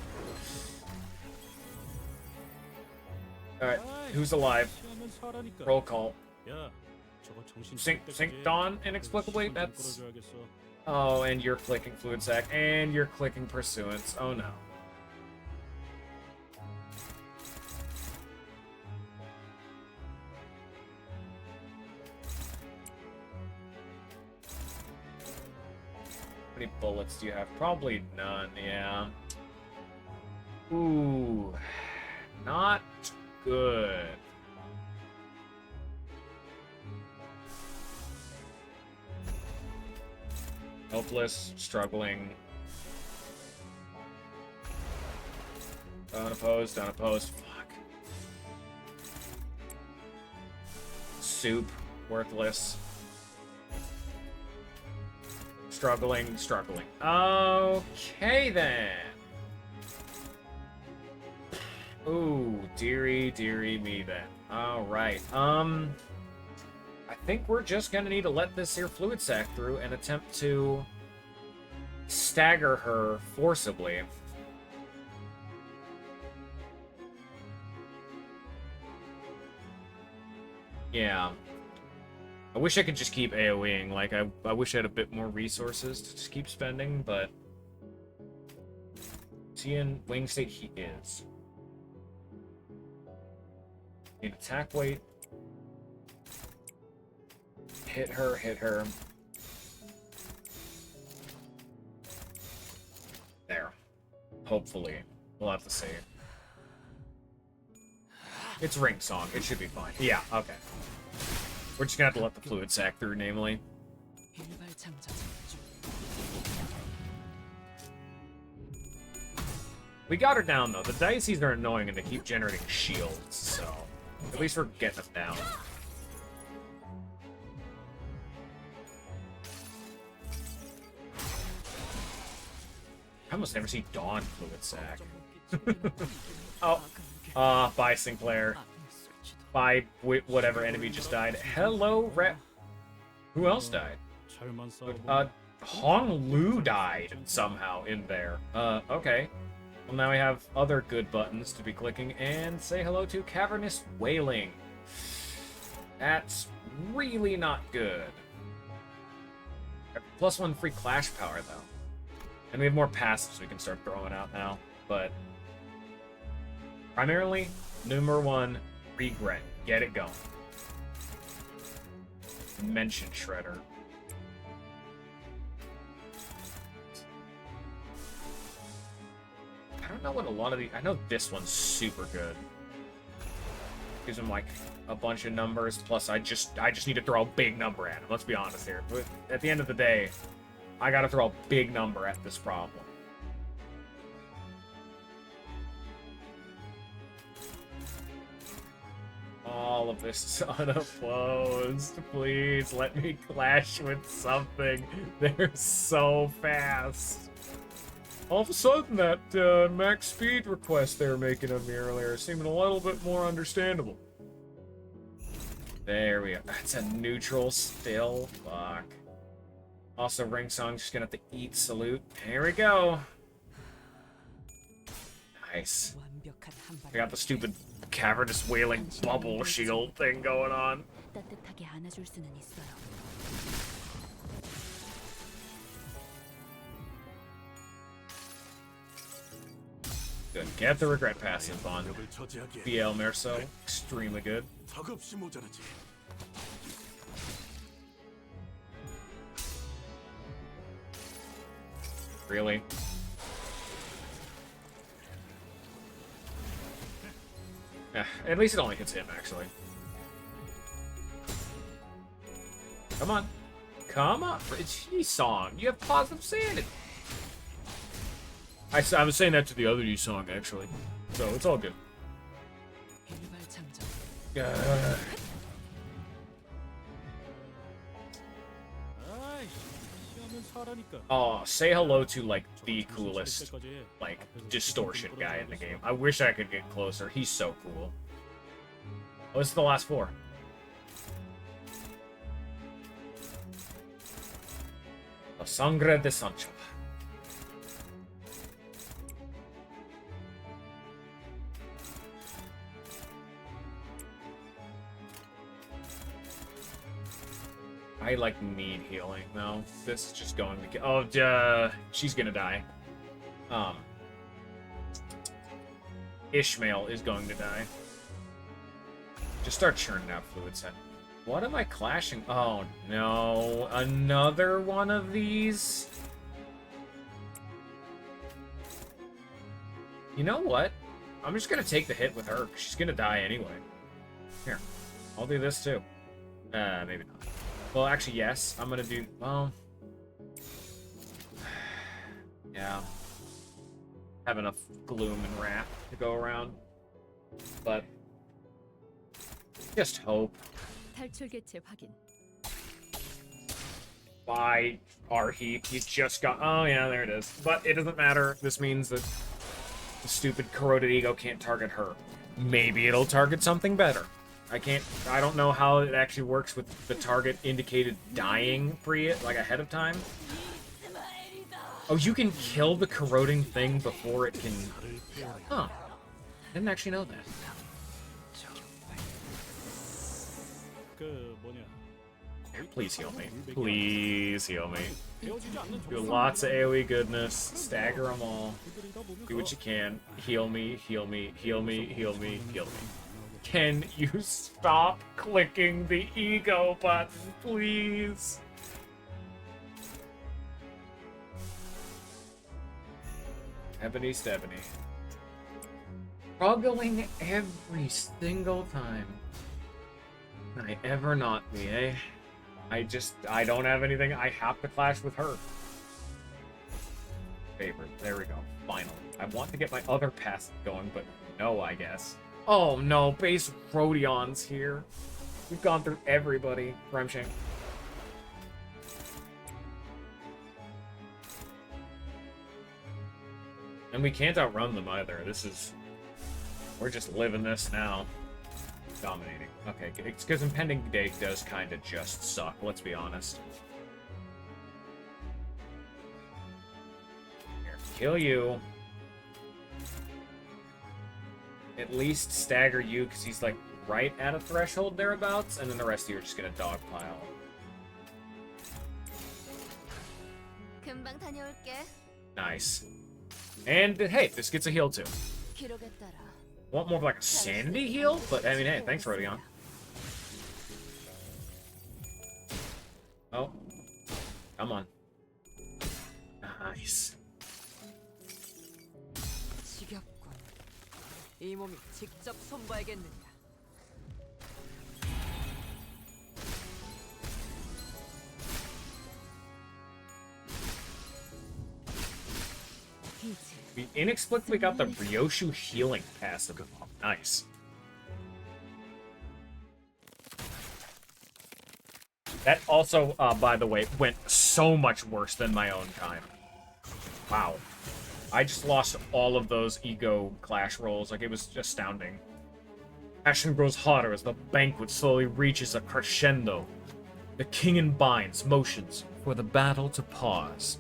Alright, who's alive? Roll call. Synced on inexplicably? That's... Oh, and you're clicking Fluid Sac, and you're clicking Pursuance. Oh no. How many bullets do you have? Probably none, yeah. Ooh. Not good. Helpless, struggling. Unopposed, unopposed. Fuck. Soup, worthless. Struggling, struggling. Okay then. Ooh, dearie me then. Alright, I think we're just gonna need to let this here Fluid Sac through and attempt to stagger her forcibly. Yeah. I wish I could just keep AoEing. Like, I wish I had a bit more resources to just keep spending, but... Is he in wing state? He is. Need attack weight. Hit her, hit her. There. Hopefully. We'll have to see. It's Ring Song. It should be fine. Yeah, okay. We're just gonna have to let the Fluid Sac through, namely. We got her down, though. The Dices are annoying and they keep generating shields, so... At least we're getting us down. I almost never see Dawn Fluid Sac. Bye Sinclair. Bye whatever enemy just died. Hello, Who else died? 잘만 싸워보면 Hong Lu died somehow in there. Okay. Well, now we have other good buttons to be clicking, and say hello to Cavernous Wailing. That's really not good. +1 free Clash power, though. And we have more passives we can start throwing out now, but... primarily, number 1, Regret. Get it going. Mention Shredder. I don't know what a lot of these... I know this one's super good. Gives him, like, a bunch of numbers, plus I just need to throw a big number at him. Let's be honest here. But at the end of the day, I gotta throw a big number at this problem. All of this is unopposed. Please, let me clash with something. They're so fast. All of a sudden, that max speed request they were making of me earlier seemed a little bit more understandable. There we go. That's a neutral still. Fuck. Also, Ring Song's just gonna have to eat salute. Here we go. Nice. I got the stupid Cavernous Wailing bubble shield thing going on. 따뜻하게 안아줄 수는 있어요. Good. Get the regret passive on 을 처지하기에 BL Merso. Extremely good. 턱없이 모자라지. Really? Yeah, at least it only hits him, actually. Come on. Come on. It's song. You have positive sanity. I was saying that to the other new song, actually. So it's all good. 아이, 시험은 사라니까. Oh, say hello to, like, the coolest, like, distortion guy in the game. I wish I could get closer. He's so cool. Oh, this is the last 4. La Sangre de Sancho. I, like, need healing, though. This is just going to get... Oh, she's gonna die. Ishmael is going to die. Just start churning out fluid set. What am I clashing? Oh, no. Another one of these? You know what? I'm just gonna take the hit with her. She's gonna die anyway. Here. I'll do this, too. Maybe not. Well, actually, yes. I'm gonna do... Well... Yeah. Have enough gloom and wrath to go around. But... just hope. 탈출 개체 확인. By our heap, you just got... Oh, yeah, there it is. But it doesn't matter. This means that the stupid corroded ego can't target her. Maybe it'll target something better. I don't know how it actually works with the target indicated dying like ahead of time. Oh, you can kill the corroding thing before it can... Huh. Didn't actually know that. 그 뭐냐? Please heal me. Please heal me. 헤어지지 않는 Do 족속. lots of AoE goodness. Stagger them all. Do what you can. Heal me, heal me, heal me, heal me, heal me. Can you stop clicking the ego button, please? Ebony Stebony. Struggling every single time I ever not be, eh? I don't have anything. I have to clash with her. Favorite. There we go. Finally. I want to get my other passive going, but no, I guess. Oh no, base Rhodion's here. We've gone through everybody. Remshank. And we can't outrun them either. We're just living this now. Dominating. Okay, it's because Impending Day does kind of just suck, let's be honest. Here, kill you. At least stagger you, because he's like right at a threshold thereabouts, and then the rest of you are just gonna dogpile. 금방 다녀올게. Nice. And hey, this gets a heal too. 기록에 따라 Want more of like a sanity heal? But I mean, hey, thanks, Rodion. Oh. Come on. Nice. 지겹군. 이 몸이 직접 손봐야겠는데. We inexplicably got the Ryoshu healing passive. Oh, nice. That also, by the way, went so much worse than my own kind. Wow. I just lost all of those ego clash rolls. Like, it was astounding. Passion grows hotter as the banquet slowly reaches a crescendo. The king unbinds motions for the battle to pause.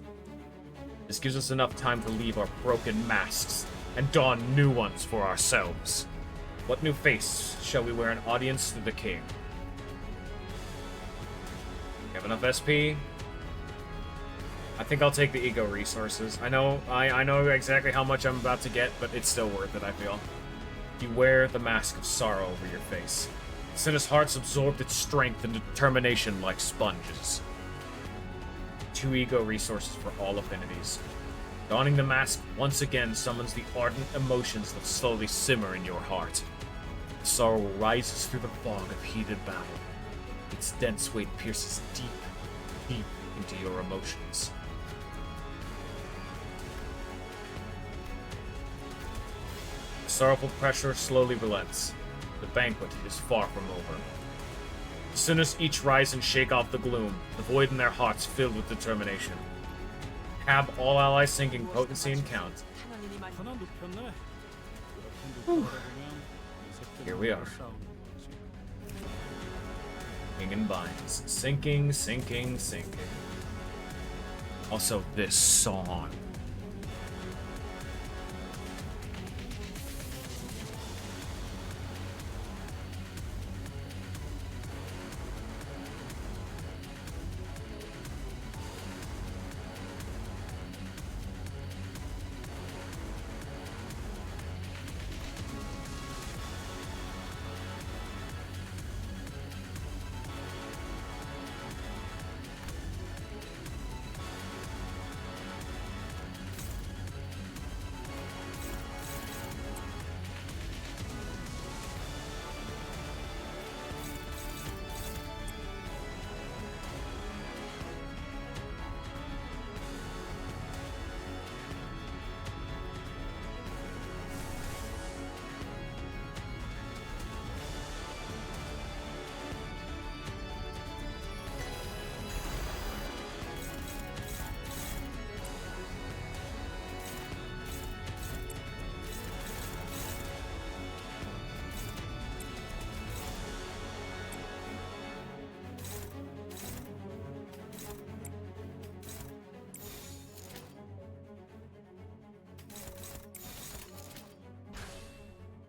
This gives us enough time to leave our broken masks and don new ones for ourselves. What new face shall we wear an audience to the king? You have enough SP? I think I'll take the ego resources. I know exactly how much I'm about to get, but it's still worth it, I feel. You wear the mask of sorrow over your face. Senna's heart's absorbed its strength and determination like sponges. 2 ego resources for all affinities. Donning the mask once again summons the ardent emotions that slowly simmer in your heart. The sorrow rises through the fog of heated battle. Its dense weight pierces deep, deep into your emotions. The sorrowful pressure slowly relents. The banquet is far from over. The sinners each rise and shake off the gloom, the void in their hearts filled with determination. Have all allies sinking potency and count. 하나 눕혔네. Here we are. King and binds. Sinking, sinking, sinking. Also, this song.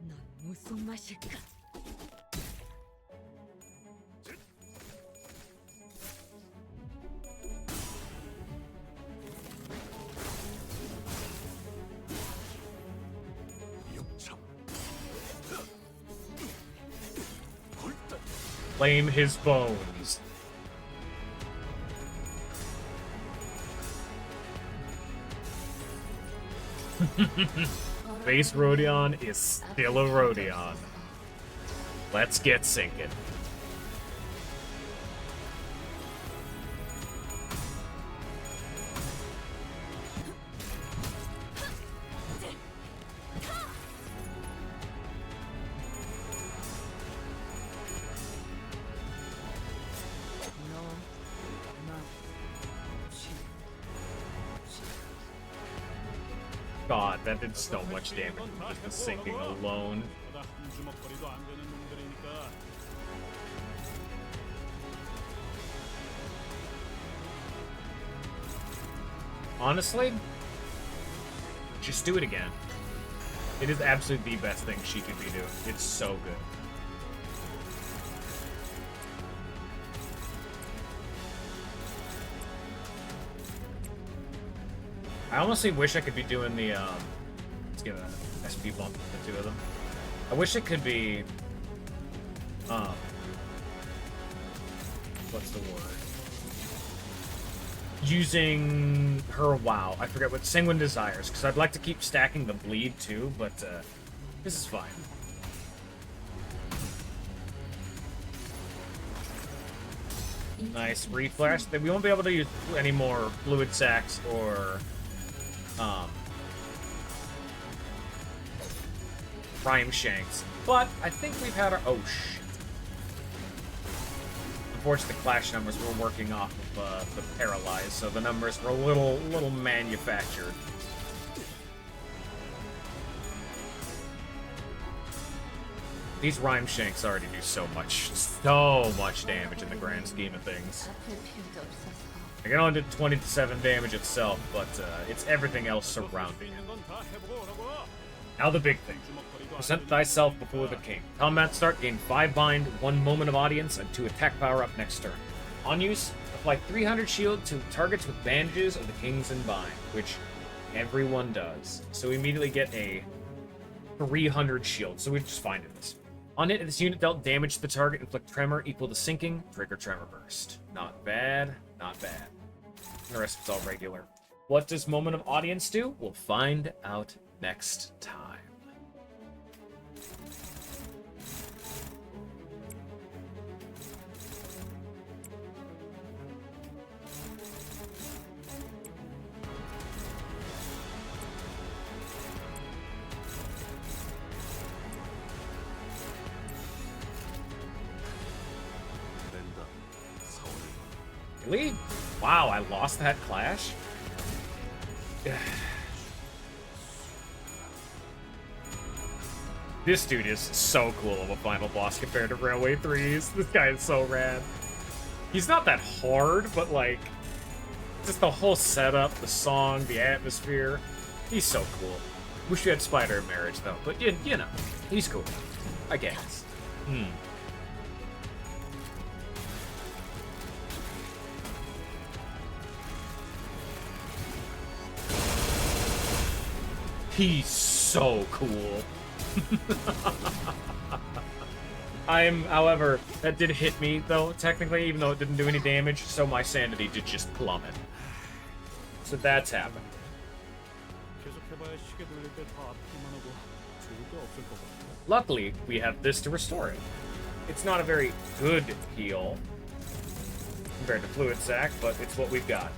넌 무슨 맛일까? Claim his bones. Base Rodion is still a Rodion. Let's get sinking. God, that did so much damage with just the sinking alone. 저보다 한 주먹거리도 안 되는 놈들이니까. Honestly, just do it again. It is absolutely the best thing she could be doing. It's so good. I honestly wish I could be doing the, let's give a SP bump to the two of them. I wish it could be, what's the word? Using her WoW. I forget what Sanguine Desires, because I'd like to keep stacking the bleed too, but, this is fine. Nice reflex. We won't be able to use any more fluid sacks or prime shanks, but I think we've had our oh shit. Unfortunately, the clash numbers were working off of the paralyzed, so the numbers were a little manufactured. These rhyme shanks already do so much damage in the grand scheme of things. I can only do 20 to 7 damage itself, but it's everything else surrounding it. Now the big thing. Present thyself before the king. Combat start, gain 5 bind, 1 moment of audience, and 2 attack power up next turn. On use, apply 300 shield to targets with bandages of the kings in bind, which everyone does. So we immediately get a 300 shield, so we've just finded this. On it, this unit dealt damage to the target, inflict tremor equal to sinking, trigger tremor burst. Not bad, not bad. The rest is all regular. What does Moment of Audience do? We'll find out next time. Really? Wow, I lost that clash? This dude is so cool of a final boss compared to Railway 3's. This guy is so rad. He's not that hard, but like, just the whole setup, the song, the atmosphere. He's so cool. Wish we had Spider in Marriage though, but you know, he's cool. I guess. He's so cool. However, that did hit me, though, technically, even though it didn't do any damage, so my sanity did just plummet. So that's happened. 계속해봐야 시계 돌릴 때 더 아프기만 하고 좋을 게 없을 것 같아. Luckily, we have this to restore it. It's not a very good heal compared to Fluid Sac, but it's what we've got.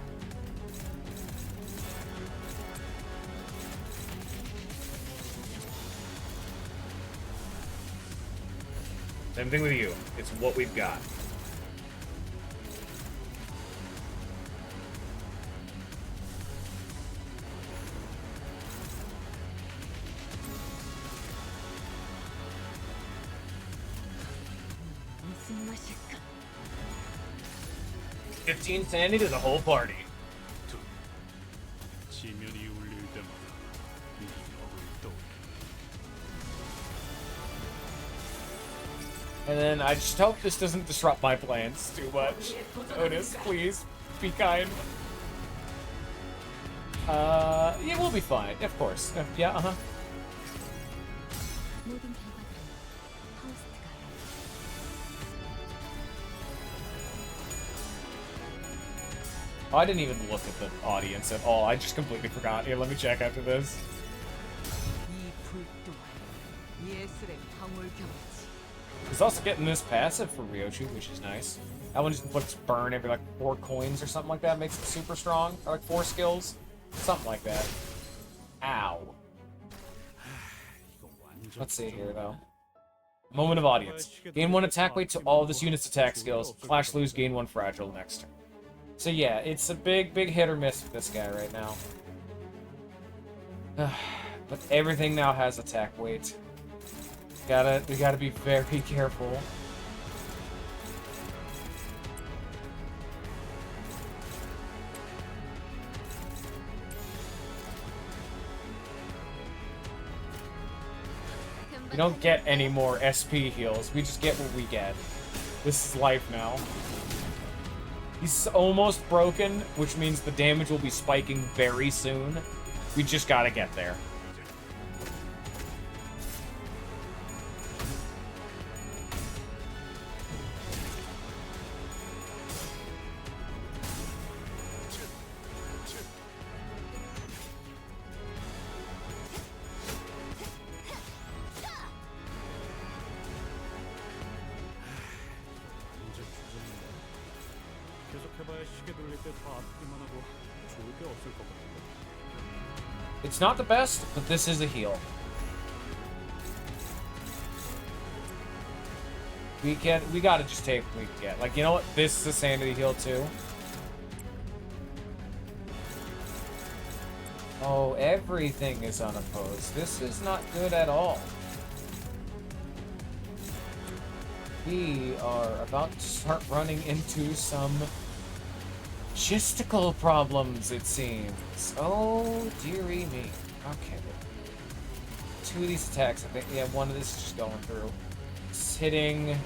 Same thing with you. It's what we've got. 무슨 맛일까? 15 sanity to the whole party. 지면이 울릴 때마다 이 벽을 떠올려. And then I just hope this doesn't disrupt my plans too much. Otis, please, be kind. Yeah, we'll be fine, of course. Yeah, uh-huh. 모든 결과들은 파우스트가 I didn't even look at the audience at all. I just completely forgot. Here, let me check after this. 이불 또한 예술의 황홀경이지. He's also getting this passive for Ryoshi, which is nice. That one just inflicts burn every like 4 coins or something like that. Makes it super strong. Or like 4 skills. Something like that. Ow. Let's see here though. Moment of audience. Gain 1 attack weight to all of this unit's attack skills. Flash lose, gain 1 fragile next turn. So yeah, it's a big hit or miss with this guy right now. But everything now has attack weight. We gotta be very careful. We don't get any more SP heals. We just get what we get. This is life now. He's almost broken, which means the damage will be spiking very soon. We just gotta get there. 이제 주저인데. 계속해봐야 시계 돌릴 때 더 아프기만 하고 좋을 게 없을 것 같은데. It's not the best, but this is a heal. We gotta just take what we can get. Like, you know what? This is a sanity heal too. Oh, everything is unopposed. This is not good at all. We are about to start running into some logistical problems, it seems. Oh, dearie me. Okay. Two of these attacks, I think. Yeah, one of this is just going through. It's hitting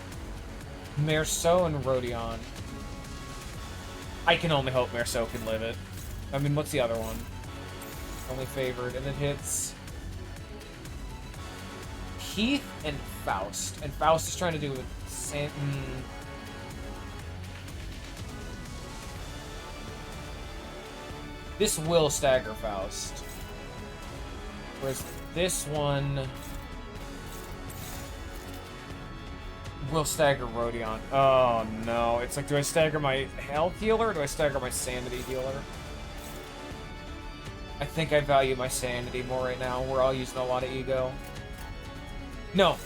Merceau and Rodion. I can only hope Merceau can live it. I mean, what's the other one? Only favored. And it hits Keith and Faust. And Faust is trying to do with This will stagger Faust. Whereas this one will stagger Rodion. Oh no. It's like, do I stagger my health healer or do I stagger my sanity healer? I think I value my sanity more right now. We're all using a lot of ego. No.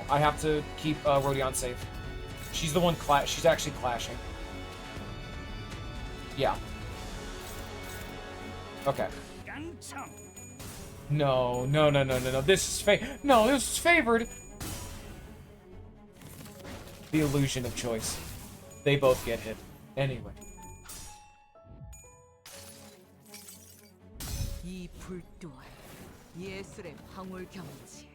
I have to keep Rodion safe. She's the one she's actually clashing. Yeah. Okay. No. This is this is favored. The illusion of choice. They both get hit. Anyway. 이 불 또한 예술의 황홀경이지.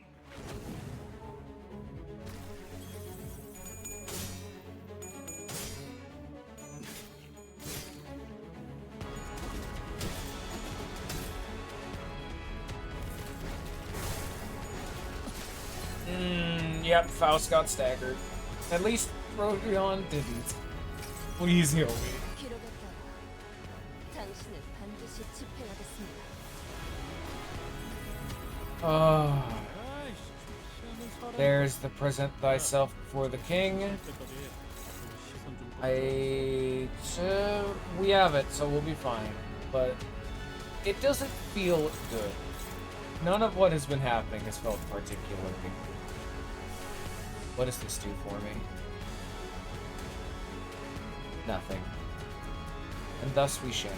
Yep, Faust got staggered. At least Rodion didn't. Please heal me. 기록에 따라 당신을 반드시 집행하겠습니다. There's the present thyself before the king. We have it, so we'll be fine. But it doesn't feel good. None of what has been happening has felt particularly good. What does this do for me? Nothing. And thus we shan't.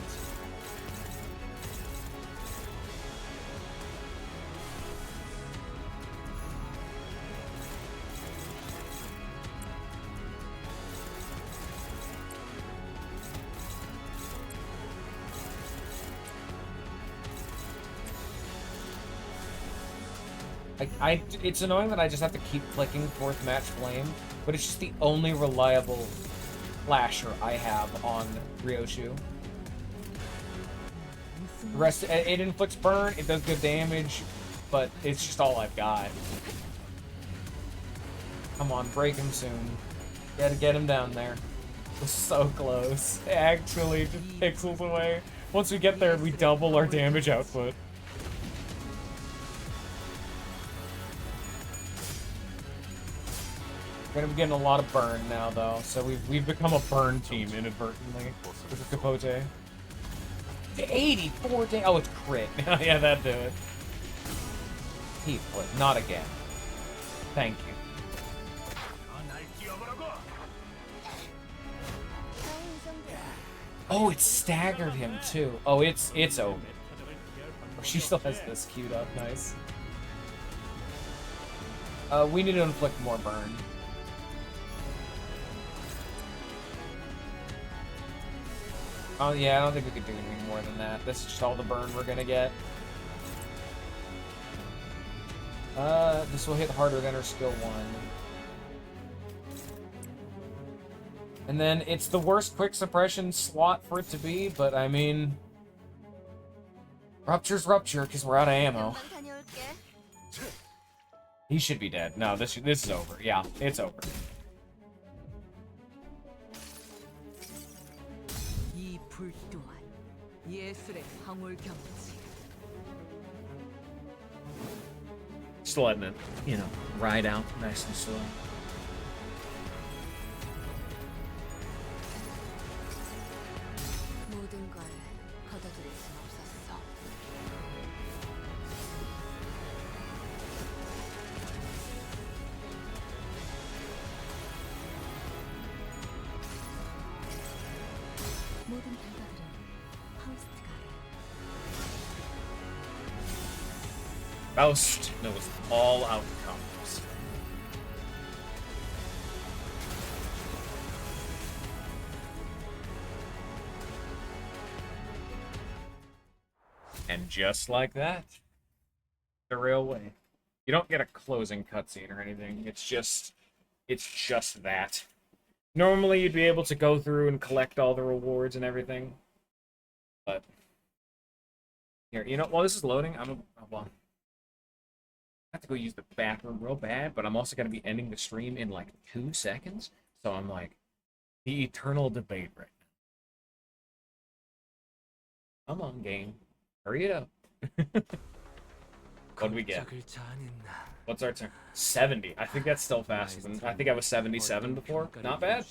It's annoying that I just have to keep clicking fourth match flame, but it's just the only reliable flasher I have on Ryoshu. The rest, it inflicts burn, it does good damage, but it's just all I've got. Come on, break him soon. Gotta get him down there. We're so close. Actually, just pixels away. Once we get there, we double our damage output. We're gonna be getting a lot of burn now, though, so we've become a burn team inadvertently with the Capote. 84 damage. Oh, it's crit. Yeah, that'd do it. Heathcliff, not again. Thank you. Oh, it staggered him too. Oh, it's over. She still has this queued up. Nice. We need to inflict more burn. Oh yeah, I don't think we could do anything more than that. This is just all the burn we're gonna get. This will hit harder than her skill 1. And then it's the worst quick suppression slot for it to be, but I mean... Rupture's rupture, because we're out of ammo. He should be dead. No, this is over. Yeah, it's over. 이 불 또한 예술의 황홀경이지. Just letting it, you know, ride out nice and slow. 모든 걸 거둬들일 순 없었어. 모든 결과들은 파우스트가 알아. Faust knows all outcomes. And just like that, the railway. You don't get a closing cutscene or anything. It's just that. Normally, you'd be able to go through and collect all the rewards and everything. But here, you know, while this is loading, well, I have to go use the bathroom real bad, but I'm also going to be ending the stream in like 2 seconds. So I'm like, the eternal debate right now. Come on, game. Hurry it up. What do we get? What's our turn? 70. I think that's still faster than... I think I was 77 before. Not bad.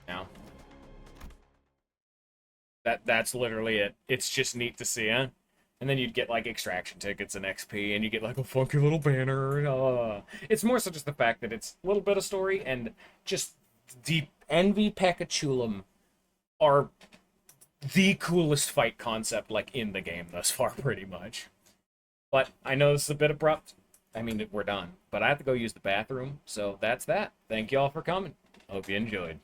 No. That's literally it. It's just neat to see, huh? And then you'd get, like, extraction tickets and XP, and you get, like, a funky little banner. It's more so just the fact that it's a little bit of story, and just the Envy Pekachulum are the coolest fight concept, like, in the game thus far, pretty much. But I know this is a bit abrupt. I mean, we're done. But I have to go use the bathroom, so that's that. Thank you all for coming. Hope you enjoyed.